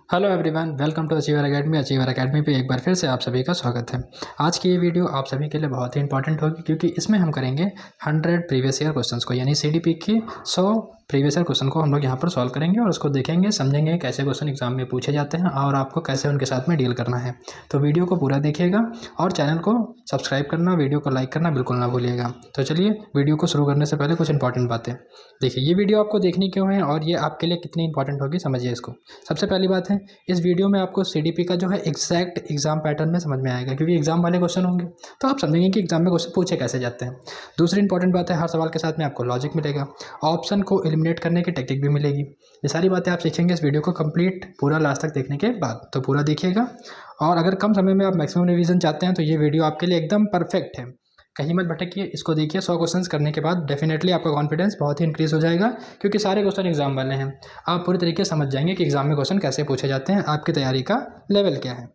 Hello everyone, welcome to Achiever Academy. Achiever Academy पे एक बार फिर से आप सभी का स्वागत है। आज की ये वीडियो आप सभी के लिए बहुत ही इंपॉर्टेंट होगी क्योंकि इसमें हम करेंगे 100 प्रीवियस ईयर क्वेश्चंस को, यानी सीडीपी की 100 प्रीवियस ईयर क्वेश्चन को हम लोग यहाँ पर सॉल्व करेंगे और उसको देखेंगे, समझेंगे कैसे क्वेश्चन एग्जाम में पूछे जाते हैं और आपको कैसे उनके साथ में डील करना है। तो वीडियो को पूरा देखिएगा और चैनल को सब्सक्राइब करना, वीडियो को लाइक करना बिल्कुल ना भूलिएगा। तो चलिए वीडियो को शुरू करने से पहले कुछ इंपॉर्टेंट बातें देखिए। ये वीडियो आपको देखनी क्यों है और ये आपके लिए कितनी इंपॉर्टेंट होगी, समझिए इसको। सबसे पहली बात है, इस वीडियो में आपको सीडीपी का जो है एग्जैक्ट एग्जाम पैटर्न में समझ में आएगा, क्योंकि एग्जाम वाले क्वेश्चन होंगे तो आप समझेंगे कि एग्जाम में क्वेश्चन पूछे कैसे जाते हैं। दूसरी इंपॉर्टेंट बात है, हर सवाल के साथ में आपको लॉजिक मिलेगा, ऑप्शन को एलिमिनेट करने की टेक्निक भी मिलेगी। ये सारी बातें आप सीखेंगे इस वीडियो को कंप्लीट पूरा लास्ट तक देखने के बाद। तो पूरा देखिएगा और अगर कम समय में आप मैक्सिमम रिवीजन चाहते हैं तो ये वीडियो आपके लिए एकदम परफेक्ट है। कहीं मत भटकिए, इसको देखिए। 100 क्वेश्चंस करने के बाद डेफिनेटली आपका कॉन्फिडेंस बहुत ही इंक्रीज हो जाएगा, क्योंकि सारे क्वेश्चन एग्जाम वाले हैं। आप पूरी तरीके से समझ जाएंगे कि एग्जाम में क्वेश्चन कैसे पूछे जाते हैं, आपकी तैयारी का लेवल क्या है।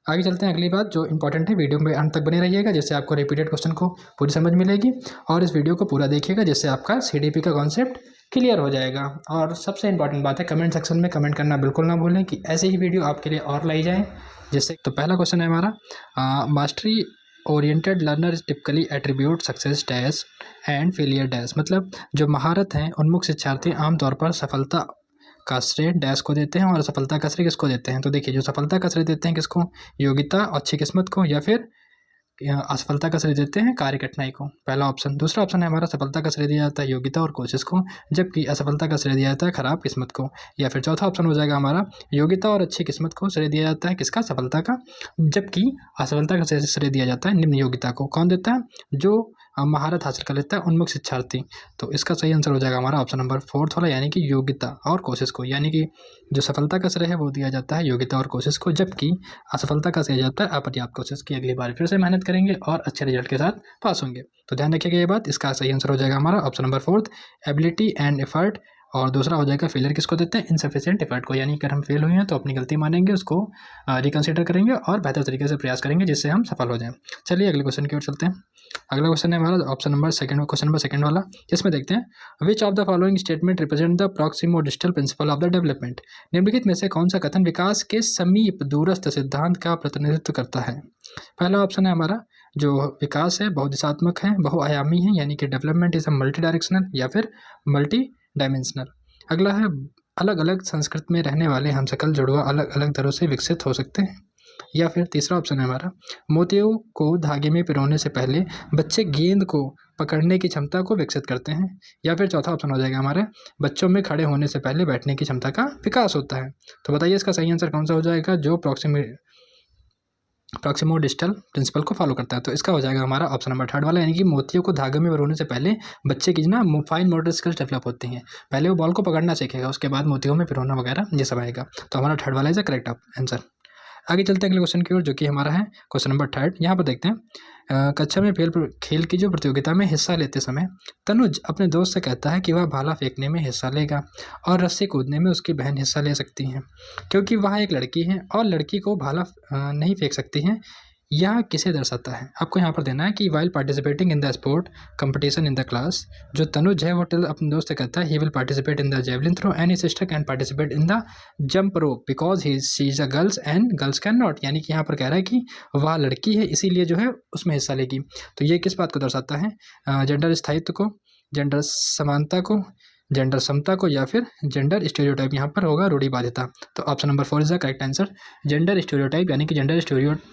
आगे चलते हैं। अगली बात जो इंपॉर्टेंट है, वीडियो में अंत तक बने रहिएगा, जिससे आपको रिपीटेड क्वेश्चन को पूरी समझ मिलेगी। और इस वीडियो को पूरा देखिएगा, जिससे आपका सीडीपी का कॉन्सेप्ट क्लियर हो जाएगा। और सबसे इंपॉर्टेंट बात है, कमेंट सेक्शन में कमेंट करना बिल्कुल ना भूलें कि ऐसे ही वीडियो आपके लिए और लाई जाए। जिससे तो पहला क्वेश्चन है हमारा, mastery oriented learner typically attribute success dash and failure dash. मतलब जो महारत हैं उन्मुख शिक्षार्थी आमतौर पर सफलता का श्रेय डैश को देते हैं और असफलता का श्रेय किसको देते हैं। तो देखिए, जो सफलता का श्रेय देते हैं किसको, योग्यता, अच्छी किस्मत को, या फिर असफलता का श्रेय देते हैं कार्य कठिनाई को। पहला ऑप्शन। दूसरा ऑप्शन है हमारा, सफलता का श्रेय दिया जाता है योग्यता और कोशिश को, जबकि असफलता का श्रेय दिया जाता है खराब किस्मत को। या फिर चौथा ऑप्शन हो जाएगा हमारा, योग्यता और अच्छी किस्मत को श्रेय दिया जाता है किसका, सफलता का, जबकि असफलता का श्रेय दिया जाता है निम्न योग्यता को। कौन देता है, जो महारत हासिल कर लेता है उन्मुख शिक्षार्थी। तो इसका सही आंसर हो जाएगा हमारा ऑप्शन नंबर 4 वाला, यानी कि योग्यता और कोशिश को। यानी कि जो सफलता का श्रेय है वो दिया जाता है योग्यता और कोशिश को, जबकि असफलता का श्रेय जाता है अपर्याप्त कोशिश की। अगली बार फिर से मेहनत करेंगे और अच्छे रिजल्ट के साथ पास होंगे। तो ध्यान रखिएगा ये बात। इसका सही आंसर हो जाएगा हमारा option number 4, ability and effort. और दूसरा हो जाएगा फेलियर किसको देते हैं, इनसफिशिएंट एफर्ट को। यानी कि अगर हम फेल हुए हैं तो अपनी गलती मानेंगे, उसको रिकंसिडर करेंगे और बेहतर तरीके से प्रयास करेंगे जिससे हम सफल हो जाएं। चलिए अगले क्वेश्चन की ओर चलते हैं। अगला क्वेश्चन है हमारा option number second, question number second वाला, जिसमें देखते हैं, which of the following statement represent the proximo distal principle of the development. निम्नलिखित में से कौन सा कथन विकास के समीप दूरस्थ सिद्धांत का प्रतिनिधित्व करता है। पहला ऑप्शन है हमारा, जो विकास है बहुदिशात्मक है, बहुआयामी है, यानी कि development is a multi directional या फिर मल्टी डायमेंशनल। अगला है, अलग अलग संस्कृत में रहने वाले हम सकल जुड़वा अलग अलग दरों से विकसित हो सकते हैं। या फिर तीसरा ऑप्शन है हमारा, मोतियों को धागे में पिरोने से पहले बच्चे गेंद को पकड़ने की क्षमता को विकसित करते हैं। या फिर चौथा ऑप्शन हो जाएगा हमारा, बच्चों में खड़े होने से पहले बैठने की क्षमता का विकास होता है। तो बताइए इसका सही आंसर कौन सा हो जाएगा, जो प्रॉक्सिमो डिस्टल प्रिंसिपल को फॉलो करता है। तो इसका हो जाएगा हमारा ऑप्शन नंबर 3 वाला, यानी कि मोतियों को धागे में पिरोने से पहले बच्चे की ना फाइन मोटर स्किल्स डेवलप होती हैं। पहले वो बॉल को पकड़ना सीखेगा, उसके बाद मोतियों में पिरोना वगैरह ये सब आएगा। तो हमारा 3 वाला इज द करेक्ट आंसर। आगे चलते हैं अगले क्वेश्चन की ओर, जो कि हमारा है क्वेश्चन नंबर 3। यहाँ पर देखते हैं, कक्षा में खेल की जो प्रतियोगिता में हिस्सा लेते समय तनुज अपने दोस्त से कहता है कि वह भाला फेंकने में हिस्सा लेगा और रस्सी कूदने में उसकी बहन हिस्सा ले सकती है, क्योंकि वह एक लड़की है और लड़की को भाला नहीं फेंक सकती है। यह किसे दर्शाता है। आपको यहाँ पर देना है कि while participating in the sport competition in the class, जो तनुज है वो अपने दोस्त से कहता है he will participate in the javelin throw and his sister can participate in the jump rope because she is a girls and girls can not. यानी कि यहाँ पर कह रहा है कि वह लड़की है इसीलिए जो है उसमें हिस्सा लेगी। तो ये किस बात को दर्शाता है, जेंडर स्थायित्व को, जेंडर समानता को, जेंडर समता को, या फिर जेंडर स्टेरियोटाइप। यहाँ पर होगा रूढ़िवादिता। तो option number 4 is the correct answer, gender stereotype. यानी कि जेंडर स्टेरियोटाइप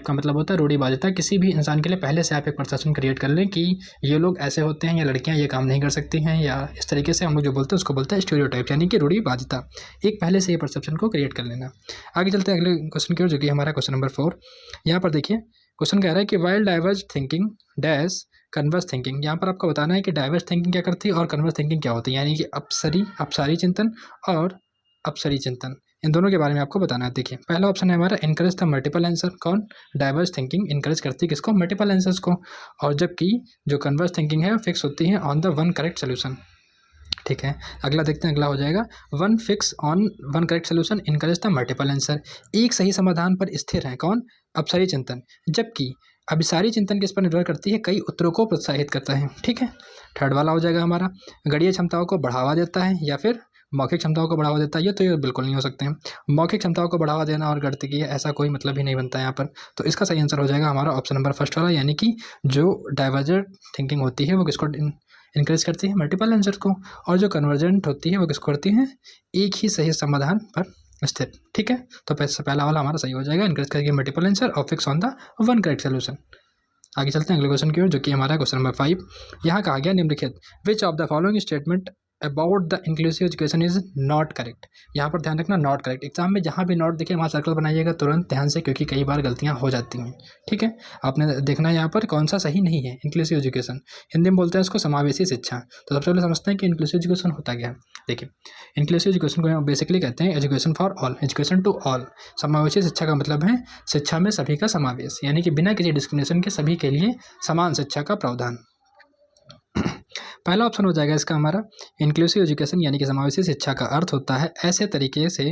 का मतलब होता है रूढ़िवादिता। किसी भी इंसान के लिए पहले से आप एक परसेप्शन क्रिएट कर लें कि ये लोग ऐसे होते हैं, या लड़कियां ये काम नहीं कर सकती हैं, या इस तरीके से हम लोग जो बोलते हैं उसको बोलते हैं स्टेरियोटाइप, यानी कि रूढ़िवादिता। एक पहले से ये परसेप्शन को क्रिएट कर लेना। आगे चलते हैं अगले क्वेश्चन की ओर, जो कि हमारा क्वेश्चन नंबर 4। यहाँ पर देखिए क्वेश्चन कह रहा है कि while diverse thinking dash converse thinking. यहाँ पर आपको बताना है कि डाइवर्स थिंकिंग क्या करती है और कन्वर्स थिंकिंग क्या होती है, यानी कि अपसारी चिंतन और अपसरी चिंतन, इन दोनों के बारे में आपको बताना है। देखिए पहला ऑप्शन है हमारा, इनकरेज द मल्टीपल आंसर। कौन, डाइवर्स थिंकिंग इनकरेज करती है किसको, मल्टीपल आंसर्स को, और जबकि जो कन्वर्स थिंकिंग है फिक्स होती है on the one correct solution. ठीक है, अगला देखते हैं। अगला हो जाएगा, one fix on one correct solution encourage the multiple answer. एक सही समाधान पर स्थिर है कौन, अपसरी चिंतन, जबकि अभिसारी चिंतन किस पर निर्भर करती है, कई उत्तरों को प्रोत्साहित करता है। ठीक है, 3rd वाला हो जाएगा हमारा, गणितीय क्षमताओं को बढ़ावा देता है या फिर मौखिक क्षमताओं को बढ़ावा देता है, ये बिल्कुल नहीं हो सकते हैं। मौखिक क्षमताओं को बढ़ावा देना और गणित की ऐसा कोई मतलब ही नहीं बनता है यहाँ पर। तो इसका सही आंसर हो जाएगा हमारा ऑप्शन नंबर फर्स्ट वाला, यानी कि जो डाइवर्जेंट थिंकिंग होती है वो किसको इनकरेज करती है, मल्टीपल आंसर को, और जो कन्वर्जेंट होती है वो किसको करती है, एक ही सही समाधान पर स्थिर। ठीक है, तो पहला वाला हमारा सही हो जाएगा, इनकरेज करेगी मल्टीपल आंसर और fix on the one correct solution. आगे चलते हैं अगले क्वेश्चन की ओर, जो कि हमारा क्वेश्चन नंबर 5। यहाँ कहा गया निम्नलिखित विच of the following statement about the inclusive education is not correct. यहाँ पर ध्यान रखना नॉट करेक्ट, एग्जाम में जहाँ भी नॉट दिखे वहाँ सर्कल बनाइएगा तुरंत ध्यान से, क्योंकि कई बार गलतियाँ हो जाती हैं। ठीक है, आपने देखना है यहाँ पर कौन सा सही नहीं है। इंक्लूसिव एजुकेशन हिंदी में बोलते हैं इसको समावेशी शिक्षा। तो सबसे पहले समझते हैं कि इंक्लूसिव एजुकेशन होता क्या है। देखिए, इंक्लूसिव एजुकेशन को बेसिकली कहते हैं education for all, education to all. समावेशी शिक्षा का मतलब है शिक्षा में सभी का समावेश, यानी कि बिना किसी डिस्क्रिमिनेशन के सभी के लिए समान शिक्षा का प्रावधान। पहला ऑप्शन हो जाएगा इसका हमारा इंक्लूसिव एजुकेशन, यानी कि समावेशी शिक्षा का अर्थ होता है ऐसे तरीके से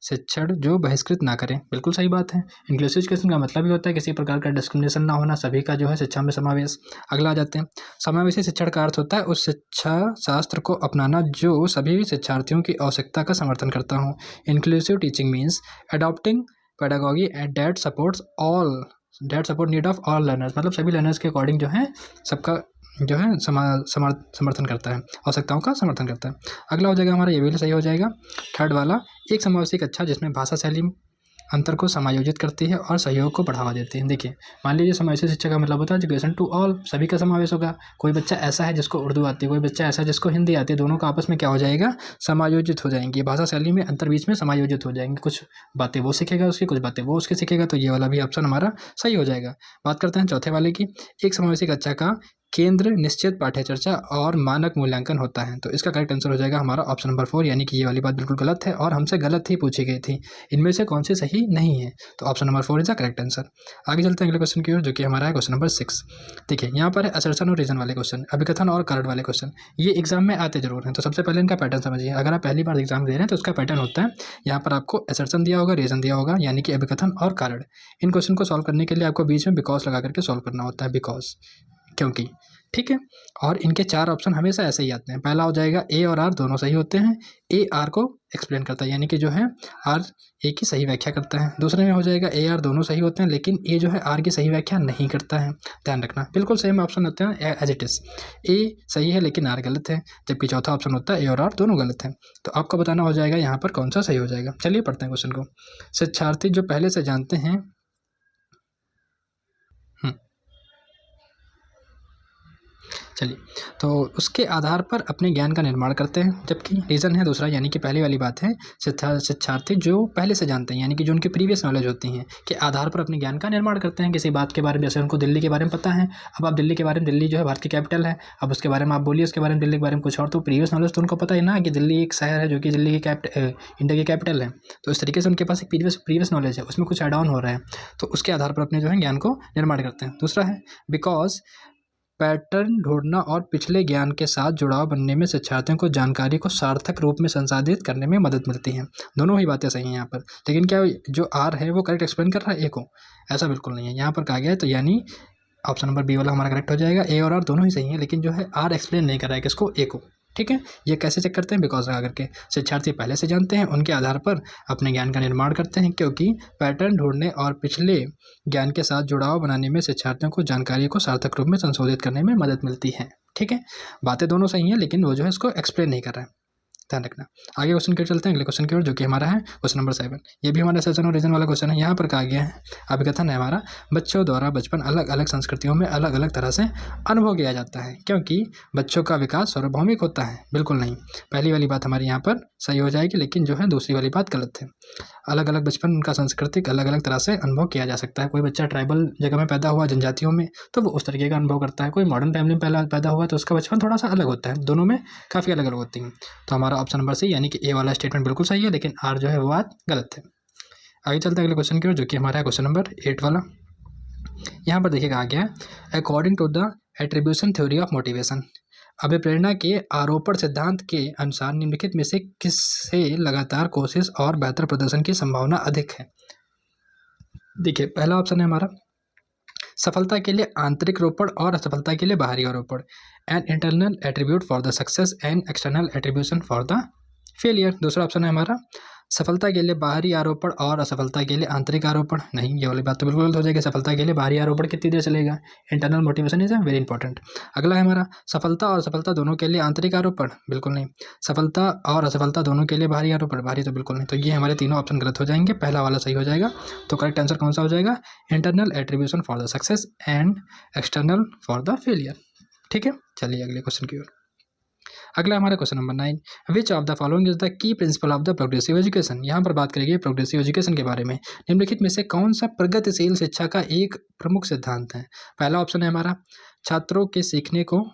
शिक्षण जो बहिष्कृत ना करें। बिल्कुल सही बात है। इंक्लूसिव एजुकेशन का मतलब ही होता है किसी प्रकार का डिस्क्रिमिनेशन ना होना, सभी का जो है शिक्षा में समावेश। अगला आ जाते हैं, समावेशी शिक्षण का अर्थ होता है उस शिक्षा शास्त्र को अपनाना जो सभी शिक्षार्थियों की आवश्यकता का समर्थन करता हो। Inclusive teaching means adopting pedagogy that support need of all learners, मतलब सभी लर्नर्स के अकॉर्डिंग जो है सबका जो है समर्थन करता है, आवश्यकताओं का समर्थन करता है। अगला हो जाएगा हमारा, ये भी सही हो जाएगा थर्ड वाला, एक समावेशी कक्षा जिसमें भाषा शैली अंतर को समायोजित करती है और सहयोग को बढ़ावा देती है। देखिए, मान लीजिए समावेशी शिक्षा का मतलब होता है एजुकेशन टू ऑल, सभी का समावेश होगा। कोई बच्चा ऐसा है जिसको उर्दू आती है, कोई बच्चा ऐसा है जिसको हिंदी आती है, दोनों का आपस में क्या हो जाएगा, समायोजित हो जाएंगी। भाषा शैली में अंतर बीच में समायोजित हो जाएंगे, कुछ बातें वो सीखेगा उसकी, कुछ बातें वो उसके सीखेगा। तो ये वाला भी ऑप्शन हमारा सही हो जाएगा। बात करते हैं चौथे वाले की, एक समावेशी कक्षा का केंद्र निश्चित पाठ्य चर्चा और मानक मूल्यांकन होता है। तो इसका करेक्ट आंसर हो जाएगा हमारा ऑप्शन नंबर 4, यानी कि ये वाली बात बिल्कुल गलत है और हमसे गलत ही पूछी गई थी। इनमें से कौन सी सही नहीं है, तो option number 4 is the correct answer. आगे चलते हैं अगले क्वेश्चन की ओर, जो कि हमारा है क्वेश्चन नंबर 6। देखिए, यहाँ पर है असर्शन और रीजन वाले क्वेश्चन, अभिकथन और कारण वाले क्वेश्चन। ये एग्जाम में आते जरूर हैं। तो सबसे पहले इनका पैटर्न समझिए। अगर आप पहली बार एग्जाम दे रहे हैं तो उसका पैटर्न होता है, यहाँ पर आपको असर्शन दिया होगा, रीजन दिया होगा, यानी कि अभिकथन और कारण। इन क्वेश्चन को सॉल्व करने के लिए आपको बीच में बिकॉज लगा करके सॉल्व करना होता है, बिकॉज, क्योंकि। ठीक है, और इनके 4 ऑप्शन हमेशा ऐसे ही आते हैं। पहला हो जाएगा ए और आर दोनों सही होते हैं, ए आर को एक्सप्लेन करता है, यानी कि जो है आर ए की सही व्याख्या करता है। दूसरे में हो जाएगा ए आर दोनों सही होते हैं, लेकिन ए जो है आर की सही व्याख्या नहीं करता है। ध्यान रखना, बिल्कुल सेम ऑप्शन होते हैं एज इट इज, ए सही है लेकिन आर गलत है, जबकि चौथा ऑप्शन होता है ए और आर दोनों गलत हैं। तो आपको बताना हो जाएगा यहाँ पर कौन सा सही हो जाएगा। चलिए पढ़ते हैं क्वेश्चन को। शिक्षार्थी जो पहले से जानते हैं, चलिए, तो उसके आधार पर अपने ज्ञान का निर्माण करते हैं, जबकि रीज़न है दूसरा, यानी कि पहली वाली बात है शिक्षार्थी जो पहले से जानते हैं, यानी कि जो उनकी प्रीवियस नॉलेज होती हैं के आधार पर अपने ज्ञान का निर्माण करते हैं किसी बात के बारे में। जैसे उनको दिल्ली के बारे में पता है, अब आप दिल्ली के बारे में, दिल्ली जो है भारत की कैपिटल है, अब उसके बारे में आप बोलिए उसके बारे में, दिल्ली के बारे में कुछ और, तो प्रीवियस नॉलेज तो उनको पता है ना कि दिल्ली एक शहर है जो कि दिल्ली की इंडिया की कैपिटल है। तो इस तरीके से उनके पास एक प्रीवियस नॉलेज है, उसमें कुछ एड ऑन हो रहा है, तो उसके आधार पर अपने जो है ज्ञान को निर्माण करते हैं। दूसरा है बिकॉज पैटर्न ढूंढना और पिछले ज्ञान के साथ जुड़ाव बनने में शिक्षार्थियों को जानकारी को सार्थक रूप में संसाधित करने में मदद मिलती है। दोनों ही बातें सही हैं यहाँ पर, लेकिन क्या जो आर है वो करेक्ट एक्सप्लेन कर रहा है ए को, ऐसा बिल्कुल नहीं है। यहाँ पर कहा गया है, तो यानी ऑप्शन नंबर बी वाला हमारा करेक्ट हो जाएगा। ए और आर दोनों ही सही हैं, लेकिन जो है आर एक्सप्लेन नहीं कर रहा है किसको, ए को। ठीक है, ये कैसे चेक करते हैं, बिकॉज लगा करके। शिक्षार्थी पहले से जानते हैं, उनके आधार पर अपने ज्ञान का निर्माण करते हैं, क्योंकि पैटर्न ढूंढने और पिछले ज्ञान के साथ जुड़ाव बनाने में शिक्षार्थियों को जानकारी को सार्थक रूप में संशोधित करने में मदद मिलती है। ठीक है, बातें दोनों सही हैं, लेकिन वो जो है इसको एक्सप्लेन नहीं कर रहा है, ध्यान रखना। आगे क्वेश्चन के चलते हैं अगले क्वेश्चन की ओर, जो कि हमारा है क्वेश्चन नंबर 7। ये भी हमारा सेशन और रीजन वाला क्वेश्चन है। यहाँ पर कहा गया है, अभिकथन है हमारा, बच्चों द्वारा बचपन अलग अलग संस्कृतियों में अलग अलग तरह से अनुभव किया जाता है, क्योंकि बच्चों का विकास सार्वभौमिक होता है। बिल्कुल नहीं, पहली वाली बात हमारी यहाँ पर सही हो जाएगी, लेकिन जो है दूसरी वाली बात गलत है। अलग अलग बचपन उनका सांस्कृतिक अलग अलग तरह से अनुभव किया जा सकता है। कोई बच्चा ट्राइबल जगह में पैदा हुआ, जनजातियों में, तो वो उस तरीके का अनुभव करता है। कोई मॉडर्न फैमिली में पैदा हुआ तो उसका बचपन थोड़ा सा अलग होता है, दोनों में काफ़ी अलग अलग होती हैं। तो हमारा ऑप्शन नंबर सी, यानी कि ए वाला स्टेटमेंट बिल्कुल सही है, लेकिन आर जो है वो बात गलत है। आगे चलते हैं अगले क्वेश्चन की ओर, जो कि हमारा है क्वेश्चन नंबर 8 वाला। यहाँ पर देखिए कहा गया है, according to the attribution theory of motivation, अभिप्रेरणा के आरोपण सिद्धांत के अनुसार निम्नलिखित में से किससे लगातार कोशिश और बेहतर प्रदर्शन की संभावना अधिक है। देखिए, पहला ऑप्शन है हमारा सफलता के लिए आंतरिक रोपण और असफलता के लिए बाहरी आरोपण, an internal attribute for the success and external attribution for the failure. दूसरा ऑप्शन है हमारा सफलता के लिए बाहरी आरोपण और असफलता के लिए आंतरिक आरोपण। नहीं, ये वाली बात तो बिल्कुल गलत हो जाएगी। सफलता के लिए बाहरी आरोपण कितनी देर चलेगा? Internal motivation is very important. अगला है हमारा सफलता और असफलता दोनों के लिए आंतरिक आरोपण। बिल्कुल नहीं। सफलता और असफलता दोनों के लिए बाहरी आरोपण। बाहरी तो बिल्कुल नहीं। तो ये हमारे तीनों ऑप्शन गलत हो जाएंगे, पहला वाला सही हो जाएगा। तो करेक्ट आंसर कौन सा हो जाएगा? Internal attribution for the success and external for the failure. ठीक है, चलिए अगले क्वेश्चन की ओर। अगला हमारा question number 9, which of the following is the key principle of the progressive education. यहाँ पर बात करेंगे प्रोग्रेसिव एजुकेशन के बारे में। निम्नलिखित में से कौन सा प्रगतिशील शिक्षा का एक प्रमुख सिद्धांत है? पहला ऑप्शन है हमारा छात्रों के सीखने को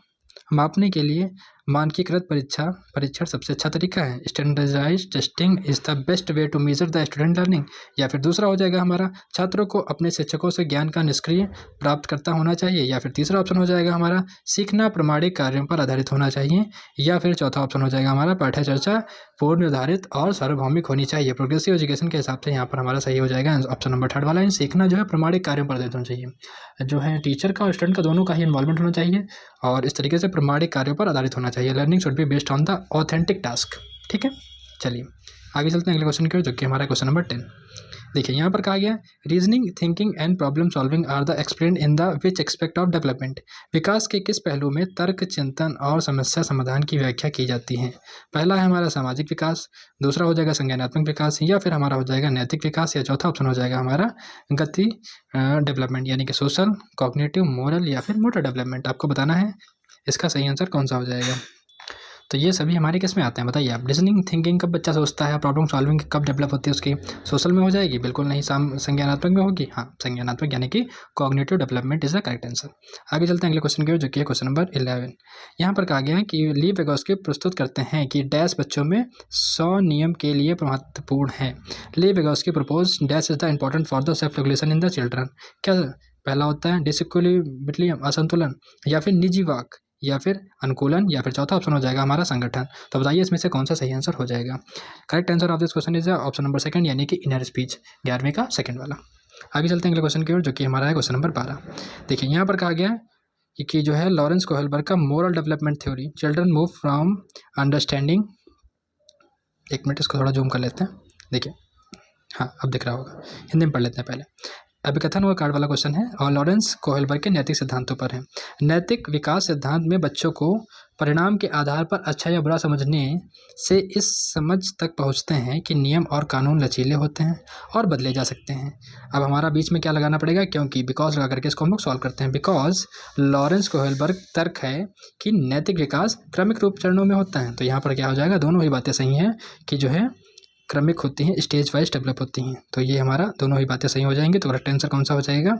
मापने के लिए मानकीकृत परीक्षण सबसे अच्छा तरीका है। Standardised testing is the best way to measure the student learning. या फिर दूसरा हो जाएगा हमारा छात्रों को अपने शिक्षकों से ज्ञान का निष्क्रिय प्राप्त करता होना चाहिए। या फिर तीसरा ऑप्शन हो जाएगा हमारा सीखना प्रमाणिक कार्यों पर आधारित होना चाहिए। या फिर चौथा ऑप्शन हो जाएगा हमारा पाठ्य चर्चा पूर्व निर्धारित और सार्वभौमिक होनी चाहिए। प्रोग्रेसिव एजुकेशन के हिसाब से यहाँ पर हमारा सही हो जाएगा ऑप्शन नंबर 3 वाला। सीखना जो है प्रमाणिक कार्यों पर आधारित होना चाहिए। जो है टीचर का और स्टूडेंट का दोनों का ही इन्वॉल्वमेंट होना चाहिए और इस तरीके से प्रमाणिक कार्यों पर आधारित होना चाहिए। Learning should be based on the authentic task. ठीक है, चलिए आगे चलते हैं अगले क्वेश्चन की ओर, जो कि हमारा क्वेश्चन नंबर 10। देखिए यहाँ पर कहा गया reasoning, thinking and problem solving are the explained in the which aspect of development. विकास के किस पहलू में तर्क, चिंतन और समस्या समाधान की व्याख्या की जाती है? पहला है हमारा सामाजिक विकास, दूसरा हो जाएगा संज्ञानात्मक विकास, या फिर हमारा हो जाएगा नैतिक विकास, या चौथा ऑप्शन हो जाएगा हमारा गति डेवलपमेंट यानी कि सोशल, कॉग्निटिव, मोरल या फिर मोटर डेवलपमेंट। आपको बताना है इसका सही आंसर कौन सा हो जाएगा। तो ये सभी हमारे किस में आते हैं बताइए आप। रीजनिंग, थिंकिंग कब बच्चा सोचता है, प्रॉब्लम सॉल्विंग कब डेवलप होती है उसकी? सोशल में हो जाएगी? बिल्कुल नहीं। संज्ञानात्मक में होगी? हाँ, संज्ञानात्मक यानी कि cognitive development is the correct answer. आगे चलते हैं अगले क्वेश्चन की ओर, जो कि है क्वेश्चन नंबर 11। यहाँ पर कहा गया है कि ली वेगोस्की प्रस्तुत करते हैं कि डैश बच्चों में 100 नियम के लिए महत्वपूर्ण है। Lev Vygotsky propose dash is the important for the self regulation in the children. क्या पहला होता है डिसइक्विलिब्रियम, असंतुलन, या फिर निजी वाक, या फिर अनुकूलन, या फिर चौथा ऑप्शन हो जाएगा हमारा संगठन। तो बताइए इसमें से कौन सा सही आंसर हो जाएगा। Correct answer of this question is option number 2 यानी कि इनर स्पीच, 11वीं का सेकंड वाला। आगे चलते हैं अगले क्वेश्चन की ओर, जो कि हमारा है क्वेश्चन नंबर 12। देखिए यहाँ पर कहा गया है कि जो है लॉरेंस कोहेलबर्ग का moral development theory, children move from understanding. एक मिनट इसको थोड़ा जूम कर लेते हैं। देखिए हाँ अब दिख रहा होगा, हिंदी में पढ़ लेते हैं पहले। अभिकथन और कार्ड वाला क्वेश्चन है और लॉरेंस कोहेलबर्ग के नैतिक सिद्धांतों पर है। नैतिक विकास सिद्धांत में बच्चों को परिणाम के आधार पर अच्छा या बुरा समझने से इस समझ तक पहुंचते हैं कि नियम और कानून लचीले होते हैं और बदले जा सकते हैं। अब हमारा बीच में क्या लगाना पड़ेगा, क्योंकि बिकॉज लगा करके इसको हम लोग सॉल्व करते हैं। बिकॉज लॉरेंस कोहेलबर्ग तर्क है कि नैतिक विकास क्रमिक रूप चरणों में होता है। तो यहाँ पर क्या हो जाएगा, दोनों ही बातें सही हैं कि जो है क्रमिक होती हैं, स्टेज वाइज डेवलप होती हैं। तो ये हमारा दोनों ही बातें सही हो जाएंगी। तो करेक्ट आंसर कौन सा हो जाएगा?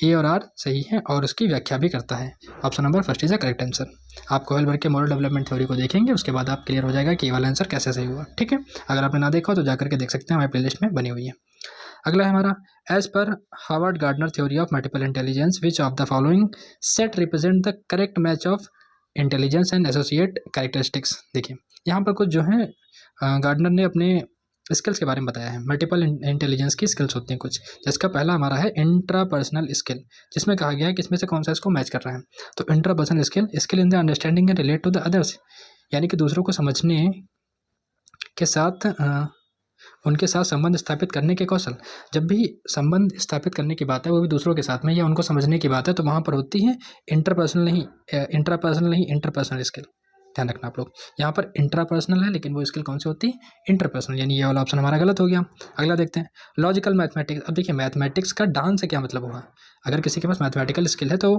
ए और आर सही है और उसकी व्याख्या भी करता है। Option number 1 is the correct answer. आप कोहेलबर्ग के मॉरल डेवलपमेंट थ्योरी को देखेंगे, उसके बाद आप क्लियर हो जाएगा कि ये वाला आंसर कैसे सही हुआ। ठीक है, अगर आपने ना देखा हो तो जाकर के देख सकते हैं, हमारे प्लेलिस्ट में बनी हुई है। अगला है हमारा एज पर Harvard Gardner theory of multiple intelligence which of the following set represent the correct match of intelligence and associate characteristics. देखिए यहाँ पर कुछ जो है गार्डनर ने अपने स्किल्स के बारे में बताया है। मल्टीपल इंटेलिजेंस की स्किल्स होती हैं कुछ, जिसका पहला हमारा है इंट्रापर्सनल स्किल, जिसमें कहा गया है कि इसमें से कौन सा इसको मैच कर रहा है। तो intrapersonal skill in the understanding and relate to the others, यानी कि दूसरों को समझने के साथ उनके साथ संबंध स्थापित करने के कौशल। जब भी संबंध स्थापित करने की बात है वो भी दूसरों के साथ में या उनको समझने की बात है, तो वहाँ पर होती है इंट्रापर्सनल नहीं इंटरपर्सनल स्किल। ध्यान रखना आप लोग, यहाँ पर इंट्रापर्सनल है लेकिन वो स्किल कौन सी होती है, इंटरपर्सनल, यानी ये वाला ऑप्शन हमारा गलत हो गया। अगला देखते हैं लॉजिकल मैथमेटिक्स। अब देखिए मैथमेटिक्स का डांस से क्या मतलब हुआ, अगर किसी के पास मैथमेटिकल स्किल है तो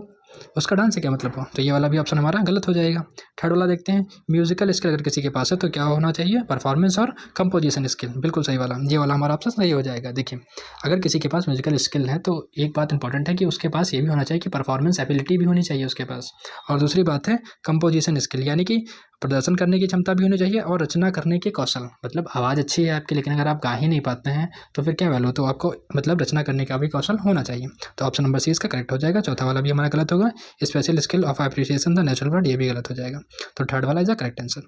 उसका डांस से क्या मतलब हुआ, तो ये वाला भी ऑप्शन हमारा गलत हो जाएगा। थर्ड वाला देखते हैं म्यूजिकल स्किल, अगर किसी के पास है तो क्या होना चाहिए, परफॉर्मेंस और कंपोजिशन स्किल, बिल्कुल सही वाला, ये वाला हमारा ऑप्शन सही हो जाएगा। देखिए अगर किसी के पास म्यूजिकल स्किल है तो एक बात इंपॉर्टेंट है कि उसके पास ये भी होना चाहिए कि परफॉर्मेंस एबिलिटी भी होनी चाहिए उसके पास, और दूसरी बात है कंपोजिशन स्किल, यानी कि प्रदर्शन करने की क्षमता भी होनी चाहिए और रचना करने के कौशल। मतलब आवाज़ अच्छी है आपकी लेकिन अगर आप गा ही नहीं पाते हैं तो फिर क्या वैल्यू, तो आपको मतलब रचना करने का भी कौशल होना चाहिए। तो ऑप्शन नंबर सी इसका करेक्ट हो जाएगा। चौथा वाला भी हमारा गलत होगा, special skill of appreciation the natural word, ये भी गलत हो जाएगा। तो थर्ड वाला इज द करेक्ट आंसर।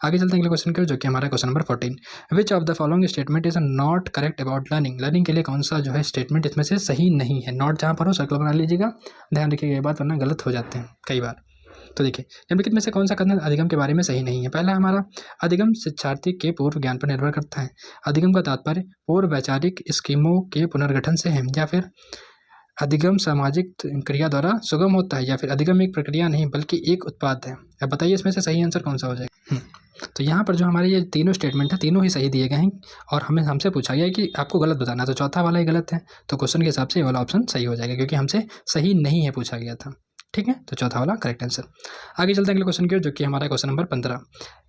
आगे चलते हैं अगले क्वेश्चन के, जो कि हमारा question number 14। Which of the following statement is not correct about learning. Learning के लिए कौन सा जो है स्टेटमेंट इसमें से सही नहीं है। नॉट जहाँ पर हो सर्कल बना लीजिएगा, ध्यान रखिएगा ये बात, वरना गलत हो जाते हैं कई बार। तो देखिए, निम्नलिखित में से कौन सा कथन अधिगम के बारे में सही नहीं है? पहला हमारा, अधिगम शिक्षार्थी के पूर्व ज्ञान पर निर्भर करता है। अधिगम का तात्पर्य पूर्व वैचारिक स्कीमों के पुनर्गठन से है, या फिर अधिगम सामाजिक क्रिया द्वारा सुगम होता है, या फिर अधिगम एक प्रक्रिया नहीं बल्कि एक उत्पाद है। अब बताइए इसमें से सही आंसर कौन सा हो जाएगा? तो यहाँ पर जो हमारे ये तीनों स्टेटमेंट है, तीनों ही सही दिए गए हैं और हमसे पूछा गया है कि आपको गलत बताना, तो चौथा वाला ही गलत है। तो क्वेश्चन के हिसाब से ये वाला ऑप्शन सही हो जाएगा, क्योंकि हमसे सही नहीं है पूछा गया था। ठीक है, तो चौथा वाला करेक्ट आंसर। आगे चलते हैं अगले क्वेश्चन की ओर, जो कि हमारा question number 15।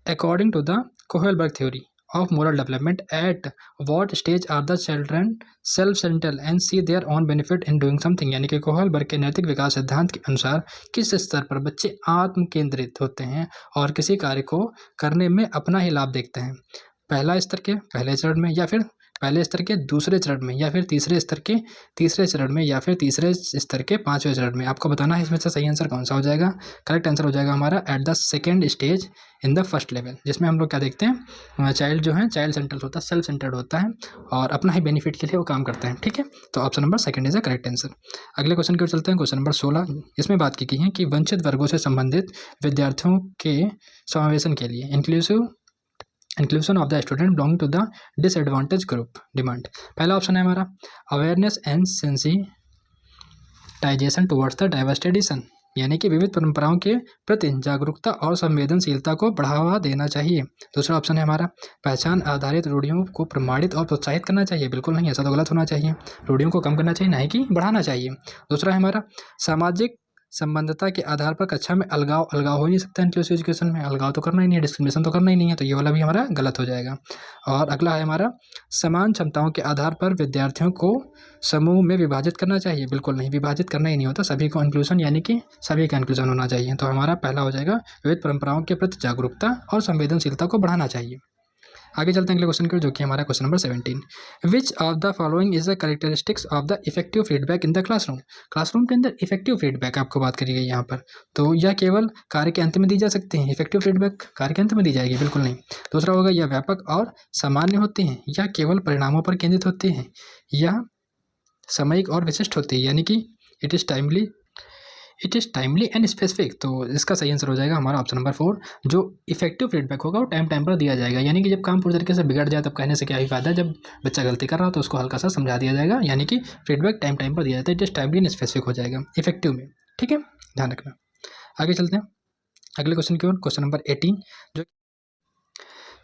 According to the Kohlberg theory of moral development, at what stage are the children self-centered and see their own benefit in doing something? यानी कि कोहलबर्ग के नैतिक विकास सिद्धांत के अनुसार किस स्तर पर बच्चे आत्म केंद्रित होते हैं और किसी कार्य को करने में अपना ही लाभ देखते हैं? पहला स्तर के पहले चरण में, या फिर पहले स्तर के दूसरे चरण में, या फिर तीसरे स्तर के तीसरे चरण में, या फिर तीसरे स्तर के पाँचवें चरण में? आपको बताना है इसमें से सही आंसर कौन सा हो जाएगा। करेक्ट आंसर हो जाएगा हमारा at the second stage in the first level, जिसमें हम लोग क्या देखते हैं, चाइल्ड जो है चाइल्ड सेंटर्ड होता है, सेल्फ सेंटर्ड होता है और अपना ही बेनिफिट के लिए वो काम करते हैं। ठीक है, तो option number second is the correct answer. अगले क्वेश्चन की ओर चलते हैं, क्वेश्चन नंबर 16। इसमें बात की गई है कि वंचित वर्गों से संबंधित विद्यार्थियों के समावेशन के लिए inclusion of the student belong to the disadvantage group demand. पहला ऑप्शन है हमारा awareness and sensitisation towards the diverse tradition, यानी कि विविध परंपराओं के प्रति जागरूकता और संवेदनशीलता को बढ़ावा देना चाहिए। दूसरा ऑप्शन है हमारा पहचान आधारित रूढ़ियों को प्रमाणित और प्रोत्साहित करना चाहिए। बिल्कुल नहीं, ऐसा तो गलत होना चाहिए, रूढ़ियों को कम करना चाहिए, नहीं कि बढ़ाना चाहिए। दूसरा है हमारा सामाजिक संबंधता के आधार पर कक्षा में अलगाव हो ही नहीं सकता। इंक्लूसिव एजुकेशन में अलगाव तो करना ही नहीं है, डिस्क्रिमिनेशन तो करना ही नहीं है, तो ये वाला भी हमारा गलत हो जाएगा। और अगला है हमारा समान क्षमताओं के आधार पर विद्यार्थियों को समूह में विभाजित करना चाहिए। बिल्कुल नहीं, विभाजित करना ही नहीं होता, सभी को इंक्लूजन यानी कि सभी का इंक्लूजन होना चाहिए। तो हमारा पहला हो जाएगा विविध परंपराओं के प्रति जागरूकता और संवेदनशीलता को बढ़ाना चाहिए। आगे चलते हैं अगले क्वेश्चन की, जो कि हमारा question number 17। Which of the following is the characteristics of the effective feedback in the classroom? Classroom के अंदर इफेक्टिव फीडबैक आपको बात करी गई यहाँ पर, तो यह केवल कार्य के अंत में दी जा सकते हैं। इफेक्टिव फीडबैक कार्य के अंत में दी जाएगी? बिल्कुल नहीं। दूसरा होगा यह व्यापक और सामान्य होते हैं, या केवल परिणामों पर केंद्रित होते हैं, या सामयिक और विशिष्ट होते हैं, यानी कि it is timely and specific. तो इसका सही आंसर हो जाएगा हमारा ऑप्शन नंबर 4। जो इफेक्टिव फीडबैक होगा वो टाइम पर दिया जाएगा, यानी कि जब काम पूरी तरीके से बिगड़ जाए तब कहने से क्या ही फायदा। जब बच्चा गलती कर रहा हो तो उसको हल्का सा समझा दिया जाएगा, यानी कि फीडबैक टाइम पर दिया जाता है। It is timely and specific हो जाएगा इफेक्टिव में। ठीक है, ध्यान रखना। आगे चलते हैं अगले क्वेश्चन की ओर, क्वेश्चन नंबर 18। जो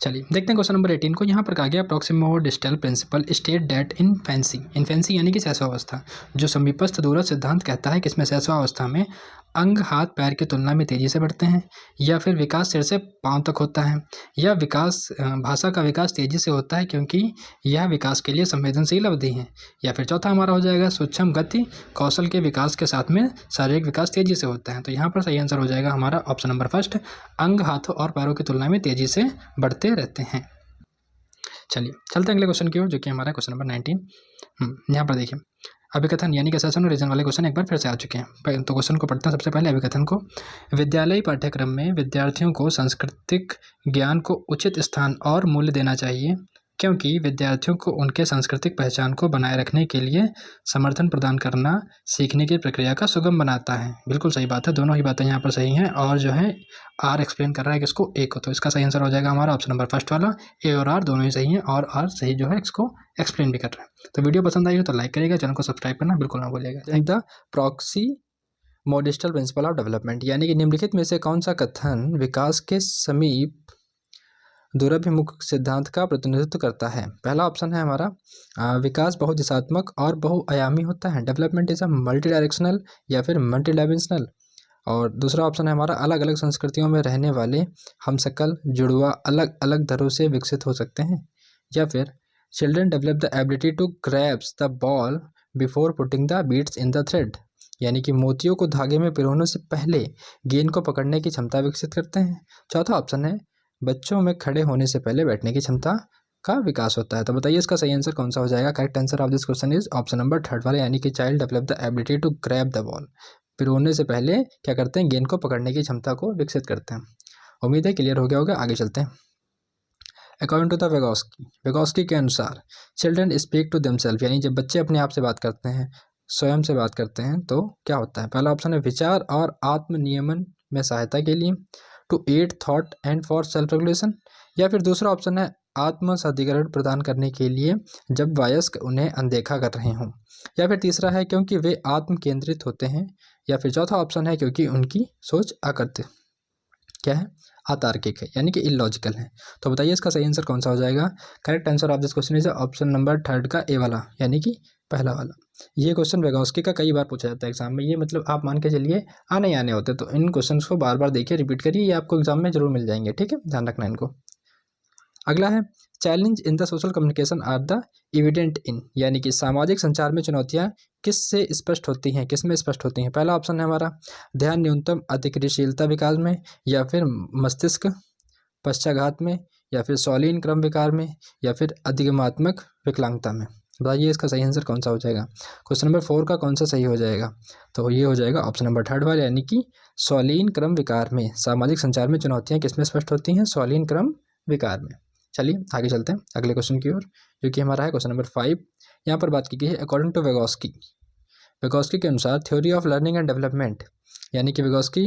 चलिए देखते हैं क्वेश्चन नंबर 18 को। यहाँ पर कहा गया proximodistal principle state that infancy यानी कि शैशवावस्था, जो समीपस्थ दूरस्थ सिद्धांत कहता है कि इसमें शैशवावस्था में अंग हाथ पैर की तुलना में तेजी से बढ़ते हैं, या फिर विकास सिर से पांव तक होता है, या भाषा का विकास तेजी से होता है क्योंकि यह विकास के लिए संवेदनशील अवधि है, या फिर चौथा हमारा हो जाएगा सूक्ष्म गति कौशल के विकास के साथ में शारीरिक विकास तेजी से होता है। तो यहाँ पर सही आंसर हो जाएगा हमारा ऑप्शन नंबर फर्स्ट, अंग हाथों और पैरों की तुलना में तेजी से बढ़ते रहते हैं। चलिए चलते हैं अगले क्वेश्चन की ओर, जो कि हमारा क्वेश्चन नंबर 19। यहाँ पर देखिए अभिकथन यानी कि सेशन और रीजन वाले क्वेश्चन एक बार फिर से आ चुके हैं। तो क्वेश्चन को पढ़ते हैं सबसे पहले अभिकथन को। विद्यालयी पाठ्यक्रम में विद्यार्थियों को सांस्कृतिक ज्ञान को उचित स्थान और मूल्य देना चाहिए, क्योंकि विद्यार्थियों को उनके सांस्कृतिक पहचान को बनाए रखने के लिए समर्थन प्रदान करना सीखने की प्रक्रिया का सुगम बनाता है। बिल्कुल सही बात है, दोनों ही बातें यहाँ पर सही हैं। और जो है आर एक्सप्लेन कर रहा है कि इसको ए को, तो इसका सही आंसर हो जाएगा हमारा ऑप्शन नंबर फर्स्ट वाला। ए और आर दोनों ही सही हैं, और आर सही जो है इसको एक्सप्लेन भी कर रहा है। तो वीडियो पसंद आई हो तो लाइक करिएगा, चैनल को सब्सक्राइब करना बिल्कुल ना भूलिएगा। The proximodistal principle of development, यानी कि निम्नलिखित में से कौन सा कथन विकास के समीप दूराभिमुख सिद्धांत का प्रतिनिधित्व करता है? पहला ऑप्शन है हमारा विकास बहुदिशात्मक और बहुआयामी होता है, development is a multi directional या फिर मल्टी डायमेंशनल। और दूसरा ऑप्शन है हमारा अलग अलग संस्कृतियों में रहने वाले हमशक्ल जुड़वा अलग अलग दरों से विकसित हो सकते हैं, या फिर children develop the ability to grabs the ball before putting the beats in the thread, यानी कि मोतियों को धागे में पिरोने से पहले गेंद को पकड़ने की क्षमता विकसित करते हैं। चौथा ऑप्शन है बच्चों में खड़े होने से पहले बैठने की क्षमता का विकास होता है। तो बताइए इसका सही आंसर कौन सा हो जाएगा? Correct answer of this question is option number third वाला, यानी कि child develop the ability to grab the ball. पिरोने से पहले क्या करते हैं? गेंद को पकड़ने की क्षमता को विकसित करते हैं। उम्मीद है क्लियर हो गया होगा। आगे चलते हैं। अकॉर्डिंग टू द वेगोस्की के अनुसार चिल्ड्रन स्पीक टू देमसेल्फ, यानी जब बच्चे अपने आप से बात करते हैं, स्वयं से बात करते हैं, तो क्या होता है? पहला ऑप्शन है विचार और आत्म नियमन में सहायता के लिए, to aid thought and for self regulation, या फिर दूसरा ऑप्शन है आत्म साधिकरण प्रदान करने के लिए जब वयस्क उन्हें अनदेखा कर रहे हों, या फिर तीसरा है क्योंकि वे आत्म केंद्रित होते हैं, या फिर चौथा ऑप्शन है क्योंकि उनकी सोच क्या है, अतार्किक है, यानी कि इलॉजिकल है। तो बताइए इसका सही आंसर कौन सा हो जाएगा। Correct answer of this question is option number 3 का ए वाला, यानी कि पहला वाला। ये क्वेश्चन वेगोस्की का कई बार पूछा जाता है एग्जाम में, ये मतलब आप मान के चलिए आने आने होते, तो इन क्वेश्चन को बार बार देखिए, रिपीट करिए, ये आपको एग्जाम में जरूर मिल जाएंगे, ठीक है, ध्यान रखना इनको। अगला है challenge in the social communication are the evident in, यानी कि सामाजिक संचार में चुनौतियां किससे स्पष्ट होती हैं, किस में स्पष्ट होती हैं। पहला ऑप्शन है हमारा ध्यान न्यूनतम अधिक्रियशीलता विकास में, या फिर मस्तिष्क पश्चाघात में, या फिर सौलीन क्रम विकार में, या फिर अधिगमात्मक विकलांगता में। बताइए इसका सही आंसर कौन सा हो जाएगा। क्वेश्चन नंबर 4 का कौन सा सही हो जाएगा, तो ये हो जाएगा ऑप्शन नंबर 3 वाला, यानी कि सौलीन क्रम विकार में सामाजिक संचार में चुनौतियां किसमें स्पष्ट होती हैं, सौलीन क्रम विकार में। चलिए आगे चलते हैं अगले क्वेश्चन की ओर, जो कि हमारा है क्वेश्चन नंबर 5। यहाँ पर बात की गई है अकॉर्डिंग टू वेगोस्की के अनुसार theory of learning and development, यानी कि वेगोस्की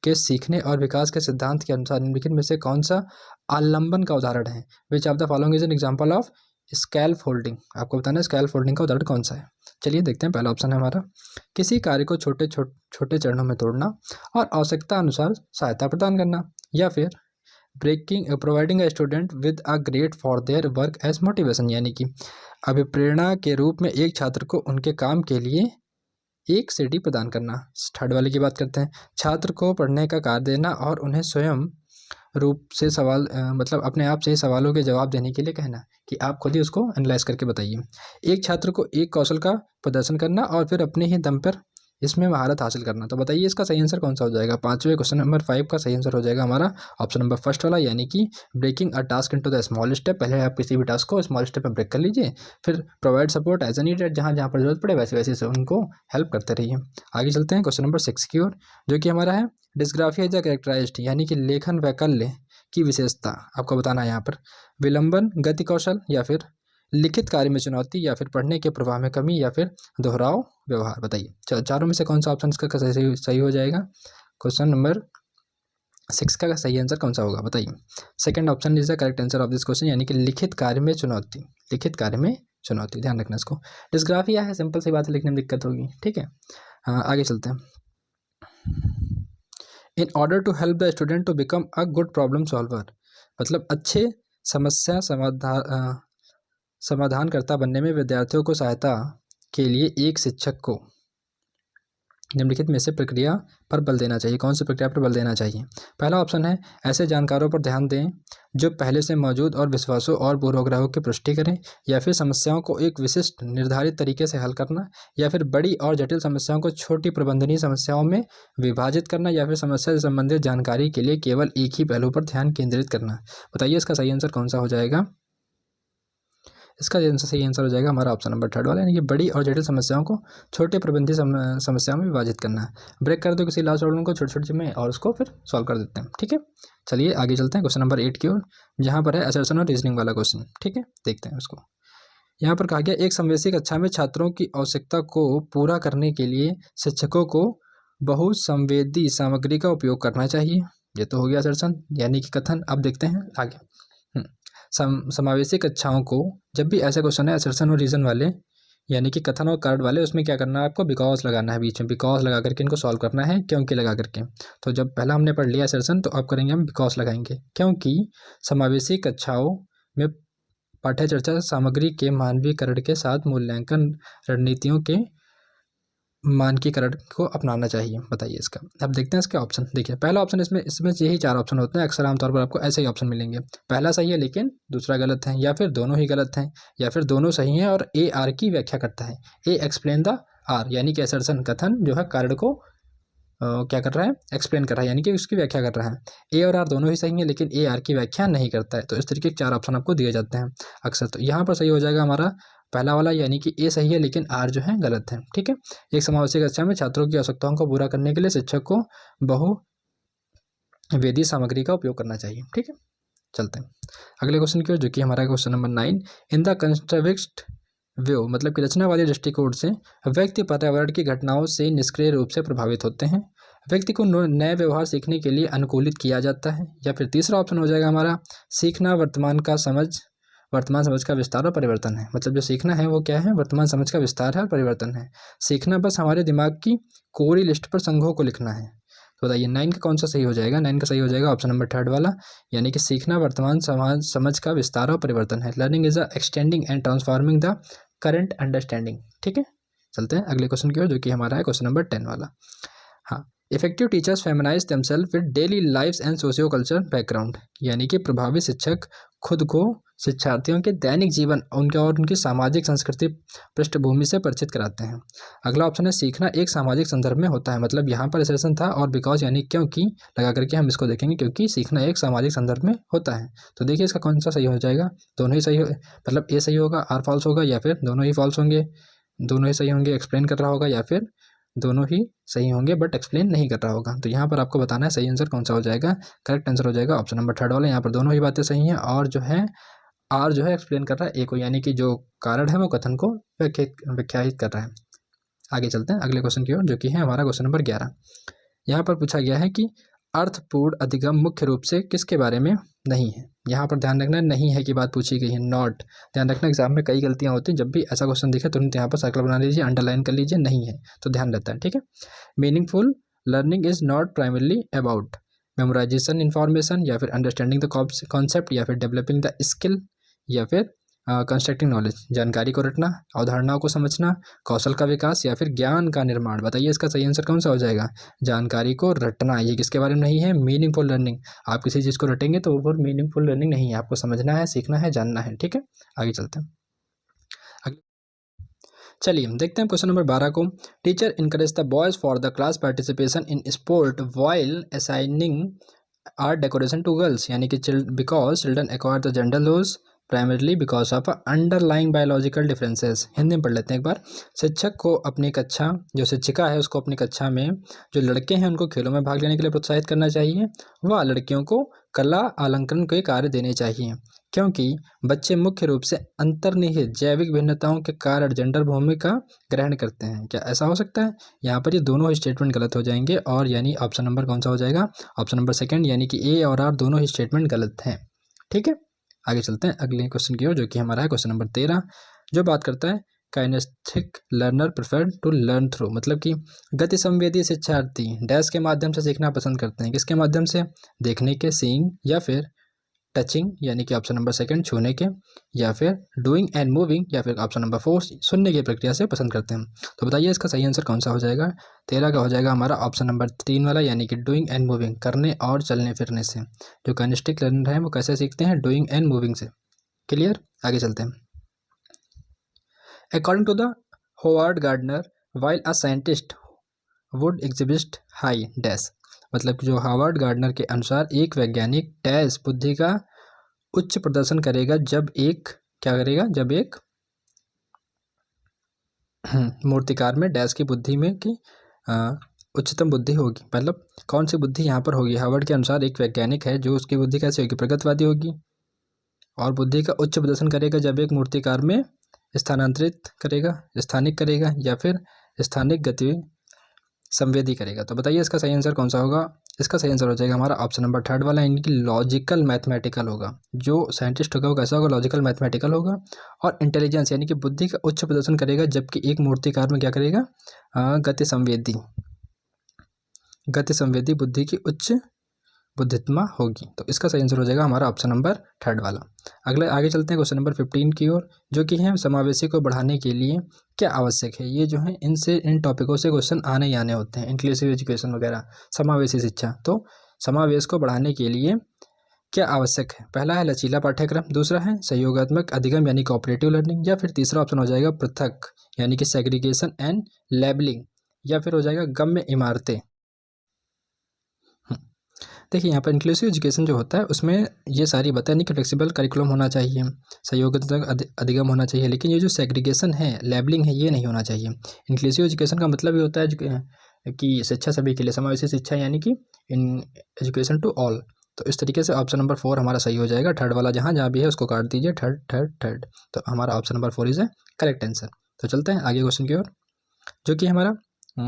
के सीखने और विकास के सिद्धांत के अनुसार निम्नलिखित में से कौन सा आलंबन का उदाहरण है। Which of the following is an example of scalp folding, आपको बताना है स्कैल फोल्डिंग का उदाहरण कौन सा है। चलिए देखते हैं, पहला ऑप्शन है हमारा किसी कार्य को छोटे चरणों में तोड़ना और आवश्यकता अनुसार सहायता प्रदान करना, या फिर providing a student with a grade for their work as motivation, यानी कि अभिप्रेरणा के रूप में एक छात्र को उनके काम के लिए एक सीढ़ी प्रदान करना। थर्ड वाले की बात करते हैं, छात्र को पढ़ने का कार्य देना और उन्हें स्वयं रूप से सवाल मतलब अपने आप से सवालों के जवाब देने के लिए कहना कि आप खुद ही उसको एनालाइज करके बताइए। एक छात्र को एक कौशल का प्रदर्शन करना और फिर अपने ही दम पर इसमें महारत हासिल करना। तो बताइए इसका सही आंसर कौन सा हो जाएगा। पांचवें क्वेश्चन नंबर 5 का सही आंसर हो जाएगा हमारा ऑप्शन नंबर फर्स्ट वाला, यानी कि breaking a task into the small step. पहले आप किसी भी टास्क को स्मॉल स्टेप में ब्रेक कर लीजिए, फिर प्रोवाइड सपोर्ट एज नीडेड, जहाँ जहाँ पर जरूरत पड़े वैसे वैसे से उनको हेल्प करते रहिए। आगे चलते हैं क्वेश्चन नंबर 6 की ओर, जो कि हमारा है डिस्ग्राफिया इज अ कैरेक्टराइज्ड, यानी कि लेखन वैकल्य की विशेषता आपको बताना है। यहाँ पर विलंबन, गति कौशल, या फिर लिखित कार्य में चुनौती, या फिर पढ़ने के प्रवाह में कमी, या फिर दोहराव व्यवहार। बताइए चारों में से कौन सा ऑप्शन इसका सही हो जाएगा। क्वेश्चन नंबर 6 का सही आंसर कौन सा होगा बताइए। Second option is the correct answer of this question, यानी कि लिखित कार्य में चुनौती, लिखित कार्य में चुनौती, ध्यान रखना इसको। डिस्ग्राफिया है, सिंपल सी बात है, लिखने में दिक्कत होगी, ठीक है। आगे चलते हैं। In order to help the student to become a good problem solver, मतलब अच्छे समस्या समाधानकर्ता बनने में विद्यार्थियों को सहायता के लिए एक शिक्षक को निम्नलिखित में से प्रक्रिया पर बल देना चाहिए। कौन सी प्रक्रिया पर बल देना चाहिए। पहला ऑप्शन है ऐसे जानकारों पर ध्यान दें जो पहले से मौजूद और विश्वासों और पूर्वाग्रहों की पुष्टि करें, या फिर समस्याओं को एक विशिष्ट निर्धारित तरीके से हल करना, या फिर बड़ी और जटिल समस्याओं को छोटी प्रबंधनीय समस्याओं में विभाजित करना, या फिर समस्या से संबंधित जानकारी के लिए केवल एक ही पहलू पर ध्यान केंद्रित करना। बताइए इसका सही आंसर कौन सा हो जाएगा। इसका सही आंसर हो जाएगा हमारा ऑप्शन नंबर 3 वाला, यानी कि बड़ी और जटिल समस्याओं को छोटे प्रबंधनीय समस्याओं में विभाजित करना। ब्रेक कर दो किसी लास्ट प्रॉब्लम को छोटे छोटे में और उसको फिर सॉल्व कर देते हैं, ठीक है। चलिए आगे चलते हैं क्वेश्चन नंबर 8 की ओर, जहाँ पर है असर्शन और रीजनिंग वाला क्वेश्चन, ठीक है। देखते हैं उसको। यहाँ पर कहा गया एक संवेदी कक्षा में छात्रों की आवश्यकता को पूरा करने के लिए शिक्षकों को बहुसंवेदी सामग्री का उपयोग करना चाहिए। ये तो हो गया असर्शन, यानी कि कथन। अब देखते हैं आगे। समावेशी कक्षाओं को, जब भी ऐसे क्वेश्चन है असर्शन और रीजन वाले, यानी कि कथन और कार्ड वाले, उसमें क्या करना है आपको बिकॉज लगाना है, बीच में बिकॉज लगा करके इनको सॉल्व करना है, क्योंकि लगा करके। तो जब पहला हमने पढ़ लिया असर्शन, तो अब करेंगे हम बिकॉज लगाएंगे, क्योंकि समावेशी कक्षाओं में पाठ्य चर्चा सामग्री के मानवीकरण के साथ मूल्यांकन रणनीतियों के मानकीकरण को अपनाना चाहिए। बताइए इसका। अब देखते हैं इसके ऑप्शन। देखिए पहला ऑप्शन, इसमें यही 4 ऑप्शन होते हैं, अक्सर आमतौर पर आपको ऐसे ही ऑप्शन मिलेंगे। पहला सही है लेकिन दूसरा गलत है, या फिर दोनों ही गलत हैं, या फिर दोनों सही हैं और ए आर की व्याख्या करता है। ए एक्सप्लेन द आर, यानी कि असर्शन कथन जो है कार्ड को क्या कर रहा है, एक्सप्लेन कर रहा है, यानी कि उसकी व्याख्या कर रहा है। ए और आर दोनों ही सही हैं, लेकिन ए आर की व्याख्या नहीं करता है। तो इस तरीके के 4 ऑप्शन आपको दिए जाते हैं अक्सर। तो यहाँ पर सही हो जाएगा हमारा पहला वाला, यानी कि ए सही है लेकिन आर जो है गलत है, ठीक है। एक समावेशी कक्षा में छात्रों की आवश्यकताओं को पूरा करने के लिए शिक्षक को बहुवेदी सामग्री का उपयोग करना चाहिए, ठीक है। चलते हैं अगले क्वेश्चन की ओर, जो कि हमारा question number 9। In the constructivist view, मतलब कि रचनावादी दृष्टिकोण से व्यक्ति पर्यावरण की घटनाओं से निष्क्रिय रूप से प्रभावित होते हैं। व्यक्ति को नए व्यवहार सीखने के लिए अनुकूलित किया जाता है। या फिर तीसरा ऑप्शन हो जाएगा हमारा सीखना वर्तमान समझ का विस्तार और परिवर्तन है। मतलब जो सीखना है वो क्या है, वर्तमान समझ का विस्तार है और परिवर्तन है। सीखना बस हमारे दिमाग की कोरी लिस्ट पर संघों को लिखना है। तो बताइए 9 का कौन सा सही हो जाएगा। 9 का सही हो जाएगा ऑप्शन नंबर 3 वाला, यानी कि सीखना वर्तमान समझ का विस्तार और परिवर्तन है। Learning is a extending and transforming the current understanding. ठीक है, चलते हैं अगले क्वेश्चन की ओर, जो कि हमारा है क्वेश्चन नंबर 10 वाला। हाँ, effective teachers familiarise themselves with daily lives and socio culture background, यानी कि प्रभावी शिक्षक खुद को शिक्षार्थियों के दैनिक जीवन उनकी सामाजिक संस्कृति पृष्ठभूमि से परिचित कराते हैं। अगला ऑप्शन है सीखना एक सामाजिक संदर्भ में होता है। मतलब यहाँ पर सेशन था और बिकॉज यानी क्योंकि लगा करके हम इसको देखेंगे, क्योंकि सीखना एक सामाजिक संदर्भ में होता है। तो देखिए इसका कौन सा सही हो जाएगा। दोनों ही सही हो, मतलब ए सही होगा, आर फॉल्स होगा, या फिर दोनों ही फॉल्स होंगे, दोनों ही सही होंगे एक्सप्लेन कर रहा होगा, या फिर दोनों ही सही होंगे बट एक्सप्लेन नहीं कर रहा होगा। तो यहाँ पर आपको बताना है सही आंसर कौन सा हो जाएगा। करेक्ट आंसर हो जाएगा ऑप्शन नंबर 3 वाला। यहाँ पर दोनों ही बातें सही हैं और जो है आर जो है एक्सप्लेन कर रहा है ए को, यानी कि जो कारण है वो कथन को व्याख्यायित कर रहा है। आगे चलते हैं अगले क्वेश्चन की ओर, जो कि है हमारा क्वेश्चन नंबर 11। यहाँ पर पूछा गया है कि अर्थपूर्ण अधिगम मुख्य रूप से किसके बारे में नहीं है। यहाँ पर ध्यान रखना नहीं है कि बात पूछी गई है, नॉट। ध्यान रखना एग्जाम में कई गलतियाँ होती हैं, जब भी ऐसा क्वेश्चन दिखे तुरंत यहाँ पर सर्कल बना लीजिए, अंडरलाइन कर लीजिए, नहीं है तो ध्यान रहता है। ठीक है, meaningful learning is not primarily about memorisation information, या फिर अंडरस्टैंडिंग द कॉन्सेप्ट, या फिर डेवलपिंग द स्किल, या फिर कंस्ट्रक्टिंग नॉलेज, जानकारी को रटना, अवधारणाओं को समझना, कौशल का विकास, या फिर ज्ञान का निर्माण। बताइए इसका सही आंसर कौन सा हो जाएगा। जानकारी को रटना, ये किसके बारे में नहीं है, मीनिंगफुल लर्निंग। आप किसी चीज़ को रटेंगे तो वो मीनिंगफुल लर्निंग नहीं है, आपको समझना है, सीखना है, जानना है। ठीक है, आगे चलते हैं। चलिए देखते हैं क्वेश्चन नंबर 12 को। Teacher encourage the boys for the class participation in sport while assigning art decoration to girls, यानी कि because children acquire the gender laws primarily because of underlying biological differences. Hindi में पढ़ लेते हैं एक बार। शिक्षक को अपनी कक्षा, जो शिक्षिका है उसको अपनी कक्षा में जो लड़के हैं उनको खेलों में भाग लेने के लिए प्रोत्साहित करना चाहिए, व लड़कियों को कला अलंकरण के कार्य देने चाहिए, क्योंकि बच्चे मुख्य रूप से अंतर्निहित जैविक भिन्नताओं के कारण जेंडर भूमिका ग्रहण करते हैं। क्या ऐसा हो सकता है। यहाँ पर ये दोनों स्टेटमेंट गलत हो जाएंगे, और यानी ऑप्शन नंबर कौन सा हो जाएगा, ऑप्शन नंबर 2, यानी कि ए और आर दोनों ही स्टेटमेंट गलत हैं। ठीक है, आगे चलते हैं अगले क्वेश्चन की ओर, जो कि हमारा है क्वेश्चन नंबर 13, जो बात करता है kinaesthetic learner prefer to learn through. मतलब कि गति संवेदी शिक्षार्थी डैश के माध्यम से सीखना पसंद करते हैं। किसके माध्यम से, देखने के, सीइंग, या फिर टचिंग, यानी कि ऑप्शन नंबर 2 छूने के, या फिर डूइंग एंड मूविंग, या फिर ऑप्शन नंबर 4 सुनने की प्रक्रिया से पसंद करते हैं। तो बताइए इसका सही आंसर कौन सा हो जाएगा। 13 का हो जाएगा हमारा ऑप्शन नंबर 3 वाला, यानी कि डूइंग एंड मूविंग, करने और चलने फिरने से। जो काइनेस्टिक लर्नर है वो कैसे सीखते हैं, डूइंग एंड मूविंग से। क्लियर, आगे चलते हैं। According to the Howard Gardner while a scientist would exhibit high dash. मतलब कि जो हार्वर्ड गार्डनर के अनुसार एक वैज्ञानिक डैश बुद्धि का उच्च प्रदर्शन करेगा जब एक क्या करेगा, जब एक मूर्तिकार में डैश की बुद्धि में की उच्चतम बुद्धि होगी। मतलब कौन सी बुद्धि यहाँ पर होगी। हार्वर्ड के अनुसार एक वैज्ञानिक है जो उसकी बुद्धि कैसे होगी, प्रगतिवादी होगी, और बुद्धि का उच्च प्रदर्शन करेगा जब एक मूर्तिकार में स्थानांतरित करेगा, स्थानिक करेगा, या फिर स्थानिक गति संवेदी करेगा। तो बताइए इसका सही आंसर कौन सा होगा। इसका सही आंसर हो जाएगा हमारा ऑप्शन नंबर 3 वाला, यानी कि लॉजिकल मैथमेटिकल होगा। जो साइंटिस्ट होगा वो कैसा होगा, लॉजिकल मैथमेटिकल होगा। और इंटेलिजेंस यानी कि बुद्धि का उच्च प्रदर्शन करेगा, जबकि एक मूर्तिकार में क्या करेगा, गति संवेदी बुद्धि की उच्च बुद्धित्मा होगी। तो इसका सही आंसर हो जाएगा हमारा ऑप्शन नंबर 3 वाला। अगले आगे चलते हैं क्वेश्चन नंबर 15 की ओर, जो कि है समावेशी को बढ़ाने के लिए क्या आवश्यक है। ये जो है इन टॉपिकों से क्वेश्चन आने ही आने होते हैं, इंक्लूसिव एजुकेशन वगैरह, समावेशी शिक्षा। तो समावेश को बढ़ाने के लिए क्या आवश्यक है। पहला है लचीला पाठ्यक्रम, दूसरा है सहयोगात्मक अधिगम यानी कोऑपरेटिव लर्निंग, या फिर तीसरा ऑप्शन हो जाएगा पृथक यानी कि सेग्रीगेशन एंड लेबलिंग, या फिर हो जाएगा गम्य इमारतें। देखिए यहाँ पर इंक्लूसिव एजुकेशन जो होता है उसमें ये सारी बातें, नहीं कि फ्लेक्सिबल करिकुलम होना चाहिए, सहयोगात्मक अधिगम होना चाहिए, लेकिन ये जो सेग्रीगेशन है, लेबलिंग है, ये नहीं होना चाहिए। इंक्लूसिव एजुकेशन का मतलब ये होता है कि शिक्षा सभी के लिए, समावेशी शिक्षा, यानी कि इन एजुकेशन टू ऑल। तो इस तरीके से ऑप्शन नंबर 4 हमारा सही हो जाएगा। 3 वाला जहाँ जहाँ भी है उसको काट दीजिए, थर्ड। तो हमारा option number 4 is A correct answer. तो चलते हैं आगे क्वेश्चन की ओर, जो कि हमारा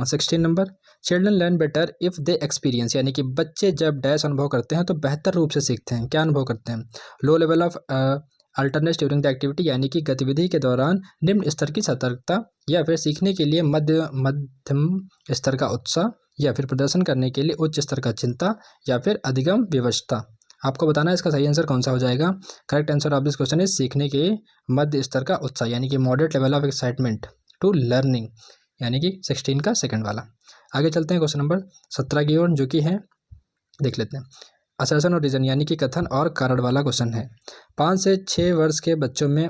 16 number. Children learn better if they experience, यानी कि बच्चे जब डैश अनुभव करते हैं तो बेहतर रूप से सीखते हैं। क्या अनुभव करते हैं? Low level of alertness during the activity, यानी कि गतिविधि के दौरान निम्न स्तर की सतर्कता, या फिर सीखने के लिए मध्यम स्तर का उत्साह, या फिर प्रदर्शन करने के लिए उच्च स्तर का चिंता, या फिर अधिगम विवशता। आपको बताना है इसका सही आंसर कौन सा हो जाएगा। Correct answer of this question is सीखने के मध्य स्तर का उत्साह, यानी कि moderate level of excitement to learning, यानी कि 16 का सेकंड वाला। आगे चलते हैं क्वेश्चन नंबर 17 की ओर, जो कि है, देख लेते हैं, असर्शन और रीजन, यानी कि कथन और कारण वाला क्वेश्चन है। 5 से 6 वर्ष के बच्चों में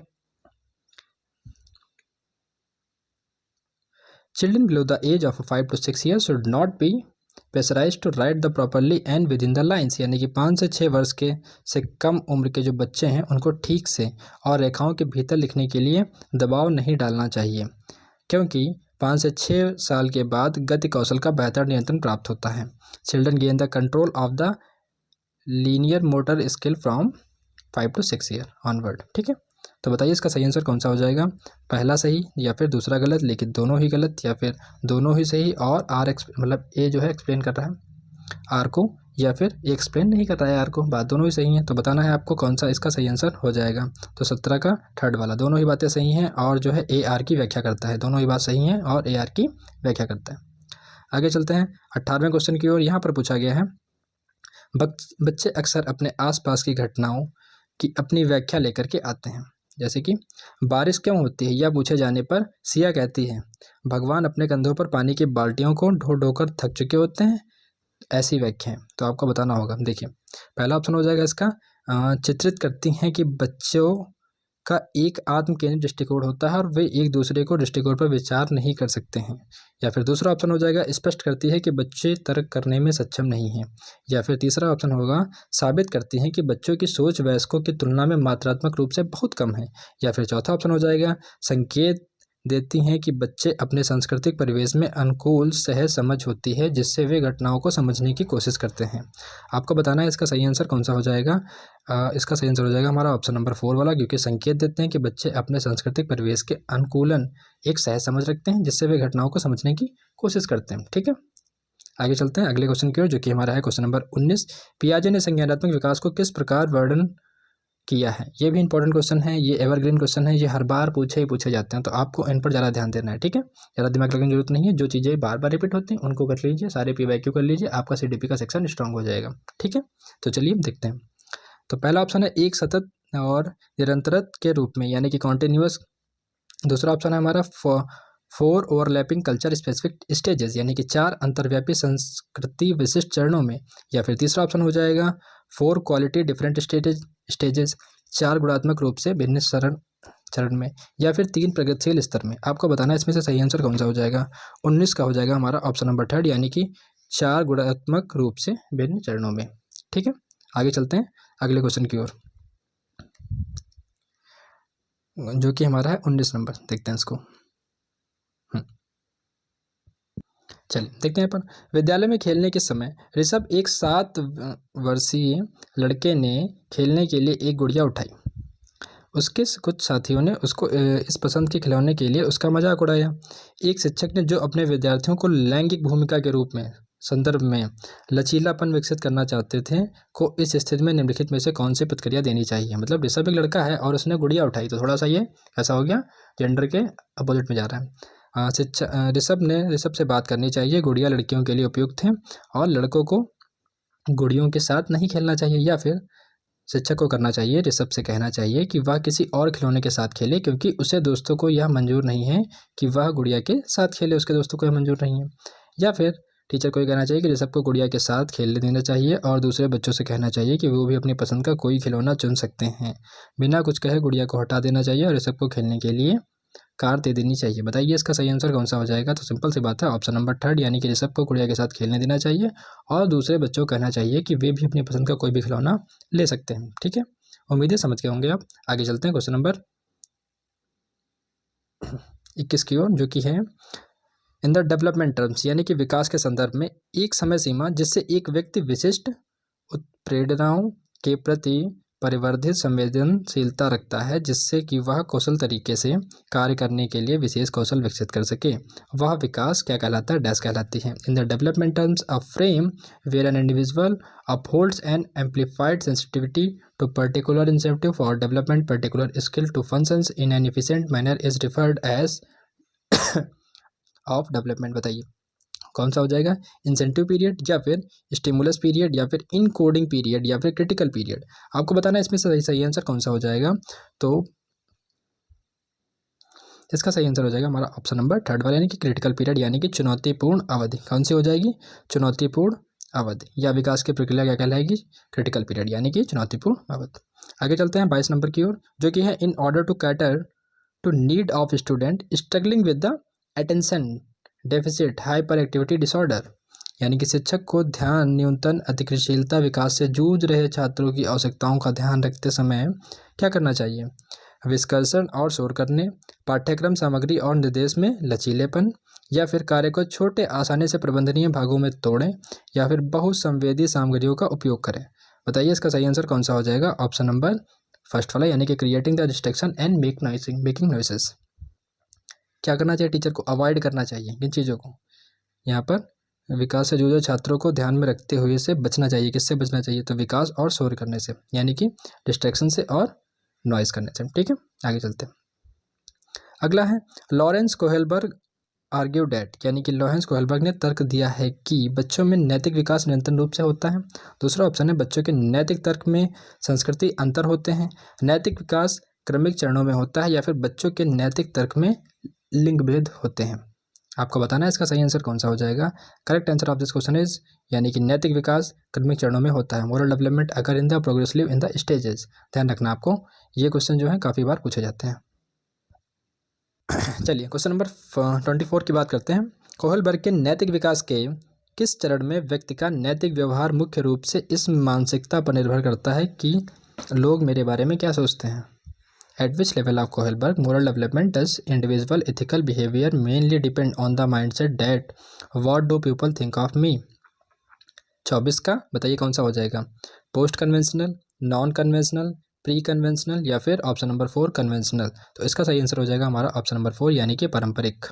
children below the age of 5 to 6 years should not be pressurise to write the properly and within the lines, यानी कि 5 से 6 वर्ष के से कम उम्र के जो बच्चे हैं उनको ठीक से और रेखाओं के भीतर लिखने के लिए दबाव नहीं डालना चाहिए, क्योंकि 5 से 6 साल के बाद गति कौशल का बेहतर नियंत्रण प्राप्त होता है। Children gain the control of the linear motor skill from 5 to 6 year onward. ठीक है, तो बताइए इसका सही आंसर कौन सा हो जाएगा। पहला सही या फिर दूसरा गलत, लेकिन दोनों ही गलत, या फिर दोनों ही सही और आर मतलब ए जो है एक्सप्लेन कर रहा है आर को, या फिर ए एक्सप्लेन नहीं कर रहा है आर को। बात दोनों ही सही है, तो बताना है आपको कौन सा इसका सही आंसर हो जाएगा। तो 17 का थर्ड वाला, दोनों ही बातें सही हैं और जो है ए आर की व्याख्या करता है। दोनों ही बात सही हैं और ए आर की व्याख्या करता है। आगे चलते हैं 18वें क्वेश्चन की ओर। यहाँ पर पूछा गया है, बच्चे अक्सर अपने आसपास की घटनाओं की अपनी व्याख्या लेकर के आते हैं। जैसे कि बारिश क्यों होती है, यह पूछे जाने पर सिया कहती है भगवान अपने कंधों पर पानी की बाल्टियों को ढो ढोकर थक चुके होते हैं। ऐसी व्याख्या है, तो आपको बताना होगा। देखिए, पहला ऑप्शन हो जाएगा इसका, चित्रित करती हैं कि बच्चों का एक आत्म केंद्रित दृष्टिकोण होता है और वे एक दूसरे को दृष्टिकोण पर विचार नहीं कर सकते हैं। या फिर दूसरा ऑप्शन हो जाएगा, स्पष्ट करती है कि बच्चे तर्क करने में सक्षम नहीं हैं। या फिर तीसरा ऑप्शन होगा, साबित करती हैं कि बच्चों की सोच वयस्कों की तुलना में मात्रात्मक रूप से बहुत कम है। या फिर चौथा ऑप्शन हो जाएगा, संकेत देती हैं कि बच्चे अपने सांस्कृतिक परिवेश में अनुकूल सहज समझ होती है, जिससे वे घटनाओं को समझने की कोशिश करते हैं। आपको बताना है इसका सही आंसर कौन सा हो जाएगा। इसका सही आंसर हो जाएगा हमारा ऑप्शन नंबर 4 वाला, क्योंकि संकेत देते हैं कि बच्चे अपने सांस्कृतिक परिवेश के अनुकूलन एक सहज समझ रखते हैं, जिससे वे घटनाओं को समझने की कोशिश करते हैं। ठीक है, आगे चलते हैं अगले क्वेश्चन की ओर, जो कि हमारा है क्वेश्चन नंबर 19। पियाजे ने संज्ञानात्मक विकास को किस प्रकार वर्णन किया है। ये भी इंपॉर्टेंट क्वेश्चन है, ये एवरग्रीन क्वेश्चन है, ये हर बार पूछे जाते हैं, तो आपको इन पर ज़्यादा ध्यान देना है। ठीक है, ज़्यादा दिमाग लगाने की जरूरत नहीं है, जो चीज़ें बार बार रिपीट होती हैं उनको कर लीजिए, सारे PYQ कर लीजिए, आपका CDP का सेक्शन स्ट्रांग हो जाएगा। ठीक है, तो चलिए देखते हैं। तो पहला ऑप्शन है एक सतत और निरंतरत के रूप में, यानी कि कॉन्टिन्यूअस। दूसरा ऑप्शन है हमारा 4 ओवरलैपिंग कल्चर स्पेसिफिक स्टेजेस, यानी कि 4 अंतर्व्यापी संस्कृति विशिष्ट चरणों में। या फिर तीसरा ऑप्शन हो जाएगा 4 क्वालिटी डिफरेंट स्टेजेस, 4 गुणात्मक रूप से भिन्न चरण में। या फिर 3 प्रगतिशील स्तर में। आपको बताना है इसमें से सही आंसर कौन सा हो जाएगा। 19 का हो जाएगा हमारा ऑप्शन नंबर 3, यानी कि 4 गुणात्मक रूप से भिन्न चरणों में। ठीक है, आगे चलते हैं अगले क्वेश्चन की ओर, जो कि हमारा है 19 नंबर। देखते हैं इसको। चलिए देखते हैं पर विद्यालय में खेलने के समय ऋषभ एक 7 वर्षीय लड़के ने खेलने के लिए एक गुड़िया उठाई। उसके कुछ साथियों ने उसको इस पसंद के खिलौने के लिए उसका मजाक उड़ाया। एक शिक्षक ने जो अपने विद्यार्थियों को लैंगिक भूमिका के रूप में संदर्भ में लचीलापन विकसित करना चाहते थे को इस स्थिति में निम्नलिखित में से कौन सी प्रतिक्रिया देनी चाहिए। मतलब ऋषभ एक लड़का है और उसने गुड़िया उठाई, तो थोड़ा सा ये ऐसा हो गया, जेंडर के अपोजिट में जा रहा है। ऋषभ से बात करनी चाहिए, गुड़िया लड़कियों के लिए उपयुक्त है और लड़कों को गुड़ियों के साथ नहीं खेलना चाहिए। या फिर शिक्षक को करना चाहिए, ऋषभ से कहना चाहिए कि वह किसी और खिलौने के साथ खेले, क्योंकि उसे दोस्तों को यह मंजूर नहीं है कि वह गुड़िया के साथ खेले, उसके दोस्तों को यह मंजूर नहीं है। या फिर टीचर को ये कहना चाहिए कि ऋषभ को गुड़िया के साथ खेलने देना चाहिए और दूसरे बच्चों से कहना चाहिए कि वो भी अपनी पसंद का कोई खिलौना चुन सकते हैं। बिना कुछ कहे गुड़िया को हटा देना चाहिए और ऋषभ को खेलने के लिए कार दे देनी चाहिए। बताइए इसका सही आंसर कौन सा हो जाएगा। तो सिंपल सी बात है, ऑप्शन नंबर 3, यानी कि ऋषभ को गुड़िया के साथ खेलने देना चाहिए और दूसरे बच्चों को कहना चाहिए कि वे भी अपनी पसंद का कोई भी खिलौना ले सकते हैं। ठीक है, उम्मीद है समझ गए होंगे आप। आगे चलते हैं क्वेश्चन नंबर 21 की ओर, जो कि है इन द डेवलपमेंट टर्म्स, यानी कि विकास के संदर्भ में एक समय सीमा जिससे एक व्यक्ति विशिष्ट उत्प्रेरणाओं के प्रति परिवर्धित संवेदनशीलता रखता है जिससे कि वह कुशल तरीके से कार्य करने के लिए विशेष कौशल विकसित कर सके। वह विकास क्या कहलाता है? डैश कहलाती है। In the development terms a frame where an individual upholds an amplified sensitivity to particular incentive for development particular skill to functions in an efficient manner is referred as of development. बताइए कौन सा हो जाएगा? Incentive period या फिर stimulus period या फिर encoding period या फिर क्रिटिकल पीरियड। आपको बताना है इसमें से सही आंसर कौन सा हो जाएगा। तो इसका सही आंसर हो जाएगा हमारा ऑप्शन नंबर थर्ड वाला, यानी कि क्रिटिकल पीरियड, यानी कि चुनौतीपूर्ण अवधि। कौन सी हो जाएगी? चुनौतीपूर्ण अवधि या विकास की प्रक्रिया क्या कहलाएगी? क्रिटिकल पीरियड, यानी कि चुनौतीपूर्ण अवधि। आगे चलते हैं 22 नंबर की ओर, जो कि है in order to cater to need of student struggling with the attention deficit hyperactivity disorder, यानी कि शिक्षक को ध्यान न्यूनतम अतिक्रियाशीलता विकास से जूझ रहे छात्रों की आवश्यकताओं का ध्यान रखते समय क्या करना चाहिए? विश्लेषण और शोर करने, पाठ्यक्रम सामग्री और निर्देश में लचीलेपन, या फिर कार्य को छोटे आसानी से प्रबंधनीय भागों में तोड़ें, या फिर बहुसंवेदी सामग्रियों का उपयोग करें। बताइए इसका सही आंसर कौन सा हो जाएगा। ऑप्शन नंबर फर्स्ट वाला, यानी कि creating the distraction and making noises. क्या करना चाहिए? टीचर को अवॉइड करना चाहिए किन चीज़ों को? यहाँ पर विकास से जुड़े छात्रों को ध्यान में रखते हुए से बचना चाहिए। किससे बचना चाहिए? तो विकास और शोर करने से, यानी कि डिस्ट्रैक्शन से और नॉइस करने से। ठीक है, आगे चलते हैं। अगला है लॉरेंस कोहेलबर्ग आर्ग्यू डैट, यानी कि लॉरेंस कोहेलबर्ग ने तर्क दिया है कि बच्चों में नैतिक विकास निरंतर रूप से होता है। दूसरा ऑप्शन है बच्चों के नैतिक तर्क में संस्कृति अंतर होते हैं, नैतिक विकास क्रमिक चरणों में होता है, या फिर बच्चों के नैतिक तर्क में लिंग भेद होते हैं। आपको बताना है इसका सही आंसर कौन सा हो जाएगा। Correct answer of this question is, यानी कि नैतिक विकास क्रमिक चरणों में होता है। मोरल डेवलपमेंट अगर in the progressive in the stages. ध्यान रखना आपको, ये क्वेश्चन जो है काफ़ी बार पूछे जाते हैं। चलिए क्वेश्चन नंबर 24 की बात करते हैं। कोहलबर्ग के नैतिक विकास के किस चरण में व्यक्ति का नैतिक व्यवहार मुख्य रूप से इस मानसिकता पर निर्भर करता है कि लोग मेरे बारे में क्या सोचते हैं? At which level of Kohlberg moral development does individual ethical behavior mainly depend on the mindset that what do people think of me? 24 का बताइए कौन सा हो जाएगा। Post conventional, non conventional, pre conventional, या फिर ऑप्शन नंबर 4 कन्वेंशनल। तो इसका सही आंसर हो जाएगा हमारा ऑप्शन नंबर 4, यानी कि पारंपरिक।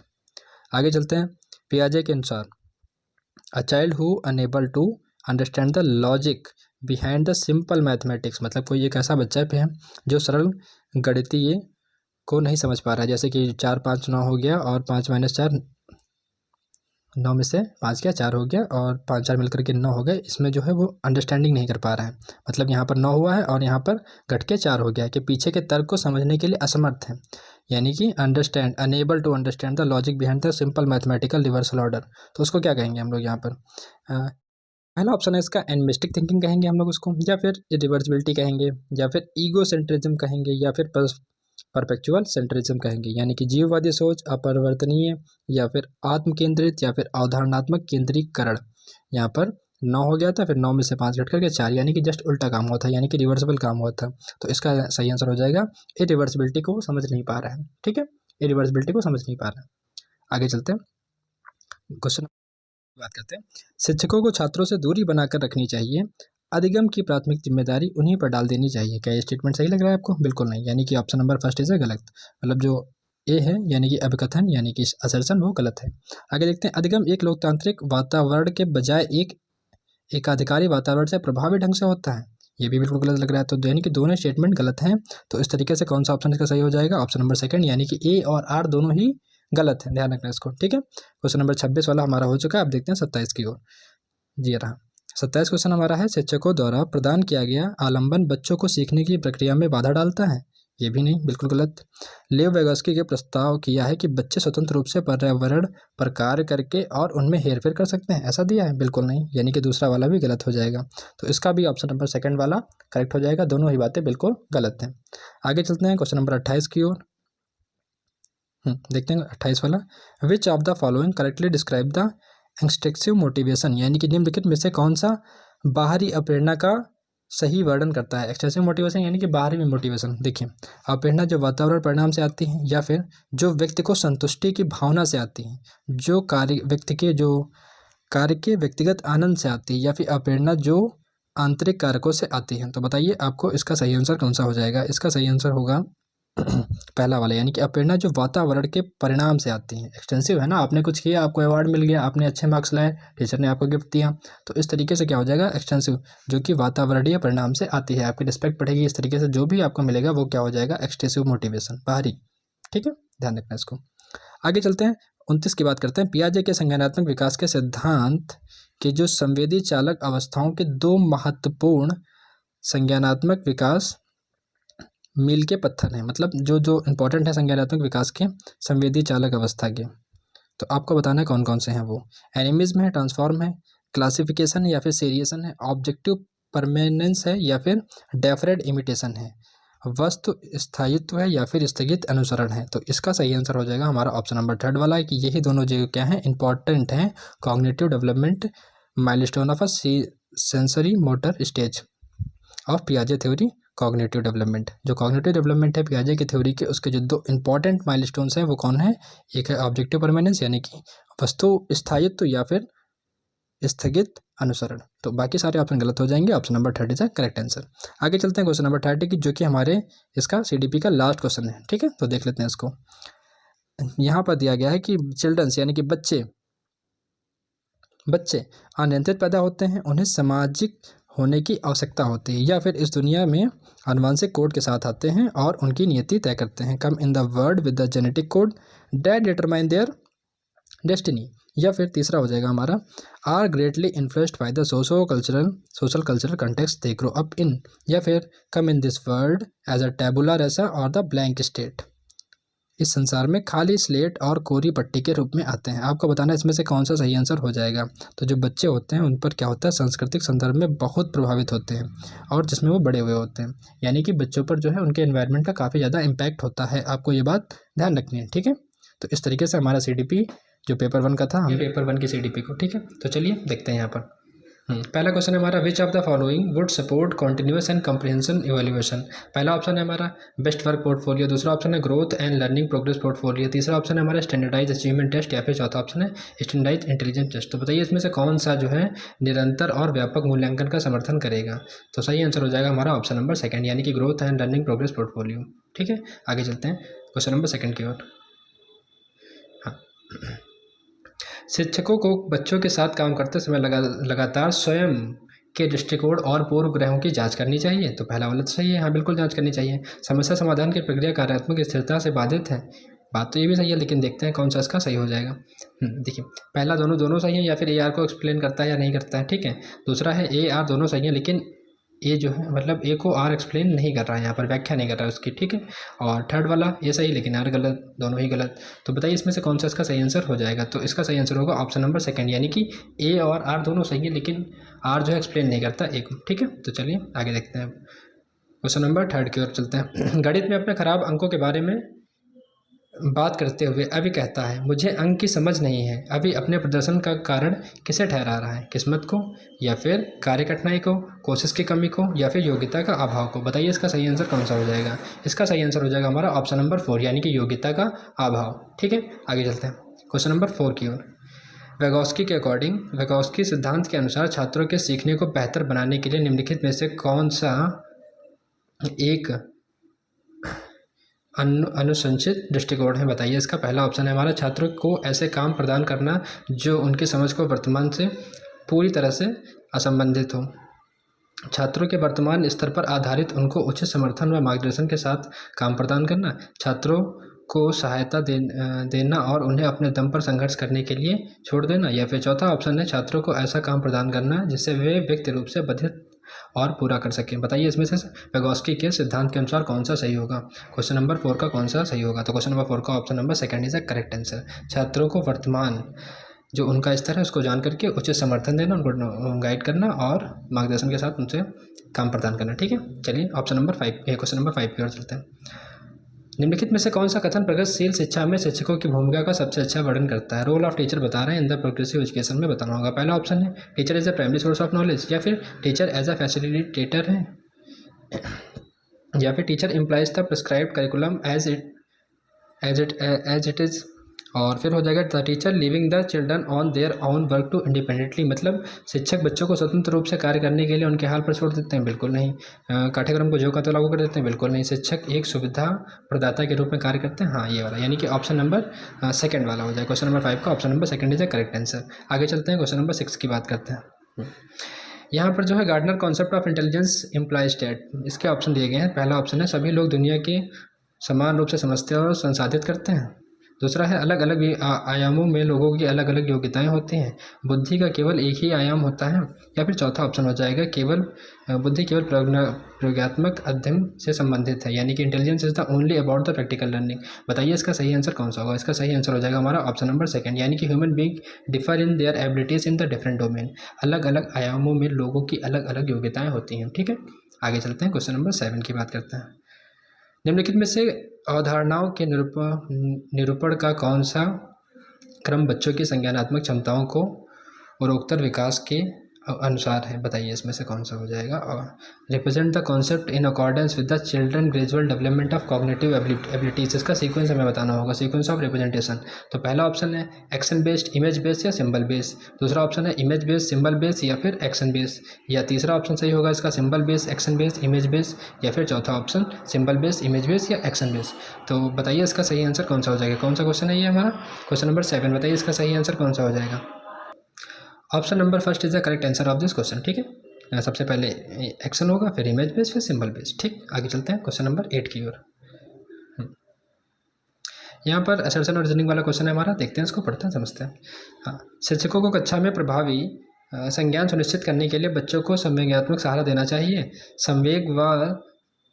आगे चलते हैं। पियाजे के अनुसार a child who unable to understand the logic behind the simple mathematics, मतलब कोई एक ऐसा बच्चा है जो सरल गणितीय को नहीं समझ पा रहा है। जैसे कि 4 5 9 हो गया और 5 - 4 9 में से 5 गया 4 हो गया और 5 4 मिलकर के 9 हो गए। इसमें जो है वो अंडरस्टैंडिंग नहीं कर पा रहा है, मतलब यहाँ पर 9 हुआ है और यहाँ पर घट के 4 हो गया है कि पीछे के तर्क को समझने के लिए असमर्थ है, यानी कि unable to understand the logic behind the simple mathematical reversal order. तो उसको क्या कहेंगे हम लोग यहाँ पर? पहला ऑप्शन है इसका एनिमिस्टिक थिंकिंग कहेंगे हम लोग उसको, या फिर इरिवर्सिबिलिटी कहेंगे, या फिर ईगो सेंट्रिज्म कहेंगे, या फिर परपेचुअल सेंट्रिज्म कहेंगे, यानी कि जीववादी सोच, अपरिवर्तनीय, या फिर आत्म केंद्रित, या फिर अवधारणात्मक केंद्रीकरण। यहाँ पर 9 हो गया था, फिर 9 में से 5 घट करके 4, यानी कि जस्ट उल्टा काम हुआ था, यानी कि रिवर्सिबल काम हुआ था। तो इसका सही आंसर हो जाएगा इरिवर्सिबिलिटी को समझ नहीं पा रहा है। ठीक है, इरिवर्सिबिलिटी को समझ नहीं पा रहा है। आगे चलते हैं, क्वेश्चन बात करते हैं। शिक्षकों को छात्रों से दूरी बनाकर रखनी चाहिए, अधिगम की प्राथमिक जिम्मेदारी उन्हीं पर डाल देनी चाहिए। क्या ये स्टेटमेंट सही लग रहा है आपको? बिल्कुल नहीं, यानी कि ऑप्शन नंबर फर्स्ट इज गलत, मतलब जो ए है यानी कि अभिकथन यानी कि असर्शन वो गलत है। आगे देखते हैं। अधिगम एक लोकतांत्रिक वातावरण के बजाय एक एकाधिकारी वातावरण से प्रभावी ढंग से होता है, ये भी बिल्कुल गलत लग रहा है। तो यानी कि दोनों स्टेटमेंट गलत हैं। तो इस तरीके से कौन सा ऑप्शन इसका सही हो जाएगा? ऑप्शन नंबर सेकंड, यानी कि ए और आर दोनों ही गलत है। ध्यान रखना इसको। ठीक है, क्वेश्चन नंबर 26 वाला हमारा हो चुका है। अब देखते हैं 27 की ओर। जी रहा 27 क्वेश्चन हमारा है, शिक्षकों द्वारा प्रदान किया गया आलंबन बच्चों को सीखने की प्रक्रिया में बाधा डालता है। ये भी नहीं, बिल्कुल गलत। लेव वेगोस्की के प्रस्ताव किया है कि बच्चे स्वतंत्र रूप से पर्यावरण पर कार्य करके और उनमें हेरफेर कर सकते हैं, ऐसा दिया है। बिल्कुल नहीं, यानी कि दूसरा वाला भी गलत हो जाएगा। तो इसका भी ऑप्शन नंबर सेकंड वाला करेक्ट हो जाएगा। दोनों ही बातें बिल्कुल गलत हैं। आगे चलते हैं क्वेश्चन नंबर 28 की ओर। देखते हैं 28 वाला। विच of the following correctly describe the एक्सट्रेक्टिव motivation, यानी कि निम्नलिखित में से कौन सा बाहरी अप्रेरणा का सही वर्णन करता है? एक्सट्रेक्टिव मोटिवेशन यानी कि बाहरी में मोटिवेशन। देखिए, अप्रेरणा जो वातावरण परिणाम से आती है, या फिर जो व्यक्ति को संतुष्टि की भावना से आती है, जो कार्य के व्यक्तिगत आनंद से आती है, या फिर अप्रेरणा जो आंतरिक कारकों से आती हैं। तो बताइए आपको इसका सही आंसर कौन सा हो जाएगा। इसका सही आंसर होगा पहला वाला, यानी कि अप्रेरणा जो वातावरण के परिणाम से आती हैं। एक्सटेंसिव है ना, आपने कुछ किया, आपको अवार्ड मिल गया, आपने अच्छे मार्क्स लाए, टीचर ने आपको गिफ्ट दिया, तो इस तरीके से क्या हो जाएगा एक्सटेंसिव, जो कि वातावरणीय परिणाम से आती है। आपकी रिस्पेक्ट बढ़ेगी, इस तरीके से जो भी आपको मिलेगा वो क्या हो जाएगा एक्सटेंसिव मोटिवेशन, बाहरी। ठीक है, ध्यान रखना इसको। आगे चलते हैं, 29 की बात करते हैं। पियाजे के संज्ञानात्मक विकास के सिद्धांत के जो संवेदी चालक अवस्थाओं के दो महत्वपूर्ण संज्ञानात्मक विकास मील के पत्थर हैं, मतलब जो जो इंपॉर्टेंट है संज्ञानात्मक विकास के संवेदी चालक अवस्था के, तो आपको बताना है कौन कौन से हैं वो। एनिमिज्म है, ट्रांसफॉर्म है, क्लासिफिकेशन है या फिर सीरिएशन है, ऑब्जेक्टिव परमानेंस है या फिर डेफरेड इमिटेशन है, वस्तु स्थायित्व है या फिर स्थगित अनुसरण है। तो इसका सही आंसर हो जाएगा हमारा ऑप्शन नंबर थर्ड वाला है कि यही दोनों जो क्या हैं इंपॉर्टेंट हैं cognitive development milestone of a sensory motor stage of पियाजे थ्योरी कॉग्निटिव डेवलपमेंट। जो कॉग्निटिव डेवलपमेंट है पियाजे की थ्योरी के, उसके जो दो इंपॉर्टेंट माइलस्टोन्स हैं वो कौन है, एक है ऑब्जेक्टिव परमानेंस यानी कि वस्तु स्थायित्व या फिर स्थगित अनुसरण। तो बाकी सारे ऑप्शन गलत हो जाएंगे, option number 30 is correct answer. आगे चलते हैं क्वेश्चन नंबर 30 की, जो कि हमारे इसका सीडीपी का लास्ट क्वेश्चन है। ठीक है, तो देख लेते हैं इसको। यहाँ पर दिया गया है कि चिल्ड्रंस यानी कि बच्चे अनियंत्रित पैदा होते हैं, उन्हें सामाजिक होने की आवश्यकता होती है, या फिर इस दुनिया में आनुवंशिक कोड के साथ आते हैं और उनकी नियति तय करते हैं। Come in the world with the genetic code that determine their destiny, या फिर तीसरा हो जाएगा हमारा are greatly influenced by the social cultural context they grow up in, या फिर come in this world as a tabula rasa और the blank state, इस संसार में खाली स्लेट और कोरी पट्टी के रूप में आते हैं। आपको बताना है इसमें से कौन सा सही आंसर हो जाएगा। तो जो बच्चे होते हैं उन पर क्या होता है सांस्कृतिक संदर्भ में बहुत प्रभावित होते हैं और जिसमें वो बड़े हुए होते हैं, यानी कि बच्चों पर जो है उनके एनवायरनमेंट का काफ़ी ज़्यादा इम्पैक्ट होता है। आपको ये बात ध्यान रखनी है। ठीक है, तो इस तरीके से हमारा CDP जो पेपर 1 का था, हम पेपर 1 की CDP को, ठीक है, तो चलिए देखते हैं यहाँ पर। पहला क्वेश्चन है हमारा which of the following would support continuous and comprehensive evaluation. पहला ऑप्शन है हमारा बेस्ट वर्क पोर्टफोलियो, दूसरा ऑप्शन है growth and learning progress portfolio, तीसरा ऑप्शन है हमारा स्टैंडर्डाइज अचीवमेंट टेस्ट, या फिर चौथा ऑप्शन है स्टैंडर्डाइज इंटेलिजेंस टेस्ट। तो बताइए इसमें से कौन सा जो है निरंतर और व्यापक मूल्यांकन का समर्थन करेगा। तो सही आंसर हो जाएगा हमारा ऑप्शन नंबर 2 यानी कि growth and learning progress portfolio. ठीक है, आगे चलते हैं क्वेश्चन नंबर 2 की ओर। हाँ, शिक्षकों को बच्चों के साथ काम करते समय लगातार स्वयं के दृष्टिकोण और पूर्वग्रहों की जांच करनी चाहिए। तो पहला वाला तो सही है, हाँ बिल्कुल जांच करनी चाहिए। समस्या समाधान की प्रक्रिया कार्यात्मक स्थिरता से बाधित है, बात तो ये भी सही है, लेकिन देखते हैं कौन सा इसका सही हो जाएगा। देखिए पहला दोनों सही है, या फिर AR को एक्सप्लेन करता है या नहीं करता है। ठीक है, दूसरा है AR, दोनों सही है, लेकिन ए जो है मतलब ए को आर एक्सप्लेन नहीं कर रहा है, यहाँ पर व्याख्या नहीं कर रहा है उसकी। ठीक है, और थर्ड वाला ये सही लेकिन आर गलत, दोनों ही गलत। तो बताइए इसमें से कौन सा इसका सही आंसर हो जाएगा। तो इसका सही आंसर होगा ऑप्शन नंबर 2 यानी कि ए और आर दोनों सही है, लेकिन आर जो है एक्सप्लेन नहीं करता ए को। ठीक है, तो चलिए आगे देखते हैं, क्वेश्चन नंबर 3 की ओर चलते हैं। गणित में अपने खराब अंकों के बारे में बात करते हुए अभी कहता है मुझे अंक की समझ नहीं है। अभी अपने प्रदर्शन का कारण किसे ठहरा रहा है, किस्मत को, या फिर कार्य कठिनाई को, कोशिश की कमी को, या फिर योग्यता का अभाव को। बताइए इसका सही आंसर कौन सा हो जाएगा। इसका सही आंसर हो जाएगा हमारा ऑप्शन नंबर 4 यानी कि योग्यता का अभाव। ठीक है, आगे चलते हैं क्वेश्चन नंबर 4 की ओर। वेगोस्की के अकॉर्डिंग, वेगोस्की सिद्धांत के अनुसार छात्रों के सीखने को बेहतर बनाने के लिए निम्नलिखित में से कौन सा एक अनुशंसित दृष्टिकोण है। बताइए इसका। पहला ऑप्शन है हमारा छात्रों को ऐसे काम प्रदान करना जो उनकी समझ को वर्तमान से पूरी तरह से असंबंधित हो, छात्रों के वर्तमान स्तर पर आधारित उनको उचित समर्थन व मार्गदर्शन के साथ काम प्रदान करना, छात्रों को सहायता देना और उन्हें अपने दम पर संघर्ष करने के लिए छोड़ देना, या फिर चौथा ऑप्शन है छात्रों को ऐसा काम प्रदान करना जिससे वे व्यक्ति रूप से बधित और पूरा कर सकें। बताइए इसमें से वेगोस्की के सिद्धांत के अनुसार कौन सा सही होगा। क्वेश्चन नंबर 4 का कौन सा सही होगा। तो क्वेश्चन नंबर 4 का option number 2 is the correct answer. छात्रों को वर्तमान जो उनका स्तर है उसको जान करके उचित समर्थन देना, उनको गाइड करना और मार्गदर्शन के साथ उनसे काम प्रदान करना। ठीक है, चलिए ऑप्शन नंबर 5 क्वेश्चन नंबर 5 की ओर चलते हैं। निम्नलिखित में से कौन सा कथन प्रगतिशील शिक्षा में शिक्षकों की भूमिका का सबसे अच्छा वर्णन करता है। रोल ऑफ टीचर बता रहे हैं इन द प्रोग्रेसिव एजुकेशन में बताना होगा। पहला ऑप्शन है teacher as a primary source of knowledge, या फिर टीचर एज अ फैसिलिटेटर है, या फिर teacher implies the prescribed curriculum as it is और फिर हो जाएगा the teacher leaving the children on their own work to independently, मतलब शिक्षक बच्चों को स्वतंत्र रूप से कार्य करने के लिए उनके हाल पर छोड़ देते हैं, बिल्कुल नहीं। पाठ्यक्रम को जो का तो लागू कर देते हैं, बिल्कुल नहीं। शिक्षक एक सुविधा प्रदाता के रूप में कार्य करते हैं, हाँ ये वाला, यानी कि ऑप्शन नंबर सेकंड वाला हो जाएगा। क्वेश्चन नंबर 5 का option number second is the correct answer. आगे चलते हैं, क्वेश्चन नंबर 6 की बात करते हैं। यहाँ पर जो है Gardner concept of intelligence implies that, इसके ऑप्शन दिए गए हैं। पहला ऑप्शन है सभी लोग दुनिया के समान रूप से समझते हैं और संसाधित करते हैं। दूसरा है अलग अलग आयामों में लोगों की अलग अलग योग्यताएं होती हैं, बुद्धि का केवल एक ही आयाम होता है। या फिर चौथा ऑप्शन हो जाएगा केवल बुद्धि केवल प्रयोगात्मक अध्ययन से संबंधित है, यानी कि intelligence is the only about the practical learning. बताइए इसका सही आंसर कौन सा होगा। इसका सही आंसर हो जाएगा हमारा ऑप्शन नंबर सेकंड, यानी कि human being differ in their abilities in the different domain, अलग अलग आयामों में लोगों की अलग अलग योग्यताएं होती हैं। ठीक है, आगे चलते हैं, क्वेश्चन नंबर 7 की बात करते हैं। निम्नलिखित में से अवधारणाओं के निरूपण का कौन सा क्रम बच्चों की संज्ञानात्मक क्षमताओं को और उत्तर विकास के अनुसार है। बताइए इसमें से कौन सा हो जाएगा। Represent the concept in accordance with the children gradual development of cognitive abilities, इसका सीक्वेंस हमें बताना होगा, सीक्वेंस ऑफ रिप्रेजेंटेशन। तो पहला ऑप्शन है एक्शन बेस्ड, इमेज बेस्ड या सिंबल बेस्ड। दूसरा ऑप्शन है इमेज बेस्ड, सिंबल बेस्ड या फिर एक्शन बेस्ड, या तीसरा ऑप्शन सही होगा इसका symbol based, action based, image based, या फिर चौथा option symbol based, image based या एक्शन बेस्ड। तो बताइए इसका सही आंसर कौन सा हो जाएगा। कौन सा क्वेश्चन है ये हमारा, क्वेश्चन नंबर 7। बताइए इसका सही आंसर कौन सा हो जाएगा। Option number first is the correct answer of this question. ठीक है, सबसे पहले एक्शन होगा, फिर इमेज बेस्ड, फिर सिंबल बेस्ड। ठीक, आगे चलते हैं क्वेश्चन नंबर 8 की ओर। यहाँ पर असर्शन और रीजनिंग वाला क्वेश्चन है हमारा, देखते हैं इसको, पढ़ते हैं, समझते हैं। हाँ, शिक्षकों को कक्षा में प्रभावी संज्ञान सुनिश्चित करने के लिए बच्चों को संवेगात्मक सहारा देना चाहिए। संवेग व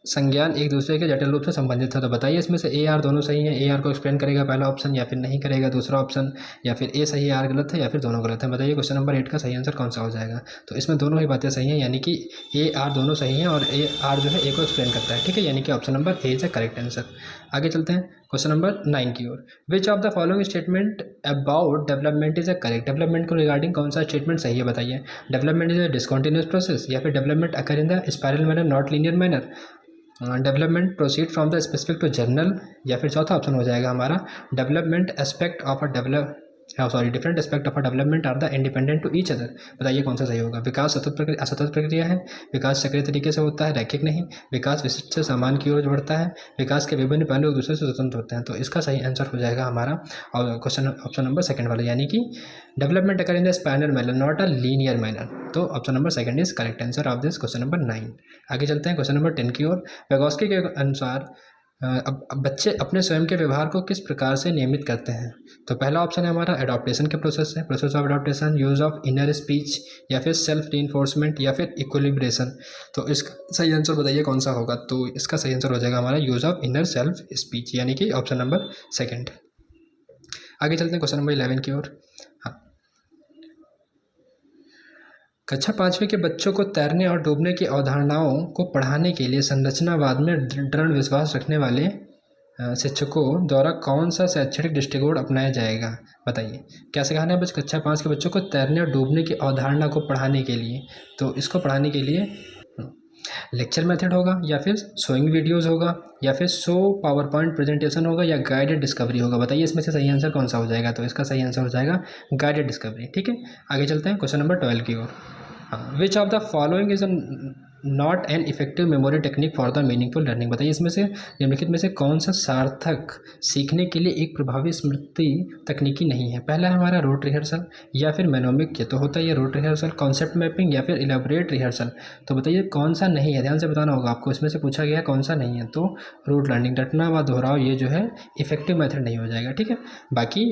संज्ञान एक दूसरे के जटिल रूप से संबंधित है। तो बताइए इसमें से ए आर दोनों सही है, ए आर को एक्सप्लेन करेगा पहला ऑप्शन, या फिर नहीं करेगा दूसरा ऑप्शन, या फिर ए सही है आर गलत है, या फिर दोनों गलत है। बताइए क्वेश्चन नंबर 8 का सही आंसर कौन सा हो जाएगा। तो इसमें दोनों ही बातें सही हैं, यानी कि ए आर दोनों सही हैं और ए आर जो है ए को एक्सप्लेन करता है। ठीक है, यानी कि option number A is the correct answer. आगे चलते हैं क्वेश्चन नंबर 9 की ओर। Which of the following statement about development is a correct, development को रिगार्डिंग कौन सा स्टेटमेंट सही है। बताइए, development is a discontinuous process, या फिर development occur in the spiral manner not linear manner, development proceed from the specific to general, या फिर चौथा ऑप्शन हो जाएगा हमारा development aspect of a different aspect of a development are the independent to each other. बताइए कौन सा सही होगा। विकास असतत प्रक्रिया है, विकास चक्रीय तरीके से होता है, रैखिक नहीं, विकास विशिष्ट से सामान की ओर बढ़ता है, विकास के विभिन्न पहलू एक दूसरे से स्वतंत्र होते हैं। तो इसका सही आंसर हो जाएगा हमारा और क्वेश्चन ऑप्शन नंबर सेकंड वाला, यानी कि development occur in the spiral manner not a linear manner. तो option number second is correct answer of this question number 9। आगे चलते हैं क्वेश्चन नंबर 10 की ओर। वेगोस्की के अनुसार अब बच्चे अपने स्वयं के व्यवहार को किस प्रकार से नियमित करते हैं। तो पहला ऑप्शन है हमारा एडॉप्टेशन के प्रोसेस है, process of adaptation, use of inner speech, या फिर सेल्फ रीइंफोर्समेंट, या फिर इक्विलिब्रेशन। तो इसका सही आंसर बताइए कौन सा होगा। तो इसका सही आंसर हो जाएगा हमारा use of inner self speech, यानी कि ऑप्शन नंबर सेकंड। आगे चलते हैं क्वेश्चन नंबर 11 की ओर। हाँ, कक्षा 5वीं के बच्चों को तैरने और डूबने की अवधारणाओं को पढ़ाने के लिए संरचनावाद में दृढ़ विश्वास रखने वाले शिक्षकों द्वारा कौन सा शैक्षणिक दृष्टिकोण अपनाया जाएगा। बताइए, क्या सिखाना है कक्षा 5 के बच्चों को तैरने और डूबने की अवधारणा को पढ़ाने के लिए। तो इसको पढ़ाने के लिए लेक्चर मेथड होगा, या फिर शोइंग वीडियोस होगा, या फिर शो पावर पॉइंट प्रेजेंटेशन होगा, या गाइडेड डिस्कवरी होगा। बताइए इसमें से सही आंसर कौन सा हो जाएगा। तो इसका सही आंसर हो जाएगा गाइडेड डिस्कवरी। ठीक है, आगे चलते हैं क्वेश्चन नंबर 12 की ओर। Which of the following is not an effective memory technique for the meaningful learning. बताइए इसमें से निम्नलिखित में से कौन सा सार्थक सीखने के लिए एक प्रभावी स्मृति तकनीकी नहीं है। पहला है हमारा रोट रिहर्सल, या फिर मेनोमिक, ये तो होता है ये रोट रिहर्सल, कॉन्सेप्ट मैपिंग, या फिर इलेबोरेट रिहर्सल। तो बताइए कौन सा नहीं है, ध्यान से बताना होगा आपको, इसमें से पूछा गया कौन सा नहीं है। तो रोट लर्निंग, रटना व दोहराव, ये जो है इफेक्टिव मेथड नहीं हो जाएगा। ठीक है, बाकी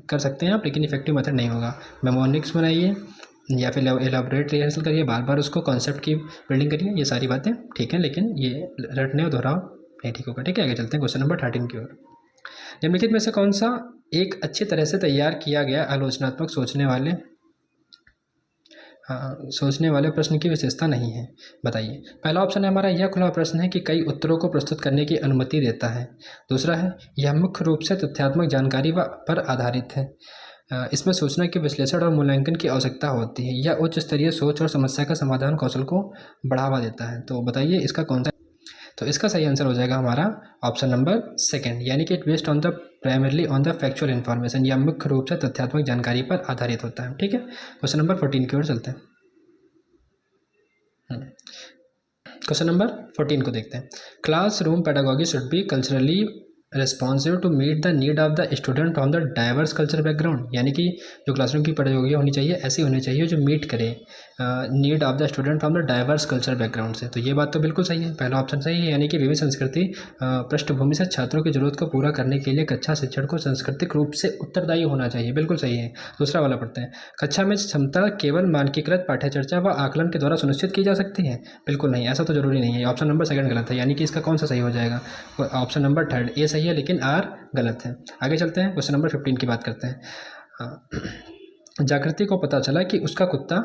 कर सकते हैं आप, लेकिन इफेक्टिव मेथड नहीं होगा। मेमोनिक्स बनाइए, या फिर एलाबोरेट रिहर्सल करिए, बार बार उसको कॉन्सेप्ट की बिल्डिंग करिए, ये सारी बातें ठीक है, लेकिन ये रटने और दोहराव नहीं ठीक होगा। ठीक है, आगे चलते हैं क्वेश्चन नंबर 13 की ओर। निम्नलिखित में से कौन सा एक अच्छी तरह से तैयार किया गया आलोचनात्मक सोचने वाले प्रश्न की विशेषता नहीं है। बताइए, पहला ऑप्शन है हमारा यह खुला प्रश्न है कि कई उत्तरों को प्रस्तुत करने की अनुमति देता है। दूसरा है यह मुख्य रूप से तथ्यात्मक जानकारी पर आधारित है। इसमें सूचना के विश्लेषण और मूल्यांकन की आवश्यकता होती है। यह उच्च स्तरीय सोच और समस्या का समाधान कौशल को बढ़ावा देता है। तो बताइए इसका कौन सा तो इसका सही आंसर हो जाएगा हमारा ऑप्शन नंबर सेकंड, यानी कि it based on the primarily on the factual information, या मुख्य रूप से तथ्यात्मक जानकारी पर आधारित होता है। ठीक है, क्वेश्चन नंबर 14 की ओर चलते हैं। क्वेश्चन नंबर 14 को देखते हैं। Classroom pedagogy should be culturally responsive to meet the need of the student on the diverse culture background, यानी कि जो क्लासरूम की पेडागोगी होनी चाहिए ऐसी होनी चाहिए जो मीट करे need of the student from the diverse culture background से। तो ये बात तो बिल्कुल सही है, पहला ऑप्शन सही है, यानी कि विविध संस्कृति पृष्ठभूमि से छात्रों की जरूरत को पूरा करने के लिए कक्षा शिक्षण को सांस्कृतिक रूप से उत्तरदायी होना चाहिए, बिल्कुल सही है। दूसरा वाला पढ़ते हैं। कक्षा में क्षमता केवल मानकीकृत पाठ्यचर्चा व आकलन के द्वारा सुनिश्चित की जा सकती है, बिल्कुल नहीं, ऐसा तो जरूरी नहीं है। ऑप्शन नंबर सेकंड गलत है, यानी कि इसका कौन सा सही हो जाएगा? ऑप्शन नंबर थर्ड ए सही है, लेकिन आर गलत है। आगे चलते हैं, क्वेश्चन नंबर 15 की बात करते हैं। जागृति को पता चला कि उसका कुत्ता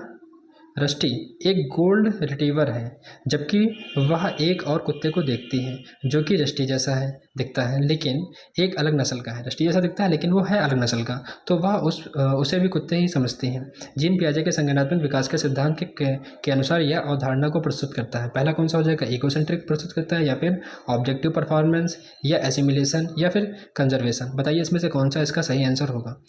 रस्टी एक गोल्ड रिट्रीवर है, जबकि वह एक और कुत्ते को देखती है जो कि रस्टी जैसा है दिखता है, लेकिन एक अलग नस्ल का है। रस्टी जैसा दिखता है लेकिन वो है अलग नस्ल का, तो वह उसे भी कुत्ते ही समझती है। जीन पियाजे के संज्ञानात्मक विकास के सिद्धांत के अनुसार यह अवधारणा को प्रस्तुत करता है। पहला कौन सा हो जाएगा? इकोसेंट्रिक प्रस्तुत करता है, या फिर ऑब्जेक्टिव परफॉर्मेंस, या एसिमिलेशन, या फिर कंजर्वेशन। बताइए इसमें से कौन सा इसका सही आंसर होगा?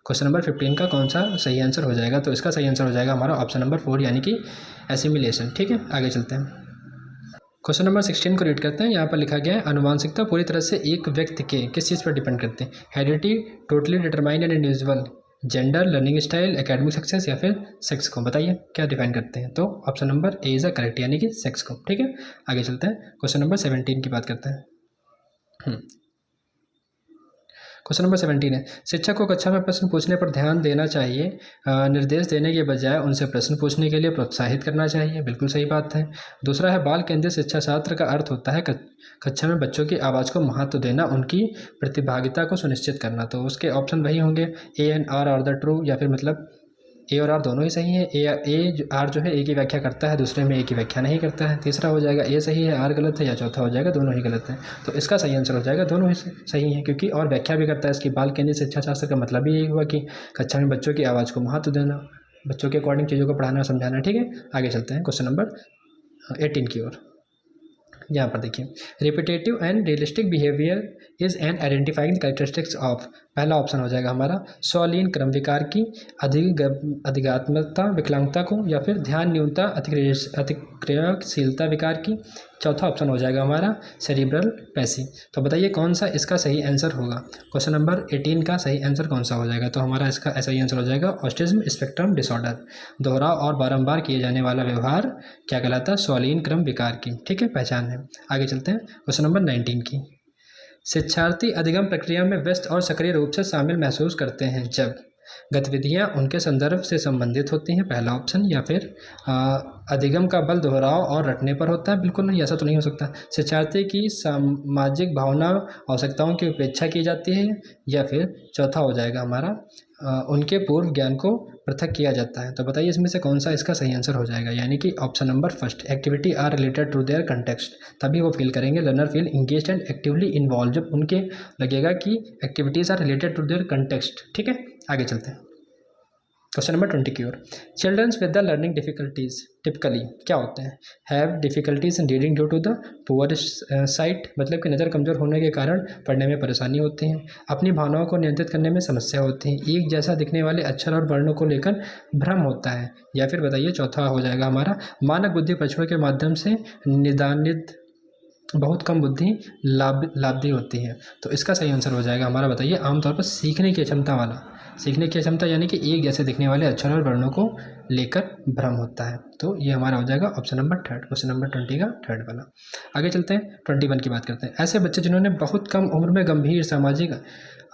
क्वेश्चन नंबर 15 का कौन सा सही आंसर हो जाएगा? तो इसका सही आंसर हो जाएगा हमारा ऑप्शन नंबर 4, यानी कि एसिमिलेशन। ठीक है, आगे चलते हैं। क्वेश्चन नंबर 16 को रीड करते हैं। यहाँ पर लिखा गया है, अनुवांशिकता पूरी तरह से एक व्यक्ति के किस चीज़ पर डिपेंड करते हैं? Heredity, totally determine and individual, gender, learning style, academic success, या फिर सेक्स को। बताइए क्या डिफाइन करते हैं? तो option number A is a correct, यानी कि सेक्स को। ठीक है, आगे चलते हैं, क्वेश्चन नंबर 17 की बात करते हैं। क्वेश्चन नंबर 17 है, शिक्षक को कक्षा में प्रश्न पूछने पर ध्यान देना चाहिए, निर्देश देने के बजाय उनसे प्रश्न पूछने के लिए प्रोत्साहित करना चाहिए, बिल्कुल सही बात है। दूसरा है, बाल केंद्रित शिक्षा शास्त्र का अर्थ होता है कक्षा में बच्चों की आवाज़ को महत्व देना, उनकी प्रतिभागिता को सुनिश्चित करना। तो उसके ऑप्शन वही होंगे, A and R the true, या फिर मतलब ए और आर दोनों ही सही है। आर जो है ए की व्याख्या करता है, दूसरे में ए की व्याख्या नहीं करता है। तीसरा हो जाएगा ए सही है, आर गलत है, या चौथा हो जाएगा दोनों ही गलत है। तो इसका सही आंसर हो जाएगा दोनों ही सही है, क्योंकि और व्याख्या भी करता है इसकी। बाल केंद्रित शिक्षा शास्त्र का मतलब भी यही हुआ कि कक्षा में बच्चों की आवाज़ को महत्व देना, बच्चों के अकॉर्डिंग चीज़ों को पढ़ाना समझाना। ठीक है, आगे चलते हैं क्वेश्चन नंबर 18 की ओर। यहाँ पर देखिए, repetitive and realistic behaviour is an identifying characteristics of. पहला ऑप्शन हो जाएगा हमारा स्वालीन क्रम विकार की, अधिगात्मकता विकलांगता को, या फिर ध्यान न्यूनता अतिक्रियाशीलता विकार की। चौथा ऑप्शन हो जाएगा हमारा सेरिब्रल पैसी। तो बताइए कौन सा इसका सही आंसर होगा? क्वेश्चन नंबर 18 का सही आंसर कौन सा हो जाएगा? तो हमारा इसका सही आंसर हो जाएगा ऑटिज्म स्पेक्ट्रम डिसऑर्डर, दोहराव और बारंबार किए जाने वाला व्यवहार क्या कहलाता है? स्वालीन क्रम विकार की। ठीक है, पहचान है। आगे चलते हैं क्वेश्चन नंबर 19 की। शिक्षार्थी अधिगम प्रक्रिया में व्यस्त और सक्रिय रूप से शामिल महसूस करते हैं जब गतिविधियां उनके संदर्भ से संबंधित होती हैं, पहला ऑप्शन, या फिर अधिगम का बल दोहराव और रटने पर होता है, बिल्कुल नहीं, ऐसा तो नहीं हो सकता। शिक्षार्थी की सामाजिक भावना आवश्यकताओं की उपेक्षा की जाती है, या फिर चौथा हो जाएगा हमारा उनके पूर्व ज्ञान को पृथक किया जाता है। तो बताइए इसमें से कौन सा इसका सही आंसर हो जाएगा? यानी कि option number first, activity are related to their context, तभी वो फील करेंगे। Learner feel engaged and actively involve, जब उनके लगेगा कि activities are related to their context. ठीक है, आगे चलते हैं क्वेश्चन नंबर 20 की ओर। Childrens with the learning difficulties typically क्या होते हैं? Have difficulties in reading due to the poor sight, मतलब कि नज़र कमज़ोर होने के कारण पढ़ने में परेशानी होती है। अपनी भावनाओं को नियंत्रित करने में समस्या होती है। एक जैसा दिखने वाले अक्षर और वर्णों को लेकर भ्रम होता है, या फिर बताइए चौथा हो जाएगा हमारा मानक बुद्धि परीक्षणों के माध्यम से निदानित बहुत कम बुद्धि लाभदी होती है। तो इसका सही आंसर हो जाएगा हमारा, बताइए, आमतौर पर सीखने की क्षमता वाला। सीखने की क्षमता यानी कि एक जैसे दिखने वाले अक्षर और वर्णों को लेकर भ्रम होता है। तो ये हमारा हो जाएगा option number third, question number 20 का थर्ड वाला। आगे चलते हैं, 21 की बात करते हैं। ऐसे बच्चे जिन्होंने बहुत कम उम्र में गंभीर सामाजिक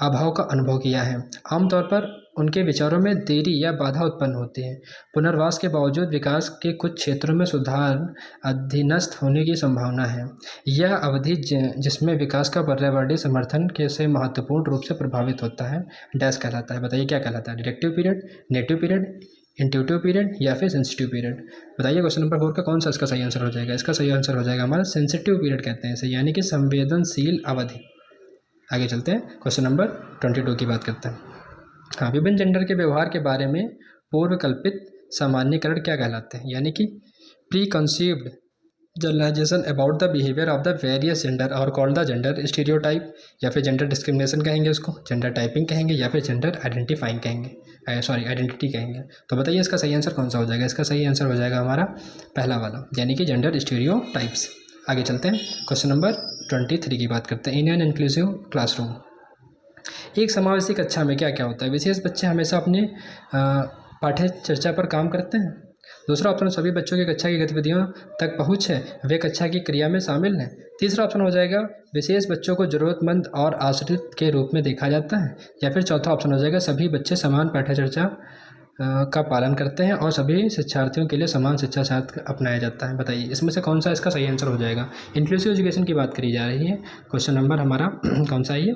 अभाव का अनुभव किया है, आमतौर पर उनके विचारों में देरी या बाधा उत्पन्न होती है। पुनर्वास के बावजूद विकास के कुछ क्षेत्रों में सुधार अधीनस्थ होने की संभावना है। यह अवधि जिसमें विकास का पर्यावरणीय समर्थन के से महत्वपूर्ण रूप से प्रभावित होता है डैश कहलाता है। बताइए क्या कहलाता है? Directive period, native period, intuitive period, या फिर सेंसिटिव पीरियड। बताइए क्वेश्चन नंबर 4 का कौन सा इसका सही आंसर हो जाएगा? इसका सही आंसर हो जाएगा हमारा सेंसिटिव पीरियड कहते हैं इसे, यानी कि संवेदनशील अवधि। आगे चलते हैं, क्वेश्चन नंबर 22 की बात करते हैं। हाँ, विभिन्न जेंडर के व्यवहार के बारे में पूर्व कल्पित सामान्यकरण क्या कहलाते हैं? यानी कि preconceived generalisation about the behaviour of the various gender are called the gender stereotype, या फिर जेंडर डिस्क्रिमिनेशन कहेंगे उसको, जेंडर टाइपिंग कहेंगे, या फिर जेंडर आइडेंटिफाइंग कहेंगे, सॉरी आइडेंटिटी कहेंगे। तो बताइए इसका सही आंसर कौन सा हो जाएगा। इसका सही आंसर हो जाएगा हमारा पहला वाला, यानी कि जेंडर स्टीरियोटाइप्स। आगे चलते हैं, क्वेश्चन नंबर 23 की बात करते हैं। इन एन इंक्लूसिव क्लासरूम, एक समावेशी कक्षा में क्या क्या होता है। विशेष बच्चे हमेशा अपने पाठ्य चर्चा पर काम करते हैं। दूसरा ऑप्शन, सभी बच्चों की कक्षा की गतिविधियों तक पहुँच है, वे कक्षा की क्रिया में शामिल हैं। तीसरा ऑप्शन हो जाएगा, विशेष बच्चों को ज़रूरतमंद और आश्रित के रूप में देखा जाता है। या फिर चौथा ऑप्शन हो जाएगा, सभी बच्चे समान पाठ्य चर्चा का पालन करते हैं और सभी शिक्षार्थियों के लिए समान शिक्षा शास्त्र अपनाया जाता है। बताइए इसमें से कौन सा इसका सही आंसर हो जाएगा। इंक्लूसिव एजुकेशन की बात करी जा रही है। क्वेश्चन नंबर हमारा कौन सा है ये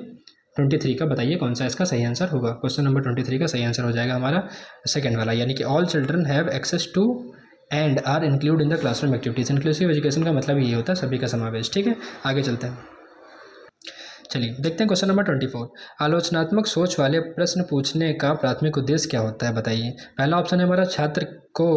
23 का। बताइए कौन सा इसका सही आंसर होगा। क्वेश्चन नंबर 23 का सही आंसर हो जाएगा हमारा सेकंड वाला, यानी कि all children have access to and are include in the classroom activities. Inclusive education का मतलब ये होता है सभी का समावेश। ठीक है, आगे चलते हैं। चलिए देखते हैं क्वेश्चन नंबर 24। आलोचनात्मक सोच वाले प्रश्न पूछने का प्राथमिक उद्देश्य क्या होता है। बताइए। पहला ऑप्शन है हमारा, छात्र को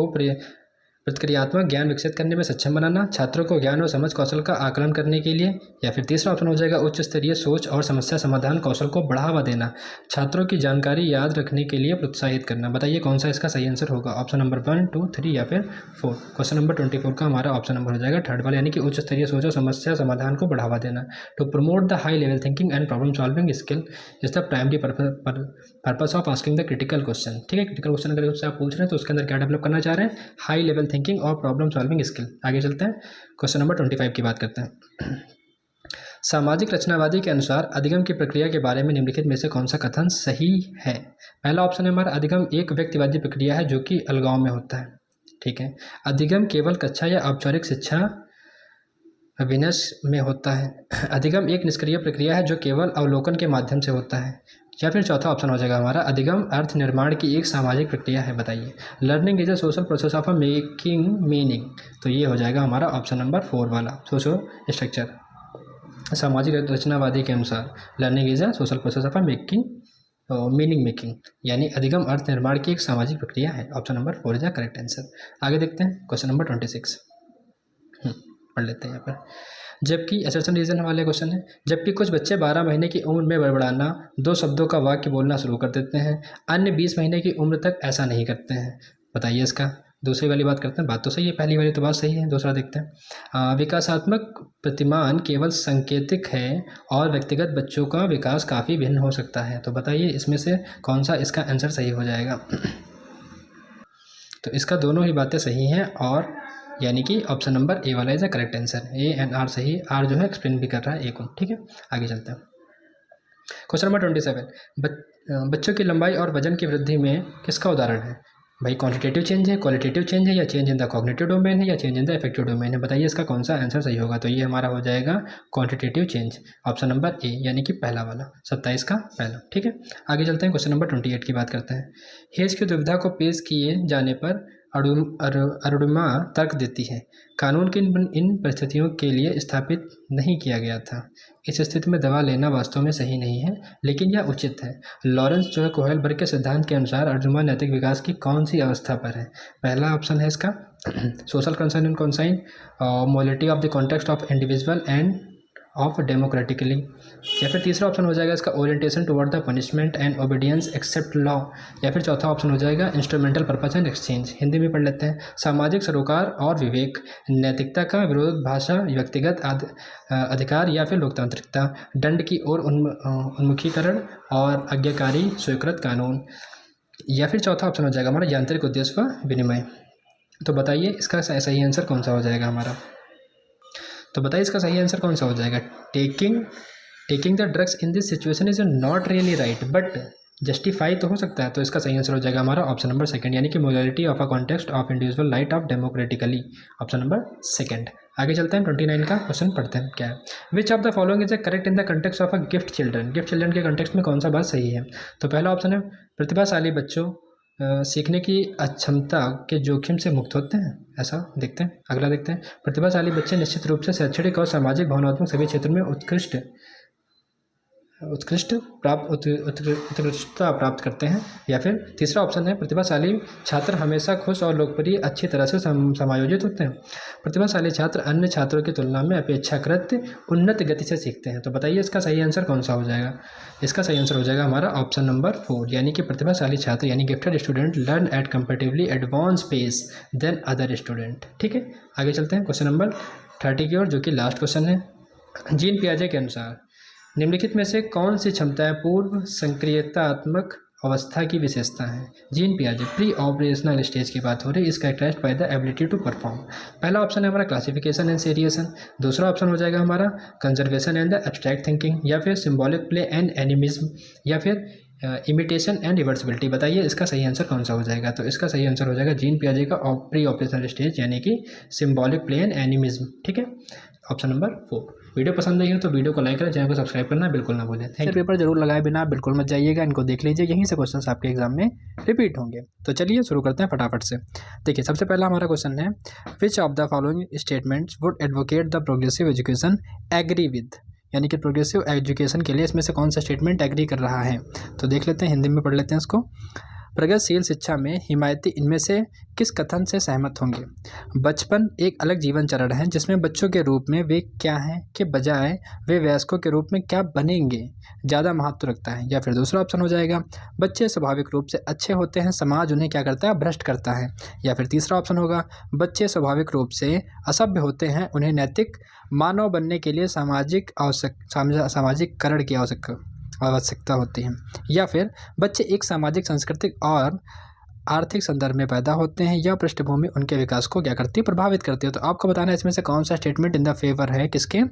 प्रतिक्रियात्मक ज्ञान विकसित करने में सक्षम बनाना, छात्रों को ज्ञान और समझ कौशल का आकलन करने के लिए। या फिर तीसरा ऑप्शन हो जाएगा, उच्च स्तरीय सोच और समस्या समाधान कौशल को बढ़ावा देना, छात्रों की जानकारी याद रखने के लिए प्रोत्साहित करना। बताइए कौन सा इसका सही आंसर होगा। ऑप्शन नंबर 1, 2, 3 या फिर 4। क्वेश्चन नंबर 24 का हमारा ऑप्शन नंबर हो जाएगा थर्ड वाला, यानी कि उच्च स्तरीय सोच और समस्या समाधान को बढ़ावा देना। To promote the high level thinking and problem solving skill is the primary purpose of asking the critical question. ठीक है, क्रिटिकल क्वेश्चन अगर उससे आप पूछ रहे हैं तो उसके अंदर क्या डेवलप करना चाह रहे हैं, हाई लेवल थिंकिंग और प्रॉब्लम सॉल्विंग स्किल। आगे चलते हैं, क्वेश्चन नंबर 25 की बात करते हैं। सामाजिक रचनावादी के अनुसार अधिगम की प्रक्रिया के बारे में निम्नलिखित में से कौन सा कथन सही है। पहला ऑप्शन है हमारा, अधिगम एक व्यक्तिवादी प्रक्रिया है जो कि अलगाव में होता है। ठीक है, अधिगम केवल कक्षा या औपचारिक शिक्षा विनश में होता है। अधिगम एक निष्क्रिय प्रक्रिया है जो केवल अवलोकन के माध्यम से होता है। या फिर चौथा ऑप्शन हो जाएगा हमारा, अधिगम अर्थ निर्माण की एक सामाजिक प्रक्रिया है। बताइए। Learning is a social process of a making meaning. तो ये हो जाएगा हमारा ऑप्शन नंबर 4 वाला, सोशो स्ट्रक्चर। सामाजिक रचनावादी के अनुसार learning is a social process of a making meaning making, यानी अधिगम अर्थ निर्माण की एक सामाजिक प्रक्रिया है। Option number 4 is the correct answer. आगे देखते हैं क्वेश्चन नंबर 26 पढ़ लेते हैं यहाँ पर। जबकि असर्शन रीजन वाले क्वेश्चन है। जबकि कुछ बच्चे 12 महीने की उम्र में बड़बड़ाना, 2 शब्दों का वाक्य बोलना शुरू कर देते हैं, अन्य 20 महीने की उम्र तक ऐसा नहीं करते हैं। बताइए इसका। दूसरी वाली बात करते हैं, बात तो सही है, पहली वाली तो बात सही है। दूसरा देखते हैं। विकासात्मक प्रतिमान केवल सांकेतिक है और व्यक्तिगत बच्चों का विकास काफ़ी भिन्न हो सकता है। तो बताइए इसमें से कौन सा इसका आंसर सही हो जाएगा। तो इसका दोनों ही बातें सही हैं, और यानी कि ऑप्शन नंबर ए वाला is the correct answer. A and R सही, आर जो है एक्सप्लेन भी कर रहा है ए को। ठीक है, आगे चलते हैं। Question number 27। बच्चों की लंबाई और वजन की वृद्धि में किसका उदाहरण है। भाई क्वांटिटेटिव चेंज है, क्वालिटेटिव चेंज है, या change in the cognitive domain है, या change in the affective domain है। बताइए इसका कौन सा आंसर सही होगा। तो ये हमारा हो जाएगा क्वांटिटेटिव चेंज, ऑप्शन नंबर ए, यानी कि पहला वाला, 27 का पहला। ठीक है, आगे चलते हैं। क्वेश्चन नंबर 28 की बात करते हैं। हेज की दुविधा को पेश किए जाने पर अरुणिमा तर्क देती है, कानून की इन परिस्थितियों के लिए स्थापित नहीं किया गया था। इस स्थिति में दवा लेना वास्तव में सही नहीं है, लेकिन यह उचित है। लॉरेंस जो है कोहेलबर्ग के सिद्धांत के अनुसार अरुणिमा नैतिक विकास की कौन सी अवस्था पर है। पहला ऑप्शन है इसका social concern and conscience, morality of the context of individual and of democratically. या फिर तीसरा ऑप्शन हो जाएगा इसका orientation toward the punishment and obedience accept law. या फिर चौथा ऑप्शन हो जाएगा instrumental purpose and exchange. Hindi में पढ़ लेते हैं। सामाजिक सरोकार और विवेक, नैतिकता का विरोध, भाषा, व्यक्तिगत अधिकार या फिर लोकतांत्रिकता, दंड की ओर उन्मुखीकरण और आज्ञाकारी स्वीकृत कानून। या फिर चौथा ऑप्शन हो जाएगा हमारा यांत्रिक उद्देश्य व विनिमय। तो बताइए इसका सही आंसर कौन सा हो जाएगा हमारा। तो बताइए इसका सही आंसर कौन सा हो जाएगा। Taking the drugs in this situation is not really right but justify तो हो सकता है। तो इसका सही आंसर हो जाएगा हमारा ऑप्शन नंबर 2, यानी कि morality of a context of individual light of democratically, option number 2। आगे चलते हैं। 29 का क्वेश्चन पढ़ते हैं क्या है। Which of the following is correct in the context of a gift children. Gift children के कंटेक्स्ट में कौन सा बात सही है। तो पहला ऑप्शन है प्रतिभाशाली बच्चों सीखने की अक्षमता के जोखिम से मुक्त होते हैं, ऐसा देखते हैं। अगला देखते हैं। प्रतिभाशाली बच्चे निश्चित रूप से शैक्षणिक और सामाजिक भावनात्मक सभी क्षेत्रों में उत्कृष्ट उत्कृष्टता प्राप्त करते हैं। या फिर तीसरा ऑप्शन है प्रतिभाशाली छात्र हमेशा खुश और लोकप्रिय अच्छी तरह से समायोजित होते हैं। प्रतिभाशाली छात्र अन्य छात्रों की तुलना में अपेक्षाकृत उन्नत गति से सीखते हैं। तो बताइए इसका सही आंसर कौन सा हो जाएगा। इसका सही आंसर हो जाएगा हमारा ऑप्शन नंबर 4, यानी कि प्रतिभाशाली छात्र यानी gifted student learn at comparatively advance pace than other student. ठीक है, आगे चलते हैं क्वेश्चन नंबर 30 की ओर, जो कि लास्ट क्वेश्चन है। जीन पियाजे के अनुसार निम्नलिखित में से कौन सी क्षमताएं पूर्व संक्रियतात्मक अवस्था की विशेषता है। जीन पियाजे प्री ऑपरेशनल स्टेज की बात हो रही है, is characterized by the ability to perform. पहला ऑप्शन है हमारा क्लासिफिकेशन एंड सेरिएशन, दूसरा ऑप्शन हो जाएगा हमारा conservation and the abstract thinking, या फिर सिंबॉलिक प्ले एंड एनिमिज्म, या फिर इमिटेशन एंड रिवर्सिबिलिटी। बताइए इसका सही आंसर कौन सा हो जाएगा। तो इसका सही आंसर हो जाएगा जीन पियाजे का प्री ऑपरेशनल स्टेज यानी कि सिंबॉलिक प्ले एंड एनिमिज्म। ठीक है, ऑप्शन नंबर 4। वीडियो पसंद आई हो तो वीडियो को लाइक करें, चैनल को सब्सक्राइब करना बिल्कुल ना भूलें। Thank you. पेपर जरूर लगाए बिना बिल्कुल मत जाइएगा, इनको देख लीजिए, यहीं से क्वेश्चंस आपके एग्जाम में रिपीट होंगे। तो चलिए शुरू करते हैं फटाफट से। देखिए सबसे पहला हमारा क्वेश्चन है, which of the following statements would advocate the progressive education agree with, यानी कि प्रोग्रेसिव एजुकेशन के लिए इसमें से कौन सा स्टेटमेंट एग्री कर रहा है। तो देख लेते हैं, हिंदी में पढ़ लेते हैं इसको। प्रगतिशील शिक्षा में हिमायती इनमें से किस कथन से सहमत होंगे। बचपन एक अलग जीवन चरण है जिसमें बच्चों के रूप में वे क्या हैं के बजाय वे वयस्कों के रूप में क्या बनेंगे ज़्यादा महत्व रखता है। या फिर दूसरा ऑप्शन हो जाएगा, बच्चे स्वाभाविक रूप से अच्छे होते हैं, समाज उन्हें क्या करता है, भ्रष्ट करता है। या फिर तीसरा ऑप्शन होगा, बच्चे स्वाभाविक रूप से असभ्य होते हैं, उन्हें नैतिक मानव बनने के लिए सामाजिककरण की आवश्यकता होती है। या फिर बच्चे एक सामाजिक, सांस्कृतिक और आर्थिक संदर्भ में पैदा होते हैं या पृष्ठभूमि उनके विकास को क्या करती है, प्रभावित करती है। तो आपको बताना है इसमें से कौन सा स्टेटमेंट इन द फेवर है किसके,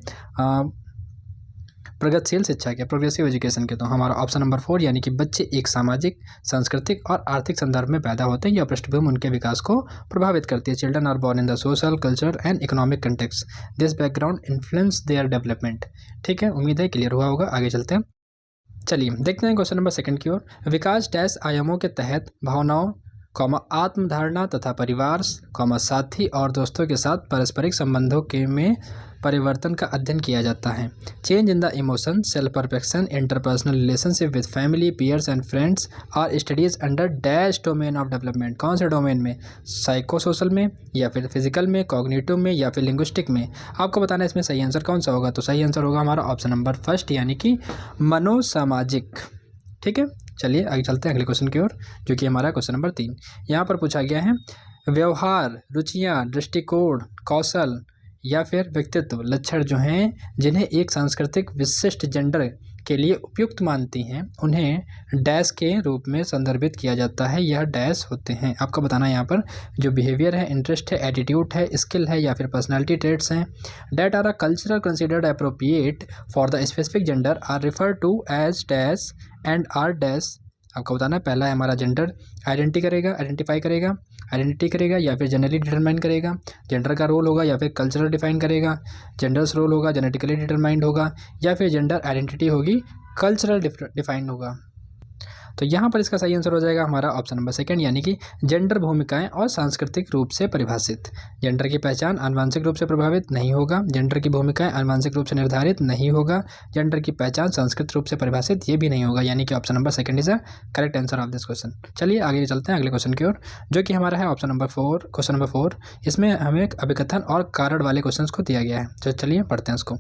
प्रगतिशील शिक्षा के, प्रोग्रेसिव एजुकेशन के। तो हमारा ऑप्शन नंबर 4 यानी कि बच्चे एक सामाजिक, सांस्कृतिक और आर्थिक संदर्भ में पैदा होते हैं या पृष्ठभूमि उनके विकास को प्रभावित करती है। Children are born in the social, cultural and economic context, this background influence their development. ठीक है, उम्मीद है क्लियर हुआ होगा। आगे चलते हैं, चलिए देखते हैं क्वेश्चन नंबर 2 की ओर। विकास डैश आयामों के तहत भावनाओं, आत्मधारणा तथा परिवार, साथी और दोस्तों के साथ पारस्परिक संबंधों के में परिवर्तन का अध्ययन किया जाता है। Change in the emotion, self perfection, interpersonal relationship with family, peers and friends are studies under dash domain of development. कौन से डोमेन में, साइको सोशल में, या फिर फिजिकल में, कॉग्निटिव में, या फिर लिंग्विस्टिक में। आपको बताना है इसमें सही आंसर कौन सा होगा। तो सही आंसर होगा हमारा ऑप्शन नंबर 1 यानी कि मनोसामाजिक। ठीक है, चलिए आगे चलते हैं अगले क्वेश्चन की ओर, जो कि हमारा क्वेश्चन नंबर 3। यहाँ पर पूछा गया है, व्यवहार, रुचियाँ, दृष्टिकोण, कौशल या फिर व्यक्तित्व लक्षण जो हैं जिन्हें एक सांस्कृतिक विशिष्ट जेंडर के लिए उपयुक्त मानती हैं उन्हें डैश के रूप में संदर्भित किया जाता है। यह डैश होते हैं। आपको बताना है यहाँ पर जो बिहेवियर है, इंटरेस्ट है, एटीट्यूड है, स्किल है, या फिर पर्सनैलिटी ट्रेट्स हैं। That are a cultural considered appropriate for the specific gender are refer to as dash and are dash. आपको बताना है, पहला है हमारा जेंडर आइडेंटिफाई करेगा या फिर जनरली डिटरमाइन करेगा, जेंडर का रोल होगा, या फिर कल्चरल डिफाइन करेगा, जेंडर्स रोल होगा, जेनेटिकली डिटरमाइंड होगा, या फिर जेंडर आइडेंटिटी होगी, कल्चरल डिफाइंड होगा। तो यहाँ पर इसका सही आंसर हो जाएगा हमारा ऑप्शन नंबर 2 यानी कि जेंडर भूमिकाएं और सांस्कृतिक रूप से परिभाषित। जेंडर की पहचान आनुवंशिक रूप से प्रभावित नहीं होगा, जेंडर की भूमिकाएं आनुवंशिक रूप से निर्धारित नहीं होगा, जेंडर की पहचान सांस्कृतिक रूप से परिभाषित ये भी नहीं होगा, यानी कि option number 2 is a correct answer of this question. चलिए आगे चलते हैं अगले क्वेश्चन की ओर, जो कि हमारा है ऑप्शन नंबर 4, क्वेश्चन नंबर 4। इसमें हमें एक अभिकथन और कारण वाले क्वेश्चन को दिया गया है। तो चलिए पढ़ते हैं उसको।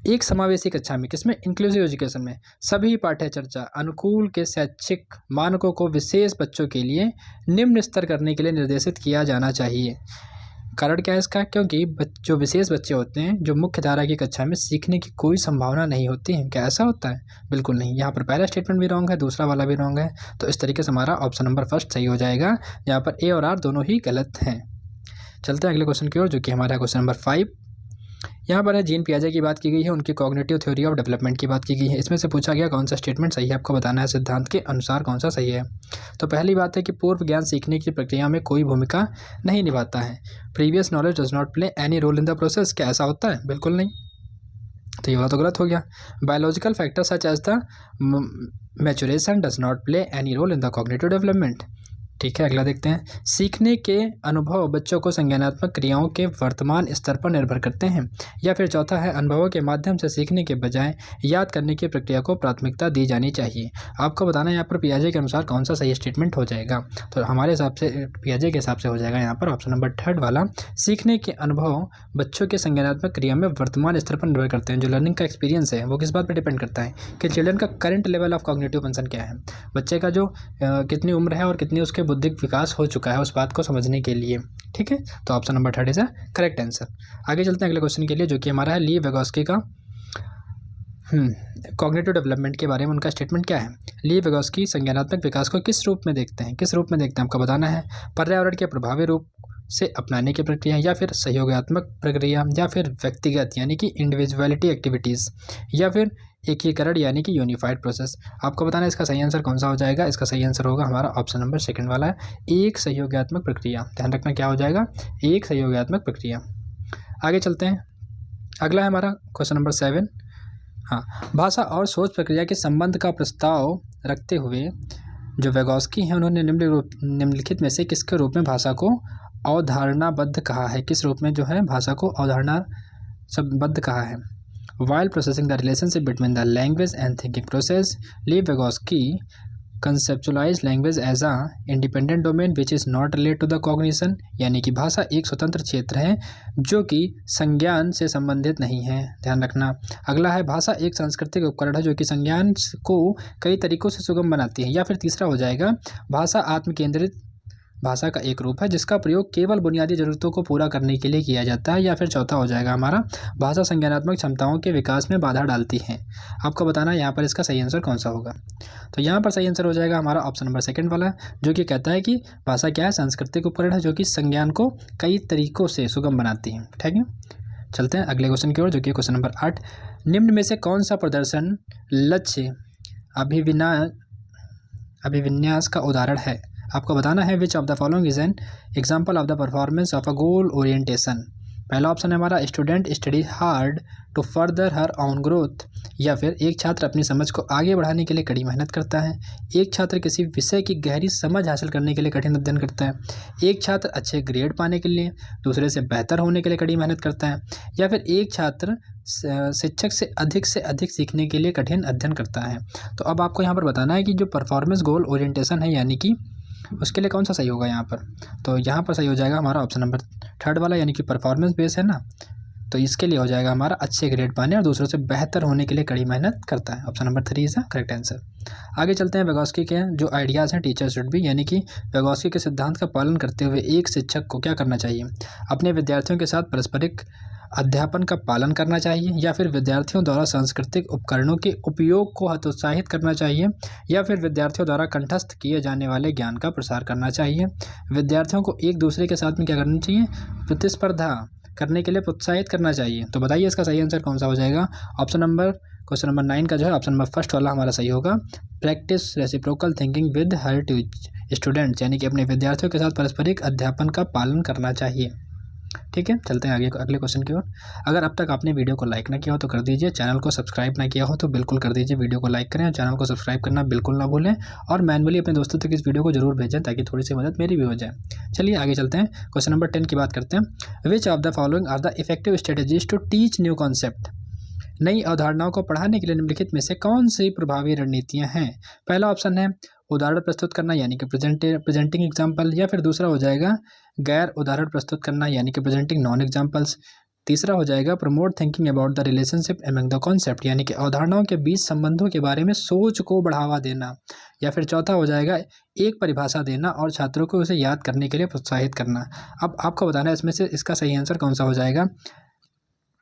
एक समावेशी कक्षा में, किसमें, इंक्लूसिव एजुकेशन में, सभी पाठ्य चर्चा अनुकूल के शैक्षिक मानकों को विशेष बच्चों के लिए निम्न स्तर करने के लिए निर्देशित किया जाना चाहिए। कारण क्या है इसका, क्योंकि जो विशेष बच्चे होते हैं जो मुख्य धारा की कक्षा में सीखने की कोई संभावना नहीं होती है। क्या ऐसा होता है? बिल्कुल नहीं। यहाँ पर पहला स्टेटमेंट भी रॉन्ग है, दूसरा वाला भी रॉन्ग है। तो इस तरीके से हमारा ऑप्शन नंबर 1 सही हो जाएगा। यहाँ पर ए और आर दोनों ही गलत हैं। चलते हैं अगले क्वेश्चन की ओर, जो कि हमारा क्वेश्चन नंबर 5। यहाँ पर है जीन पियाजे की बात की गई है, उनकी कॉग्निटिव थ्योरी ऑफ डेवलपमेंट की बात की गई है। इसमें से पूछा गया कौन सा स्टेटमेंट सही है, आपको बताना है सिद्धांत के अनुसार कौन सा सही है। तो पहली बात है कि पूर्व ज्ञान सीखने की प्रक्रिया में कोई भूमिका नहीं निभाता है। Previous knowledge does not play any role in the process. क्या ऐसा होता है? बिल्कुल नहीं। तो ये वाला तो गलत हो गया। Biological factors such as the maturation does not play any role in the cognitive development. ठीक है, अगला देखते हैं। सीखने के अनुभव बच्चों को संज्ञानात्मक क्रियाओं के वर्तमान स्तर पर निर्भर करते हैं। या फिर चौथा है, अनुभवों के माध्यम से सीखने के बजाय याद करने की प्रक्रिया को प्राथमिकता दी जानी चाहिए। आपको बताना है यहाँ पर पियाजे के अनुसार कौन सा सही स्टेटमेंट हो जाएगा। तो हमारे हिसाब से पियाजे के हिसाब से हो जाएगा यहाँ पर ऑप्शन नंबर 3 वाला, सीखने के अनुभव बच्चों के संज्ञानात्मक क्रिया में वर्तमान स्तर पर निर्भर करते हैं। जो लर्निंग का एक्सपीरियंस है वो किस बात पर डिपेंड करता है कि चिल्ड्रन का current level of cognitive function क्या है, बच्चे का जो कितनी उम्र है और कितनी उसके बौद्धिक विकास हो चुका है उस बात को समझने के लिए। ठीक है, तो option number 3 is correct answer. आगे चलते हैं अगले क्वेश्चन के लिए, जो कि हमारा है ली वेगोस्की का कॉग्निटिव डेवलपमेंट के बारे में उनका स्टेटमेंट क्या है। ली वेगोस्की संज्ञानात्मक विकास को किस रूप में देखते हैं, किस रूप में देखते हैं आपको बताना है। पर्यावरण के प्रभावी रूप से अपनाने की प्रक्रिया, या फिर सहयोगात्मक प्रक्रिया, या फिर व्यक्तिगत यानी कि इंडिविजुअलिटी एक्टिविटीज़, या फिर एकीकरण यानी कि यूनिफाइड प्रोसेस। आपको बताना है इसका सही आंसर कौन सा हो जाएगा। इसका सही आंसर होगा हमारा ऑप्शन नंबर 2 वाला है, एक सहयोगात्मक प्रक्रिया। ध्यान रखना क्या हो जाएगा, एक सहयोगात्मक प्रक्रिया। आगे चलते हैं, अगला है हमारा क्वेश्चन नंबर 7। हाँ, भाषा और सोच प्रक्रिया के संबंध का प्रस्ताव रखते हुए जो वेगोस्की हैं उन्होंने निम्नलिखित में से किसके रूप में भाषा को अवधारणाबद्ध कहा है, किस रूप में जो है भाषा को अवधारणा संबद्ध कहा है। While processing the relationship between the language and thinking process, Lev Vygotsky conceptualized language as a independent domain which is not related to the cognition। यानी कि भाषा एक स्वतंत्र क्षेत्र है जो कि संज्ञान से संबंधित नहीं है। ध्यान रखना। अगला है, भाषा एक सांस्कृतिक उपकरण है जो कि संज्ञान को कई तरीकों से सुगम बनाती है। या फिर तीसरा हो जाएगा, भाषा आत्मकेंद्रित भाषा का एक रूप है जिसका प्रयोग केवल बुनियादी जरूरतों को पूरा करने के लिए किया जाता है। या फिर चौथा हो जाएगा हमारा, भाषा संज्ञानात्मक क्षमताओं के विकास में बाधा डालती है। आपको बताना है यहाँ पर इसका सही आंसर कौन सा होगा। तो यहाँ पर सही आंसर हो जाएगा हमारा ऑप्शन नंबर 2 वाला, जो कि कहता है कि भाषा क्या है, सांस्कृतिक उपकरण है जो कि संज्ञान को कई तरीकों से सुगम बनाती है। ठीक है, चलते हैं अगले क्वेश्चन की ओर, जो कि क्वेश्चन नंबर 8। निम्न में से कौन सा प्रदर्शन लक्ष्य अभिविन्यास का उदाहरण है। आपको बताना है, which of the following is an example of the performance of a goal orientation. पहला ऑप्शन है हमारा, student study hard to further her own growth. या फिर एक छात्र अपनी समझ को आगे बढ़ाने के लिए कड़ी मेहनत करता है। एक छात्र किसी विषय की गहरी समझ हासिल करने के लिए कठिन अध्ययन करता है। एक छात्र अच्छे ग्रेड पाने के लिए दूसरे से बेहतर होने के लिए कड़ी मेहनत करता है। या फिर एक छात्र शिक्षक से अधिक सीखने के लिए कठिन अध्ययन करता है। तो अब आपको यहाँ पर बताना है कि जो परफॉर्मेंस गोल ओरिएंटेशन है यानी कि उसके लिए कौन सा सही होगा यहाँ पर। तो यहाँ पर सही हो जाएगा हमारा ऑप्शन नंबर 3 वाला, यानी कि परफॉर्मेंस बेस है ना, तो इसके लिए हो जाएगा हमारा अच्छे ग्रेड पाने और दूसरों से बेहतर होने के लिए कड़ी मेहनत करता है। Option number 3 is correct answer. आगे चलते हैं, वेगोस्की के जो आइडियाज़ हैं टीचर शुड बी, यानी कि वेगोस्की के सिद्धांत का पालन करते हुए एक शिक्षक को क्या करना चाहिए, अपने विद्यार्थियों के साथ पारस्परिक अध्यापन का पालन करना चाहिए। या फिर विद्यार्थियों द्वारा सांस्कृतिक उपकरणों के उपयोग को हतोत्साहित करना चाहिए। या फिर विद्यार्थियों द्वारा कंठस्थ किए जाने वाले ज्ञान का प्रसार करना चाहिए। विद्यार्थियों को एक दूसरे के साथ में क्या करना चाहिए, प्रतिस्पर्धा करने के लिए प्रोत्साहित करना चाहिए। तो बताइए इसका सही आंसर कौन सा हो जाएगा। क्वेश्चन नंबर 9 का जो है ऑप्शन नंबर 1 वाला हमारा सही होगा, practice reciprocal thinking with her students, यानी कि अपने विद्यार्थियों के साथ पारस्परिक अध्यापन का पालन करना चाहिए। ठीक है, चलते हैं आगे अगले क्वेश्चन की ओर। अगर अब तक आपने वीडियो को लाइक ना किया हो तो कर दीजिए, चैनल को सब्सक्राइब ना किया हो तो बिल्कुल कर दीजिए। वीडियो को लाइक करें और चैनल को सब्सक्राइब करना बिल्कुल ना भूलें, और मैनुअली अपने दोस्तों तक इस वीडियो को जरूर भेजें ताकि थोड़ी सी मदद मेरी भी हो जाए। चलिए आगे चलते हैं, क्वेश्चन नंबर 10 की बात करते हैं। Which of the following are the effective strategies to teach new concept. नई अवधारणाओं को पढ़ाने के लिए निम्नलिखित में से कौन सी प्रभावी रणनीतियाँ हैं। पहला ऑप्शन है उदाहरण प्रस्तुत करना, यानी कि प्रेजेंटिंग एग्जाम्पल। या फिर दूसरा हो जाएगा गैर उदाहरण प्रस्तुत करना, यानी कि प्रेजेंटिंग नॉन एग्जाम्पल्स। तीसरा हो जाएगा promote thinking about the relationship among the concept, यानी कि अवधारणाओं के बीच संबंधों के बारे में सोच को बढ़ावा देना। या फिर चौथा हो जाएगा एक परिभाषा देना और छात्रों को उसे याद करने के लिए प्रोत्साहित करना। अब आपको बताना है इसमें से इसका सही आंसर कौन सा हो जाएगा।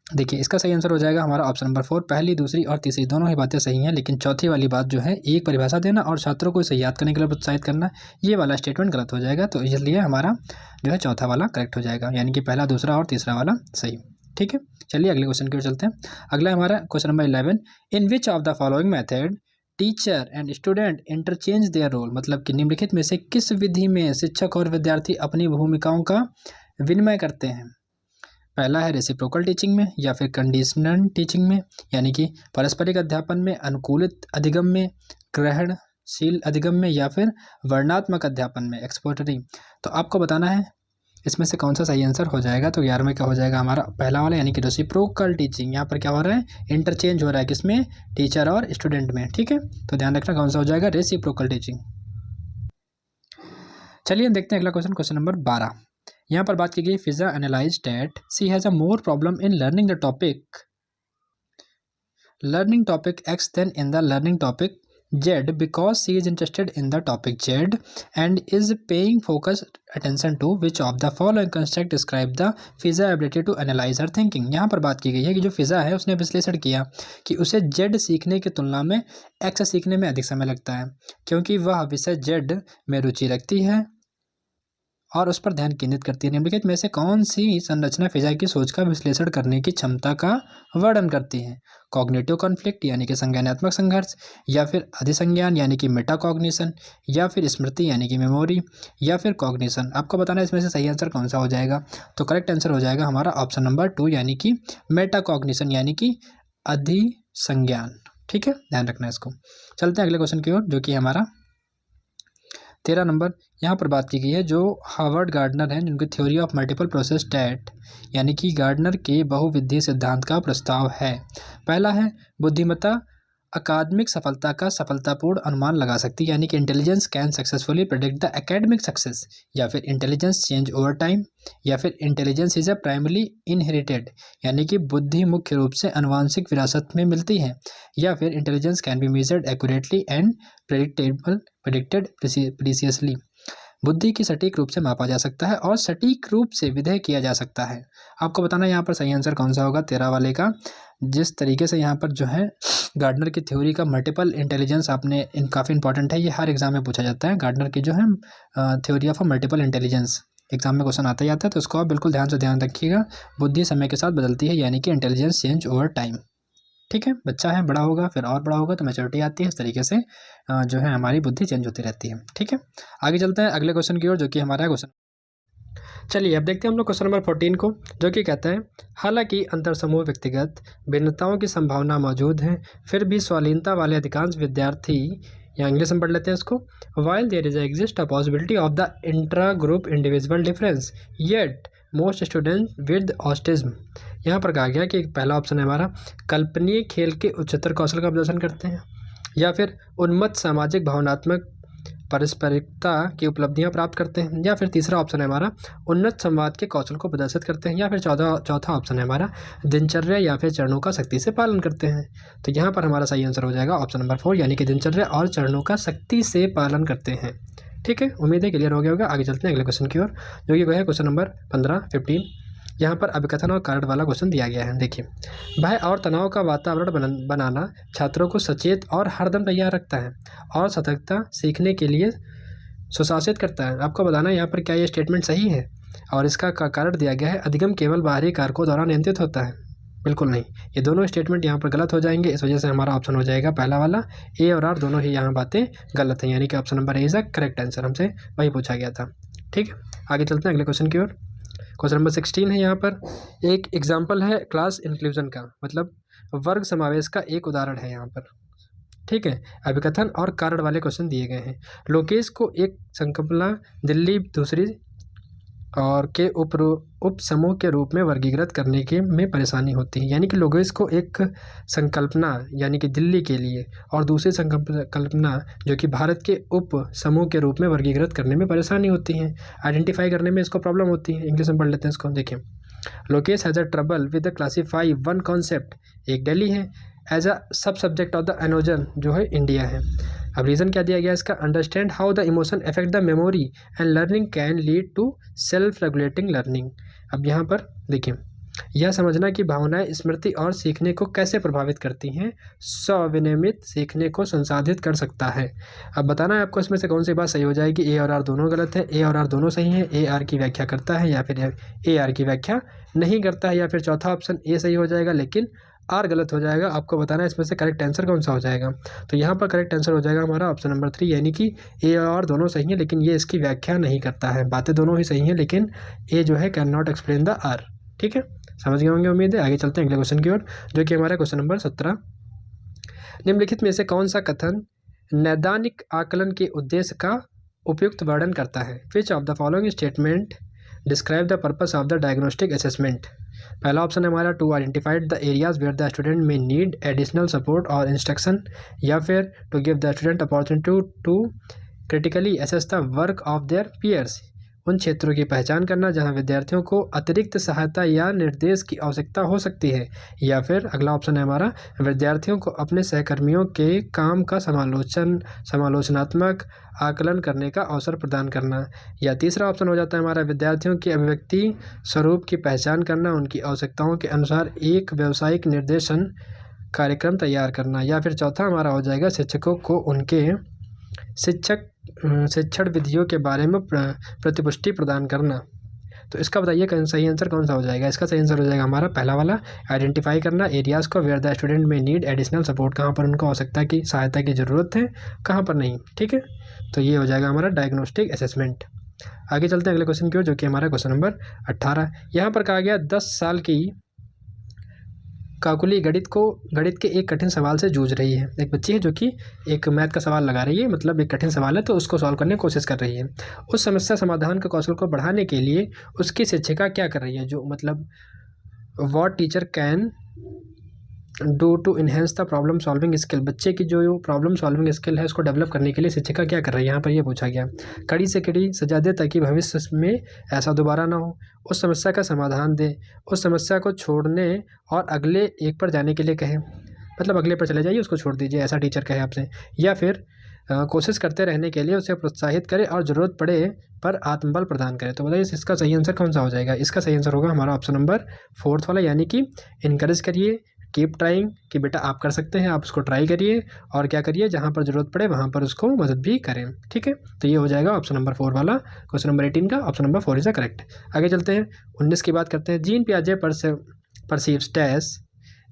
देखिए, इसका सही आंसर हो जाएगा हमारा ऑप्शन नंबर 4। पहली, दूसरी और तीसरी दोनों ही बातें सही हैं, लेकिन चौथी वाली बात जो है एक परिभाषा देना और छात्रों को इसे याद करने के लिए प्रोत्साहित करना, ये वाला स्टेटमेंट गलत हो जाएगा। तो इसलिए हमारा जो है चौथा वाला करेक्ट हो जाएगा, यानी कि पहला, दूसरा और तीसरा वाला सही। ठीक है, चलिए अगले क्वेश्चन की ओर चलते हैं। अगला हमारा question number 11। In which of the following method teacher and student interchange their role, मतलब कि निम्नलिखित में से किस विधि में शिक्षक और विद्यार्थी अपनी भूमिकाओं का विनिमय करते हैं। पहला है रेसिप्रोकल टीचिंग में, या फिर कंडीशनल टीचिंग में, यानी कि पारस्परिक अध्यापन में, अनुकूलित अधिगम में, ग्रहण शील अधिगम में या फिर वर्णात्मक अध्यापन में, एक्सपोर्टरी। तो आपको बताना है इसमें से कौन सा सही आंसर हो जाएगा। तो 11 में क्या हो जाएगा हमारा पहला वाला, यानी कि रेसिप्रोकल टीचिंग। यहाँ पर क्या हो रहा है, इंटरचेंज हो रहा है किसमें, टीचर और स्टूडेंट में। ठीक है, तो ध्यान रखना कौन सा हो जाएगा, रेसिप्रोकल टीचिंग। चलिए देखते हैं अगला क्वेश्चन, क्वेश्चन नंबर 12। यहाँ पर बात की गई, Fiza analyse that she has a more problem in learning the topic X than in the learning topic Z because she is interested in the topic Z and is paying focused attention to which of the following construct describe the Fiza ability to analyze her thinking। यहाँ पर बात की गई है कि जो फिजा है उसने विश्लेषण किया कि उसे Z सीखने की तुलना में X सीखने में अधिक समय लगता है क्योंकि वह विषय Z में रुचि रखती है और उस पर ध्यान केंद्रित करती है। निम्नलिखित में से कौन सी संरचना फिजा की सोच का विश्लेषण करने की क्षमता का वर्णन करती है। कॉग्निटिव कॉन्फ्लिक्ट यानी कि संज्ञानात्मक संघर्ष, या फिर अधिसंज्ञान यानी कि मेटा कॉग्निशन, या फिर स्मृति यानी कि मेमोरी, या फिर कॉग्निशन। आपको बताना है इसमें से सही आंसर कौन सा हो जाएगा। तो करेक्ट आंसर हो जाएगा हमारा ऑप्शन नंबर 2 यानी कि मेटा कॉग्निशन यानी कि अधिसंज्ञान। ठीक है, ध्यान रखना इसको। चलते हैं अगले क्वेश्चन की ओर, जो कि हमारा 13 नंबर। यहाँ पर बात की गई है जो हार्वर्ड गार्डनर हैं, जिनकी theory of multiple process state यानी कि गार्डनर के बहुविधीय सिद्धांत का प्रस्ताव है। पहला है, बुद्धिमत्ता अकादमिक सफलता का सफलतापूर्ण अनुमान लगा सकती है, यानी कि intelligence can successfully predict the academic success, या फिर इंटेलिजेंस चेंज ओवर टाइम, या फिर intelligence is a primary inherited यानी कि बुद्धि मुख्य रूप से अनुवांशिक विरासत में मिलती है, या फिर intelligence can be measured accurately and predicted precisely. बुद्धि की सटीक रूप से मापा जा सकता है और सटीक रूप से विधेय किया जा सकता है। आपको बताना है यहाँ पर सही आंसर कौन सा होगा 13 वाले का। जिस तरीके से यहाँ पर जो है गार्डनर की थ्योरी का मल्टीपल इंटेलिजेंस आपने काफ़ी इंपॉर्टेंट है, ये हर एग्जाम में पूछा जाता है। गार्डनर की जो है theory of multiple intelligence exam में क्वेश्चन आता ही आता है, तो उसको आप बिल्कुल ध्यान रखिएगा। बुद्धि समय के साथ बदलती है यानी कि इंटेलिजेंस चेंज ओवर टाइम। ठीक है, बच्चा है, बड़ा होगा, फिर और बड़ा होगा तो मैच्योरिटी आती है। इस तरीके से जो है हमारी बुद्धि चेंज होती रहती है। ठीक है, आगे चलते हैं अगले क्वेश्चन की ओर, जो कि हमारा क्वेश्चन। चलिए अब देखते हैं हम लोग क्वेश्चन नंबर 14 को, जो कि कहता है, हालांकि अंतर समूह व्यक्तिगत भिन्नताओं की संभावना मौजूद है, फिर भी स्वाधीनता वाले अधिकांश विद्यार्थी, या इंग्लिश में पढ़ लेते हैं इसको, while there is exist a possibility of the intra group individual difference yet most student with autism. यहाँ पर कहा गया कि पहला ऑप्शन है हमारा, कल्पनीय खेल के उच्चतर कौशल का प्रदर्शन करते हैं, या फिर उन्मत्त सामाजिक भावनात्मक पारस्परिकता की उपलब्धियां प्राप्त करते हैं, या फिर तीसरा ऑप्शन है हमारा, उन्नत संवाद के कौशल को प्रदर्शित करते हैं, या फिर चौथा ऑप्शन है हमारा, दिनचर्या या फिर चरणों का सख्ती से पालन करते हैं। तो यहाँ पर हमारा सही आंसर हो जाएगा ऑप्शन नंबर 4 यानी कि दिनचर्या और चरणों का सख्ती से पालन करते हैं। ठीक है, उम्मीद है क्लियर हो गया होगा। आगे चलते हैं अगले क्वेश्चन की ओर, जो कि है क्वेश्चन नंबर 15। यहाँ पर अभिकथन और कारण वाला क्वेश्चन दिया गया है। देखिए, भय और तनाव का वातावरण बनाना छात्रों को सचेत और हरदम तैयार रखता है और सतर्कता सीखने के लिए सुशासित करता है। आपको बताना है यहाँ पर क्या ये स्टेटमेंट सही है, और इसका कारण दिया गया है, अधिगम केवल बाहरी कारकों द्वारा नियंत्रित होता है। बिल्कुल नहीं, ये दोनों स्टेटमेंट यहाँ पर गलत हो जाएंगे। इस वजह से हमारा ऑप्शन हो जाएगा पहला वाला, ए और आर दोनों ही यहाँ बातें गलत हैं, यानी कि option number A is the correct answer. हमसे वही पूछा गया था। ठीक है, आगे चलते हैं अगले क्वेश्चन की ओर। क्वेश्चन नंबर 16 है। यहाँ पर एक एग्जाम्पल है क्लास इंक्लूजन का, मतलब वर्ग समावेश का एक उदाहरण है यहाँ पर। ठीक है, अभिकथन और कारण वाले क्वेश्चन दिए गए हैं। लोकेश को एक संकल्पना दिल्ली दूसरी और के उप समूह के रूप में वर्गीकृत करने के में परेशानी होती है, यानी कि लोकेश को एक संकल्पना यानी कि दिल्ली के लिए और दूसरी संकल्पना जो कि भारत के उप समूह के रूप में वर्गीकृत करने में परेशानी होती है, आइडेंटिफाई करने में इसको प्रॉब्लम होती है। इंग्लिश में पढ़ लेते हैं इसको। देखिए, Lokesh has a trouble with the classify one concept, एक दिल्ली है, एज अ सब सब्जेक्ट ऑफ द एनोजन जो है इंडिया है। अब रीज़न क्या दिया गया इसका, understand how the emotion affect the memory and learning can lead to self regulating learning. अब यहाँ पर देखिए, यह समझना कि भावनाएं स्मृति और सीखने को कैसे प्रभावित करती हैं, स्वविनियमित सीखने को संसाधित कर सकता है। अब बताना है आपको इसमें से कौन सी बात सही हो जाएगी। ए और आर दोनों गलत है, ए और आर दोनों सही है, ए आर की व्याख्या करता है या फिर ए आर की व्याख्या नहीं करता है, या फिर चौथा ऑप्शन ए सही हो जाएगा लेकिन आर गलत हो जाएगा। आपको बताना है इसमें से करेक्ट आंसर कौन सा हो जाएगा। तो यहाँ पर करेक्ट आंसर हो जाएगा हमारा ऑप्शन नंबर 3, यानी कि ए और दोनों सही हैं लेकिन ये इसकी व्याख्या नहीं करता है। बातें दोनों ही सही हैं लेकिन ए जो है can not explain the R. ठीक है, समझ गए होंगे उम्मीद है। आगे चलते हैं अगले क्वेश्चन की ओर, जो कि हमारा क्वेश्चन नंबर 17। निम्नलिखित में से कौन सा कथन नैदानिक आकलन के उद्देश्य का उपयुक्त वर्णन करता है। Which of the following statement describe the purpose of the diagnostic assessment. पहला ऑप्शन है हमारा to identified the areas where the student may need additional support or instruction, या फिर to give the student opportunity to critically assess the work of their peers. उन क्षेत्रों की पहचान करना जहां विद्यार्थियों को अतिरिक्त सहायता या निर्देश की आवश्यकता हो सकती है, या फिर अगला ऑप्शन है हमारा विद्यार्थियों को अपने सहकर्मियों के काम का समालोचनात्मक आकलन करने का अवसर प्रदान करना, या तीसरा ऑप्शन हो जाता है हमारा विद्यार्थियों की अभिव्यक्ति स्वरूप की पहचान करना, उनकी आवश्यकताओं के अनुसार एक व्यावसायिक निर्देशन कार्यक्रम तैयार करना, या फिर चौथा हमारा हो जाएगा शिक्षकों को उनके शिक्षण विधियों के बारे में प्रतिपुष्टि प्रदान करना। तो इसका बताइए सही आंसर कौन सा हो जाएगा। इसका सही आंसर हो जाएगा हमारा पहला वाला, आइडेंटिफाई करना एरियाज़ को where the student may need additional support, कहाँ पर उनको आवश्यकता की सहायता की ज़रूरत है, कहाँ पर नहीं। ठीक है, तो ये हो जाएगा हमारा डायग्नोस्टिक असेसमेंट। आगे चलते हैं अगले क्वेश्चन की ओर, जो कि हमारा क्वेश्चन नंबर 18। यहाँ पर कहा गया 10 साल की काकुली गणित के एक कठिन सवाल से जूझ रही है। एक बच्ची है जो कि एक मैथ का सवाल लगा रही है, मतलब एक कठिन सवाल है तो उसको सॉल्व करने की कोशिश कर रही है। उस समस्या समाधान के कौशल को बढ़ाने के लिए उसकी शिक्षिका क्या कर रही है, जो मतलब what teacher can do to enhance the problem solving skill. बच्चे की जो प्रॉब्लम सॉल्विंग स्किल है उसको डेवलप करने के लिए शिक्षिका क्या कर रही है, यहाँ पर ये पूछा गया। कड़ी से कड़ी सजा दे ताकि भविष्य में ऐसा दोबारा ना हो। उस समस्या का समाधान दे। उस समस्या को छोड़ने और अगले एक पर जाने के लिए कहे, मतलब अगले पर चले जाइए, उसको छोड़ दीजिए, ऐसा टीचर कहे आपसे। या फिर कोशिश करते रहने के लिए उसे प्रोत्साहित करे और ज़रूरत पड़े पर आत्मबल प्रदान करे। तो बताइए इसका सही आंसर कौन सा हो जाएगा। इसका सही आंसर होगा हमारा ऑप्शन नंबर 4 वाला, यानी कि इनकरेज करिए, कीप ट्राइंग, कि बेटा आप कर सकते हैं, आप उसको ट्राई करिए और क्या करिए, जहाँ पर ज़रूरत पड़े वहाँ पर उसको मदद भी करें। ठीक है, तो ये हो जाएगा ऑप्शन नंबर 4 वाला, क्वेश्चन नंबर 18 का ऑप्शन नंबर 4 इज करेक्ट। आगे चलते हैं 19 की बात करते हैं। जीन पियाजे परसीव्स डैश,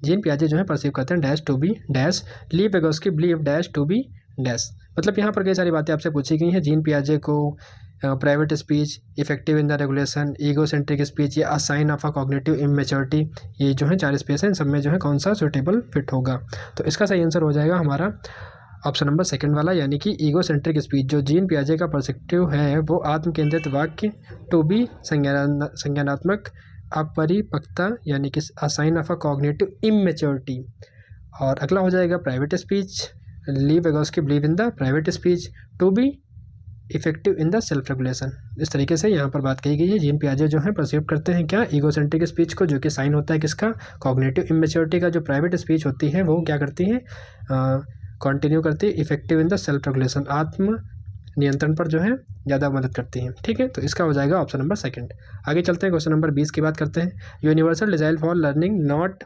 जीन पियाजे जो है परसीव करते हैं dash to be dash, Lev Vygotsky believe dash to be dash. मतलब यहाँ पर कई सारी बातें आपसे पूछी गई हैं। जीन पियाजे को private speech, effective in the regulation, egocentric speech या a sign of a cognitive immaturity, ये जो है 4 स्पेस हैं, इन सब में जो है कौन सा सूटेबल फिट होगा। तो इसका सही आंसर हो जाएगा हमारा ऑप्शन नंबर 2 वाला, यानी कि ईगोसेंट्रिक स्पीच। जो जीन पियाजे का पर्सपेक्टिव है वो आत्म केंद्रित वाक्य, टू बी संज्ञानात्मक अपरिपक्वता, यानी कि a sign of a cognitive immaturity. और अगला हो जाएगा private speech, Lev Vygotsky believe in the private speech, to be effective in the self regulation. इस तरीके से यहाँ पर बात कही गई है। जीन पियाजे जो है परसीव करते हैं क्या, ईगोसेंट्रिक स्पीच को, जो कि साइन होता है किसका, कॉग्निटिव इमेच्योरिटी का। जो प्राइवेट स्पीच होती है वो क्या करती है, कंटिन्यू करती है effective in the self regulation, आत्म नियंत्रण पर जो है ज़्यादा मदद करती है। ठीक है, तो इसका हो जाएगा ऑप्शन नंबर 2। आगे चलते हैं क्वेश्चन नंबर 20 की बात करते हैं। Universal desire for learning not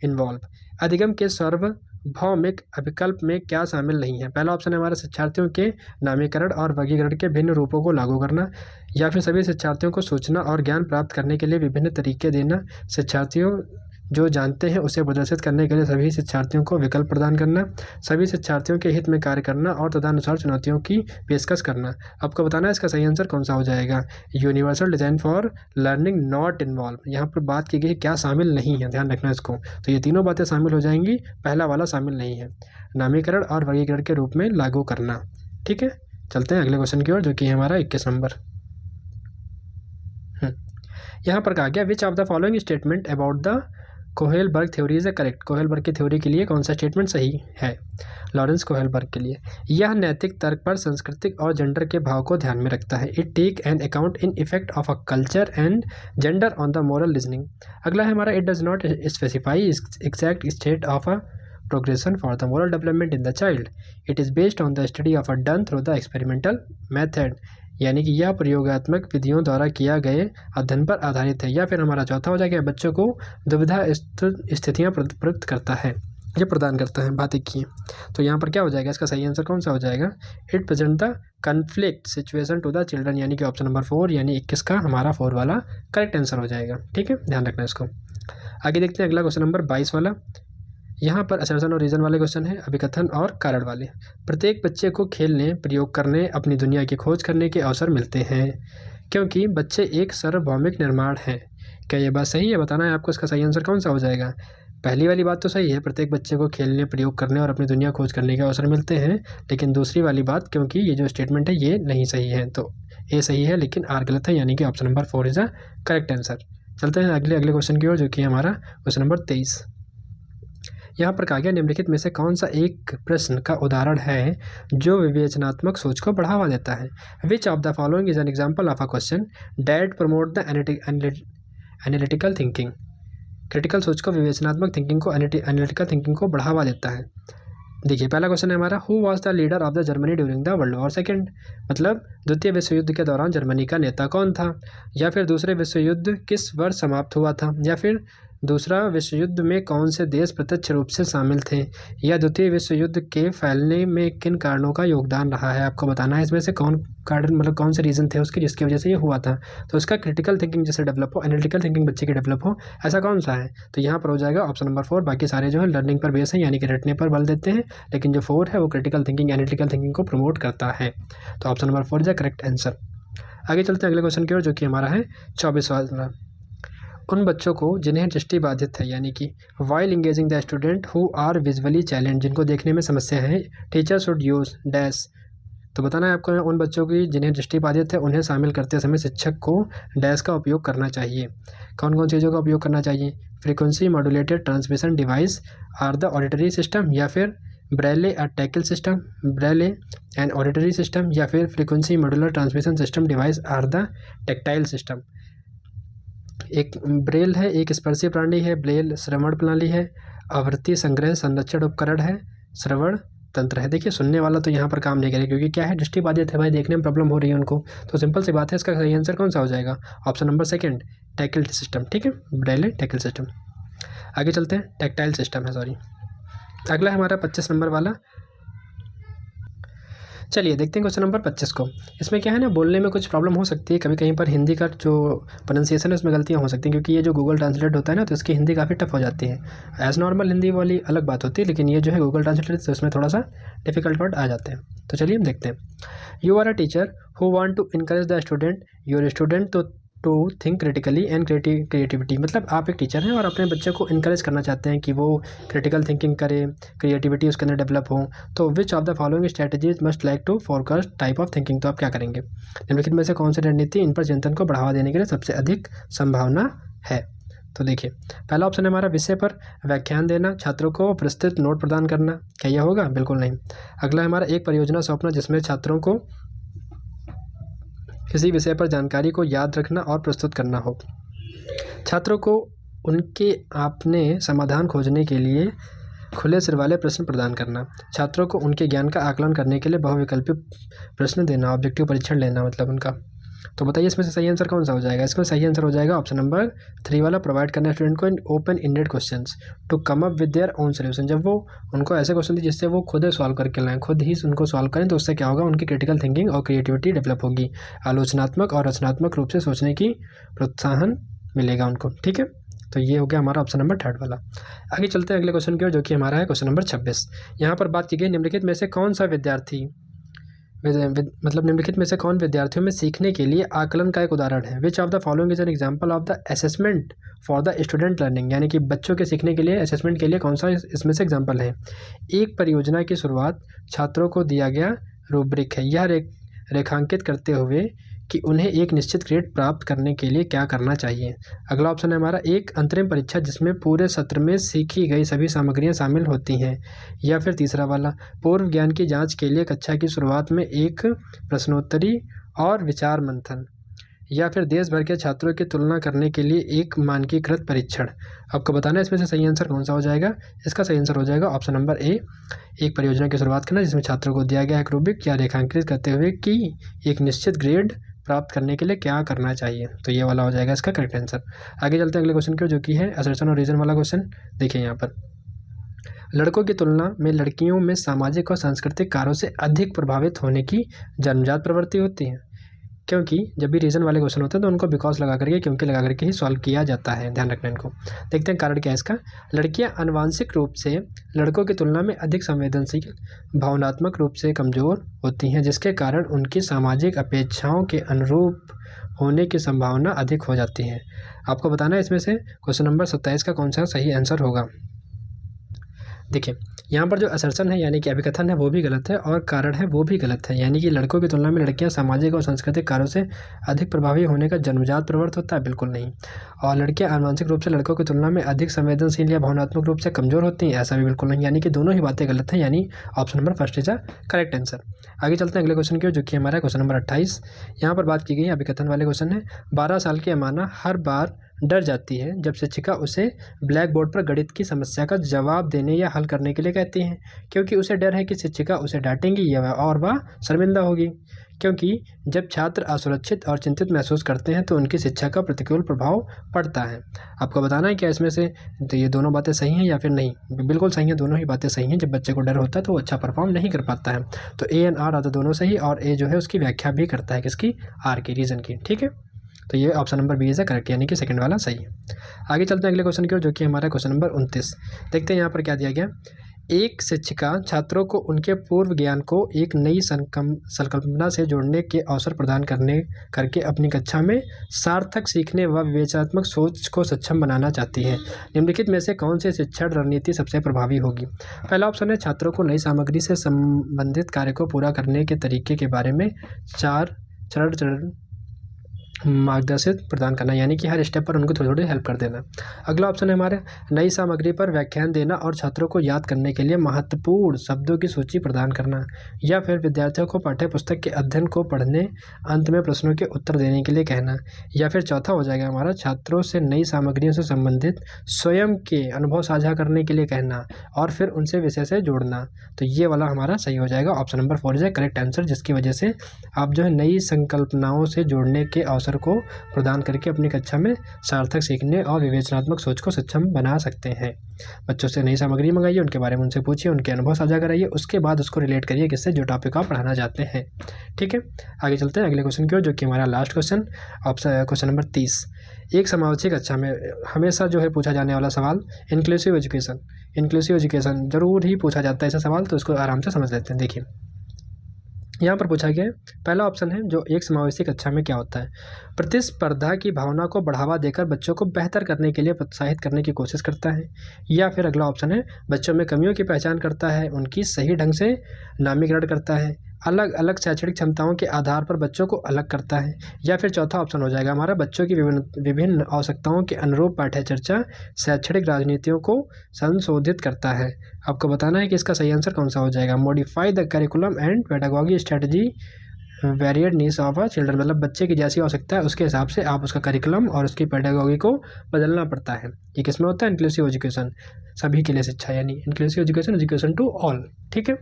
involve, अधिगम के सार्वभौमिक विकल्प में क्या शामिल नहीं है। पहला ऑप्शन है हमारे शिक्षार्थियों के नामीकरण और वर्गीकरण के भिन्न रूपों को लागू करना, या फिर सभी शिक्षार्थियों को सूचना और ज्ञान प्राप्त करने के लिए विभिन्न तरीके देना, शिक्षार्थियों जो जानते हैं उसे प्रदर्शित करने के लिए सभी शिक्षार्थियों को विकल्प प्रदान करना, सभी शिक्षार्थियों के हित में कार्य करना और तदनुसार चुनौतियों की पेशकश करना। आपको बताना है इसका सही आंसर कौन सा हो जाएगा। Universal design for learning not involve, यहाँ पर बात की गई क्या शामिल नहीं है, ध्यान रखना इसको। तो ये तीनों बातें शामिल हो जाएंगी, पहला वाला शामिल नहीं है, नामीकरण और वर्गीकरण के रूप में लागू करना। ठीक है, चलते हैं अगले क्वेश्चन की ओर, जो कि हमारा 21 नंबर। यहाँ पर कहा गया which of the following statement about the Kohlberg theory is correct. Kohlberg की थ्योरी के लिए कौन सा स्टेटमेंट सही है, लॉरेंस कोहेलबर्ग के लिए। यह नैतिक तर्क पर सांस्कृतिक और जेंडर के भाव को ध्यान में रखता है। It take an account in effect of a culture and gender on the moral reasoning. अगला है हमारा it does not specify exact state of a progression for the moral development in the child. It is based on the study of a done through the experimental method. यानी कि यह प्रयोगात्मक विधियों द्वारा किया गए अध्ययन पर आधारित है। या फिर हमारा चौथा हो जाएगा बच्चों को दुविधा स्थितियाँ प्रयुक्त करता है, ये प्रदान करता है। बात एक ही, तो यहाँ पर क्या हो जाएगा, इसका सही आंसर कौन सा हो जाएगा। It present the conflict situation to the children, यानी कि ऑप्शन नंबर 4, यानी 21 का हमारा 4 वाला करेक्ट आंसर हो जाएगा। ठीक है, ध्यान रखना इसको। आगे देखते हैं अगला क्वेश्चन नंबर 22 वाला। यहाँ पर असर्शन और रीज़न वाले क्वेश्चन है, अभिकथन और कारण वाले। प्रत्येक बच्चे को खेलने, प्रयोग करने, अपनी दुनिया की खोज करने के अवसर मिलते हैं क्योंकि बच्चे एक सार्वभौमिक निर्माण हैं। क्या ये बात सही है, बताना है आपको। इसका सही आंसर कौन सा हो जाएगा। पहली वाली बात तो सही है, प्रत्येक बच्चे को खेलने, प्रयोग करने और अपनी दुनिया खोज करने के अवसर मिलते हैं। लेकिन दूसरी वाली बात, क्योंकि ये जो स्टेटमेंट है ये नहीं सही है, तो ए सही है लेकिन आर गलत है, यानी कि option number 4 is a correct answer. चलते हैं अगले क्वेश्चन की ओर, जो कि हमारा क्वेश्चन नंबर 23। यहाँ पर कहा गया निम्नलिखित में से कौन सा एक प्रश्न का उदाहरण है जो विवेचनात्मक सोच को बढ़ावा देता है। Which of the following is an example of a question that promote the analytical thinking. Critical सोच को, विवेचनात्मक थिंकिंग को, एनालिटिकल थिंकिंग को बढ़ावा देता है। देखिए पहला क्वेश्चन है हमारा, who was the leader of the Germany during the world war second. मतलब द्वितीय विश्व युद्ध के दौरान जर्मनी का नेता कौन था। या फिर दूसरे विश्व युद्ध किस वर्ष समाप्त हुआ था। या फिर दूसरा विश्व युद्ध में कौन से देश प्रत्यक्ष रूप से शामिल थे। या द्वितीय विश्व युद्ध के फैलने में किन कारणों का योगदान रहा है। आपको बताना है इसमें से कौन कारण, मतलब कौन से रीज़न थे उसके जिसकी वजह से ये हुआ था। तो उसका क्रिटिकल थिंकिंग जैसे डेवलप हो, एनालिटिकल थिंकिंग बच्चे की डेवलप हो, ऐसा कौन सा है। तो यहाँ पर हो जाएगा ऑप्शन नंबर 4। बाकी सारे जो है लर्निंग पर बेस है, यानी कि रटने पर बल देते हैं, लेकिन जो 4 है वो क्रिटिकल थिंकिंग, एनालिटिकल थिंकिंग को प्रमोट करता है। तो option number 4 is the correct answer. आगे चलते हैं अगले क्वेश्चन की ओर, जो कि हमारा है 24वां। उन बच्चों को जिन्हें दृष्टि बाधित है, यानी कि while engaging the student who are visually challenge, जिनको देखने में समस्या है, टीचर शुड यूज डैश। तो बताना है आपको उन बच्चों की जिन्हें दृष्टि बाधित है, उन्हें शामिल करते समय शिक्षक को डैश का उपयोग करना चाहिए। कौन कौन चीज़ों का उपयोग करना चाहिए। Frequency modulated transmission device or the auditory system, या फिर Braille a tactile system, Braille and auditory system, या फिर frequency modular transmission system device or the tactile system. एक ब्रेल है, एक स्पर्शीय प्रणाली है, ब्रेल श्रवण प्रणाली है, आवृत्ति संग्रह संरक्षण उपकरण है, श्रवण तंत्र है। देखिए सुनने वाला तो यहाँ पर काम नहीं करेगा, क्योंकि क्या है, दृष्टि बाधित है भाई, देखने में प्रॉब्लम हो रही है उनको। तो सिंपल सी बात है, इसका सही आंसर कौन सा हो जाएगा, ऑप्शन नंबर 2 टैकल सिस्टम। ठीक है, ब्रेल टैकल सिस्टम। आगे चलते हैं, टैक्टाइल सिस्टम है, सॉरी। अगला है हमारा 25 नंबर वाला। चलिए देखते हैं क्वेश्चन नंबर 25 को। इसमें क्या है ना, बोलने में कुछ प्रॉब्लम हो सकती है, कभी कहीं पर हिंदी का जो प्रोनाउंसिएशन है उसमें गलतियाँ हो सकती हैं, क्योंकि ये जो गूगल ट्रांसलेट होता है ना, तो इसकी हिंदी काफ़ी टफ हो जाती है। एज़ नॉर्मल हिंदी वाली अलग बात होती है, लेकिन ये जो है गूगल ट्रांसलेट, तो इसमें थोड़ा सा डिफिकल्ट वर्ड आ जाते हैं। तो चलिए हम देखते हैं। You are a teacher who want to encourage the student your student to think critically and creativity. मतलब आप एक टीचर हैं और अपने बच्चे को इनकरेज करना चाहते हैं कि वो क्रिटिकल थिंकिंग करे, क्रिएटिविटी उसके अंदर डेवलप हो। तो which of the following strategies must like to forecast type of thinking. तो आप क्या करेंगे, निम्नलिखित में से कौन सी रणनीति इन पर चिंतन को बढ़ावा देने के लिए सबसे अधिक संभावना है। तो देखिए पहला ऑप्शन है हमारा, विषय पर व्याख्यान देना, छात्रों को प्रस्तुत नोट प्रदान करना। क्या यह होगा, बिल्कुल नहीं। अगला है हमारा, एक परियोजना सौंपना जिसमें छात्रों को किसी विषय पर जानकारी को याद रखना और प्रस्तुत करना हो। छात्रों को उनके अपने समाधान खोजने के लिए खुले सिर वाले प्रश्न प्रदान करना। छात्रों को उनके ज्ञान का आकलन करने के लिए बहुविकल्पी प्रश्न देना, ऑब्जेक्टिव परीक्षण लेना मतलब उनका। तो बताइए इसमें से सही आंसर कौन सा हो जाएगा। इसमें सही आंसर हो जाएगा ऑप्शन नंबर 3 वाला, प्रोवाइड करना स्टूडेंट को open ended questions to come up with their own solution. जब वो उनको ऐसे क्वेश्चन दी जिससे वो खुद सॉल्व करके लाएं, खुद ही उनको सॉल्व करें, तो उससे क्या होगा, उनकी क्रिटिकल थिंकिंग और क्रिएटिविटी डेवलप होगी, आलोचनात्मक और रचनात्मक रूप से सोचने की प्रोत्साहन मिलेगा उनको। ठीक है, तो ये हो गया हमारा ऑप्शन नंबर 3 वाला। आगे चलते हैं अगले क्वेश्चन की ओर, जो कि हमारा है क्वेश्चन नंबर 26। यहाँ पर बात की गई निम्नलिखित में से कौन सा विद्यार्थी, मतलब निम्नलिखित में से कौन विद्यार्थियों में सीखने के लिए आकलन का एक उदाहरण है। Which of the following is an example of the assessment for the student learning. यानी कि बच्चों के सीखने के लिए, असेसमेंट के लिए कौन सा इसमें से एग्जाम्पल है। एक परियोजना की शुरुआत छात्रों को दिया गया रूब्रिक है, यह रेखांकित करते हुए कि उन्हें एक निश्चित ग्रेड प्राप्त करने के लिए क्या करना चाहिए। अगला ऑप्शन है हमारा, एक अंतरिम परीक्षा जिसमें पूरे सत्र में सीखी गई सभी सामग्रियां शामिल होती हैं। या फिर तीसरा वाला, पूर्व ज्ञान की जांच के लिए कक्षा की शुरुआत में एक प्रश्नोत्तरी और विचार मंथन। या फिर देश भर के छात्रों की तुलना करने के लिए एक मानकीकृत परीक्षण। आपको बताना है इसमें से सही आंसर कौन सा हो जाएगा। इसका सही आंसर हो जाएगा ऑप्शन नंबर ए, एक परियोजना की शुरुआत करना जिसमें छात्रों को दिया गया एक रूब्रिक या रेखांकित करते हुए कि एक निश्चित ग्रेड प्राप्त करने के लिए क्या करना चाहिए। तो ये वाला हो जाएगा इसका करेक्ट आंसर। आगे चलते हैं अगले क्वेश्चन की, जो कि है असर्शन और रीजन वाला क्वेश्चन। देखिए यहाँ पर, लड़कों की तुलना में लड़कियों में सामाजिक और सांस्कृतिक कार्यों से अधिक प्रभावित होने की जन्मजात प्रवृत्ति होती है। क्योंकि जब भी रीज़न वाले क्वेश्चन होते हैं तो उनको बिकॉज लगा करके, क्योंकि लगा करके ही सॉल्व किया जाता है, ध्यान रखना इनको। देखते हैं कारण क्या है इसका। लड़कियां आनुवांशिक रूप से लड़कों की तुलना में अधिक संवेदनशील, भावनात्मक रूप से कमज़ोर होती हैं, जिसके कारण उनकी सामाजिक अपेक्षाओं के अनुरूप होने की संभावना अधिक हो जाती है। आपको बताना है इसमें से क्वेश्चन नंबर 27 का कौन सा सही आंसर होगा। देखिए यहाँ पर जो असर्शन है यानी कि अभिकथन है वो भी गलत है और कारण है वो भी गलत है। यानी कि लड़कों की तुलना में लड़कियाँ सामाजिक और सांस्कृतिक कार्यों से अधिक प्रभावी होने का जन्मजात प्रवृत्त होता है, बिल्कुल नहीं। और लड़कियाँ आनुवंशिक रूप से लड़कों की तुलना में अधिक संवेदनशील या भावनात्मक रूप से कमजोर होती हैं, ऐसा भी बिल्कुल नहीं। यानी कि दोनों ही बातें गलत हैं, यानी option number first is a correct answer. आगे चलते हैं अगले क्वेश्चन की ओर, जो कि हमारा क्वेश्चन नंबर 28। यहाँ पर बात की गई अभिकथन वाले क्वेश्चन है। 12 साल की अमाना हर बार डर जाती है जब शिक्षिका उसे ब्लैक बोर्ड पर गणित की समस्या का जवाब देने या हल करने के लिए कहती हैं, क्योंकि उसे डर है कि शिक्षिका उसे डांटेंगी या और वह शर्मिंदा होगी। क्योंकि जब छात्र असुरक्षित और चिंतित महसूस करते हैं तो उनकी शिक्षा का प्रतिकूल प्रभाव पड़ता है। आपको बताना है क्या इसमें से तो ये दोनों बातें सही हैं या फिर नहीं। बिल्कुल सही है, दोनों ही बातें सही हैं। जब बच्चे को डर होता है तो वो अच्छा परफॉर्म नहीं कर पाता है। तो ए एंड आर आता दोनों सही, और ए जो है उसकी व्याख्या भी करता है किसकी, आर की, रीज़न की। ठीक है, तो ये option number B is correct, यानी कि सेकंड वाला सही है। आगे चलते हैं अगले क्वेश्चन की ओर, जो कि हमारा क्वेश्चन नंबर 29। देखते हैं यहाँ पर क्या दिया गया। एक शिक्षिका छात्रों को उनके पूर्व ज्ञान को एक नई संकल्पना से जोड़ने के अवसर प्रदान करके अपनी कक्षा में सार्थक सीखने व विवेचनात्मक सोच को सक्षम बनाना चाहती है। निम्नलिखित में से कौन सी शिक्षण रणनीति सबसे प्रभावी होगी। पहला ऑप्शन है छात्रों को नई सामग्री से संबंधित कार्य को पूरा करने के तरीके के बारे में 4 चरण मार्गदर्शित प्रदान करना, यानी कि हर स्टेप पर उनको थोड़ी थोड़ी हेल्प कर देना। अगला ऑप्शन है हमारे नई सामग्री पर व्याख्यान देना और छात्रों को याद करने के लिए महत्वपूर्ण शब्दों की सूची प्रदान करना, या फिर विद्यार्थियों को पाठ्य पुस्तक के अध्ययन को पढ़ने अंत में प्रश्नों के उत्तर देने के लिए कहना, या फिर चौथा हो जाएगा हमारा छात्रों से नई सामग्रियों से संबंधित स्वयं के अनुभव साझा करने के लिए कहना और फिर उनसे विषय से जोड़ना। तो ये वाला हमारा सही हो जाएगा, option number 4 is correct answer, जिसकी वजह से आप जो है नई संकल्पनाओं से जोड़ने के अवसर को प्रदान करके अपनी कक्षा में सार्थक सीखने और विवेचनात्मक सोच को सक्षम बना सकते हैं। बच्चों से नई सामग्री मंगाइए, उनके बारे में उनसे पूछिए, उनके अनुभव साझा कराइए, उसके बाद उसको रिलेट करिए किससे, जो टॉपिक आप पढ़ाना चाहते हैं। ठीक है, आगे चलते हैं अगले क्वेश्चन की ओर, जो कि हमारा लास्ट क्वेश्चन, क्वेश्चन नंबर 30। एक समावेशी कक्षा में हमेशा जो है पूछा जाने वाला सवाल, इंक्लूसिव एजुकेशन जरूर ही पूछा जाता है ऐसा सवाल, तो इसको आराम से समझ लेते हैं। देखिए यहाँ पर पूछा गया है, पहला ऑप्शन है जो एक समावेशी कक्षा में क्या होता है, प्रतिस्पर्धा की भावना को बढ़ावा देकर बच्चों को बेहतर करने के लिए प्रोत्साहित करने की कोशिश करता है। या फिर अगला ऑप्शन है बच्चों में कमियों की पहचान करता है, उनकी सही ढंग से नामीकरण करता है, अलग अलग शैक्षणिक क्षमताओं के आधार पर बच्चों को अलग करता है। या फिर चौथा ऑप्शन हो जाएगा हमारा बच्चों की विभिन्न आवश्यकताओं के अनुरूप पाठ्यचर्चा शैक्षणिक राजनीतियों को संशोधित करता है। आपको बताना है कि इसका सही आंसर कौन सा हो जाएगा। Modify the curriculum and pedagogy strategy varied needs of a children, मतलब बच्चे की जैसी आवश्यकता है उसके हिसाब से आप उसका करिकुलम और उसकी पेडागॉजी को बदलना पड़ता है। ये किसमें होता है, इंक्लूसिव एजुकेशन, सभी के लिए शिक्षा, यानी inclusive education, education to all. ठीक है,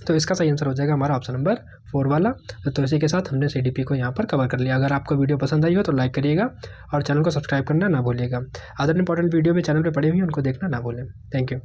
तो इसका सही आंसर हो जाएगा हमारा ऑप्शन नंबर 4 वाला। तो इसी के साथ हमने CDP को यहाँ पर कवर कर लिया। अगर आपको वीडियो पसंद आई हो तो लाइक करिएगा और चैनल को सब्सक्राइब करना ना भूलिएगा। अदर इंपॉर्टेंट वीडियो भी चैनल पे पड़ी हुई है, उनको देखना ना भूलें। Thank you.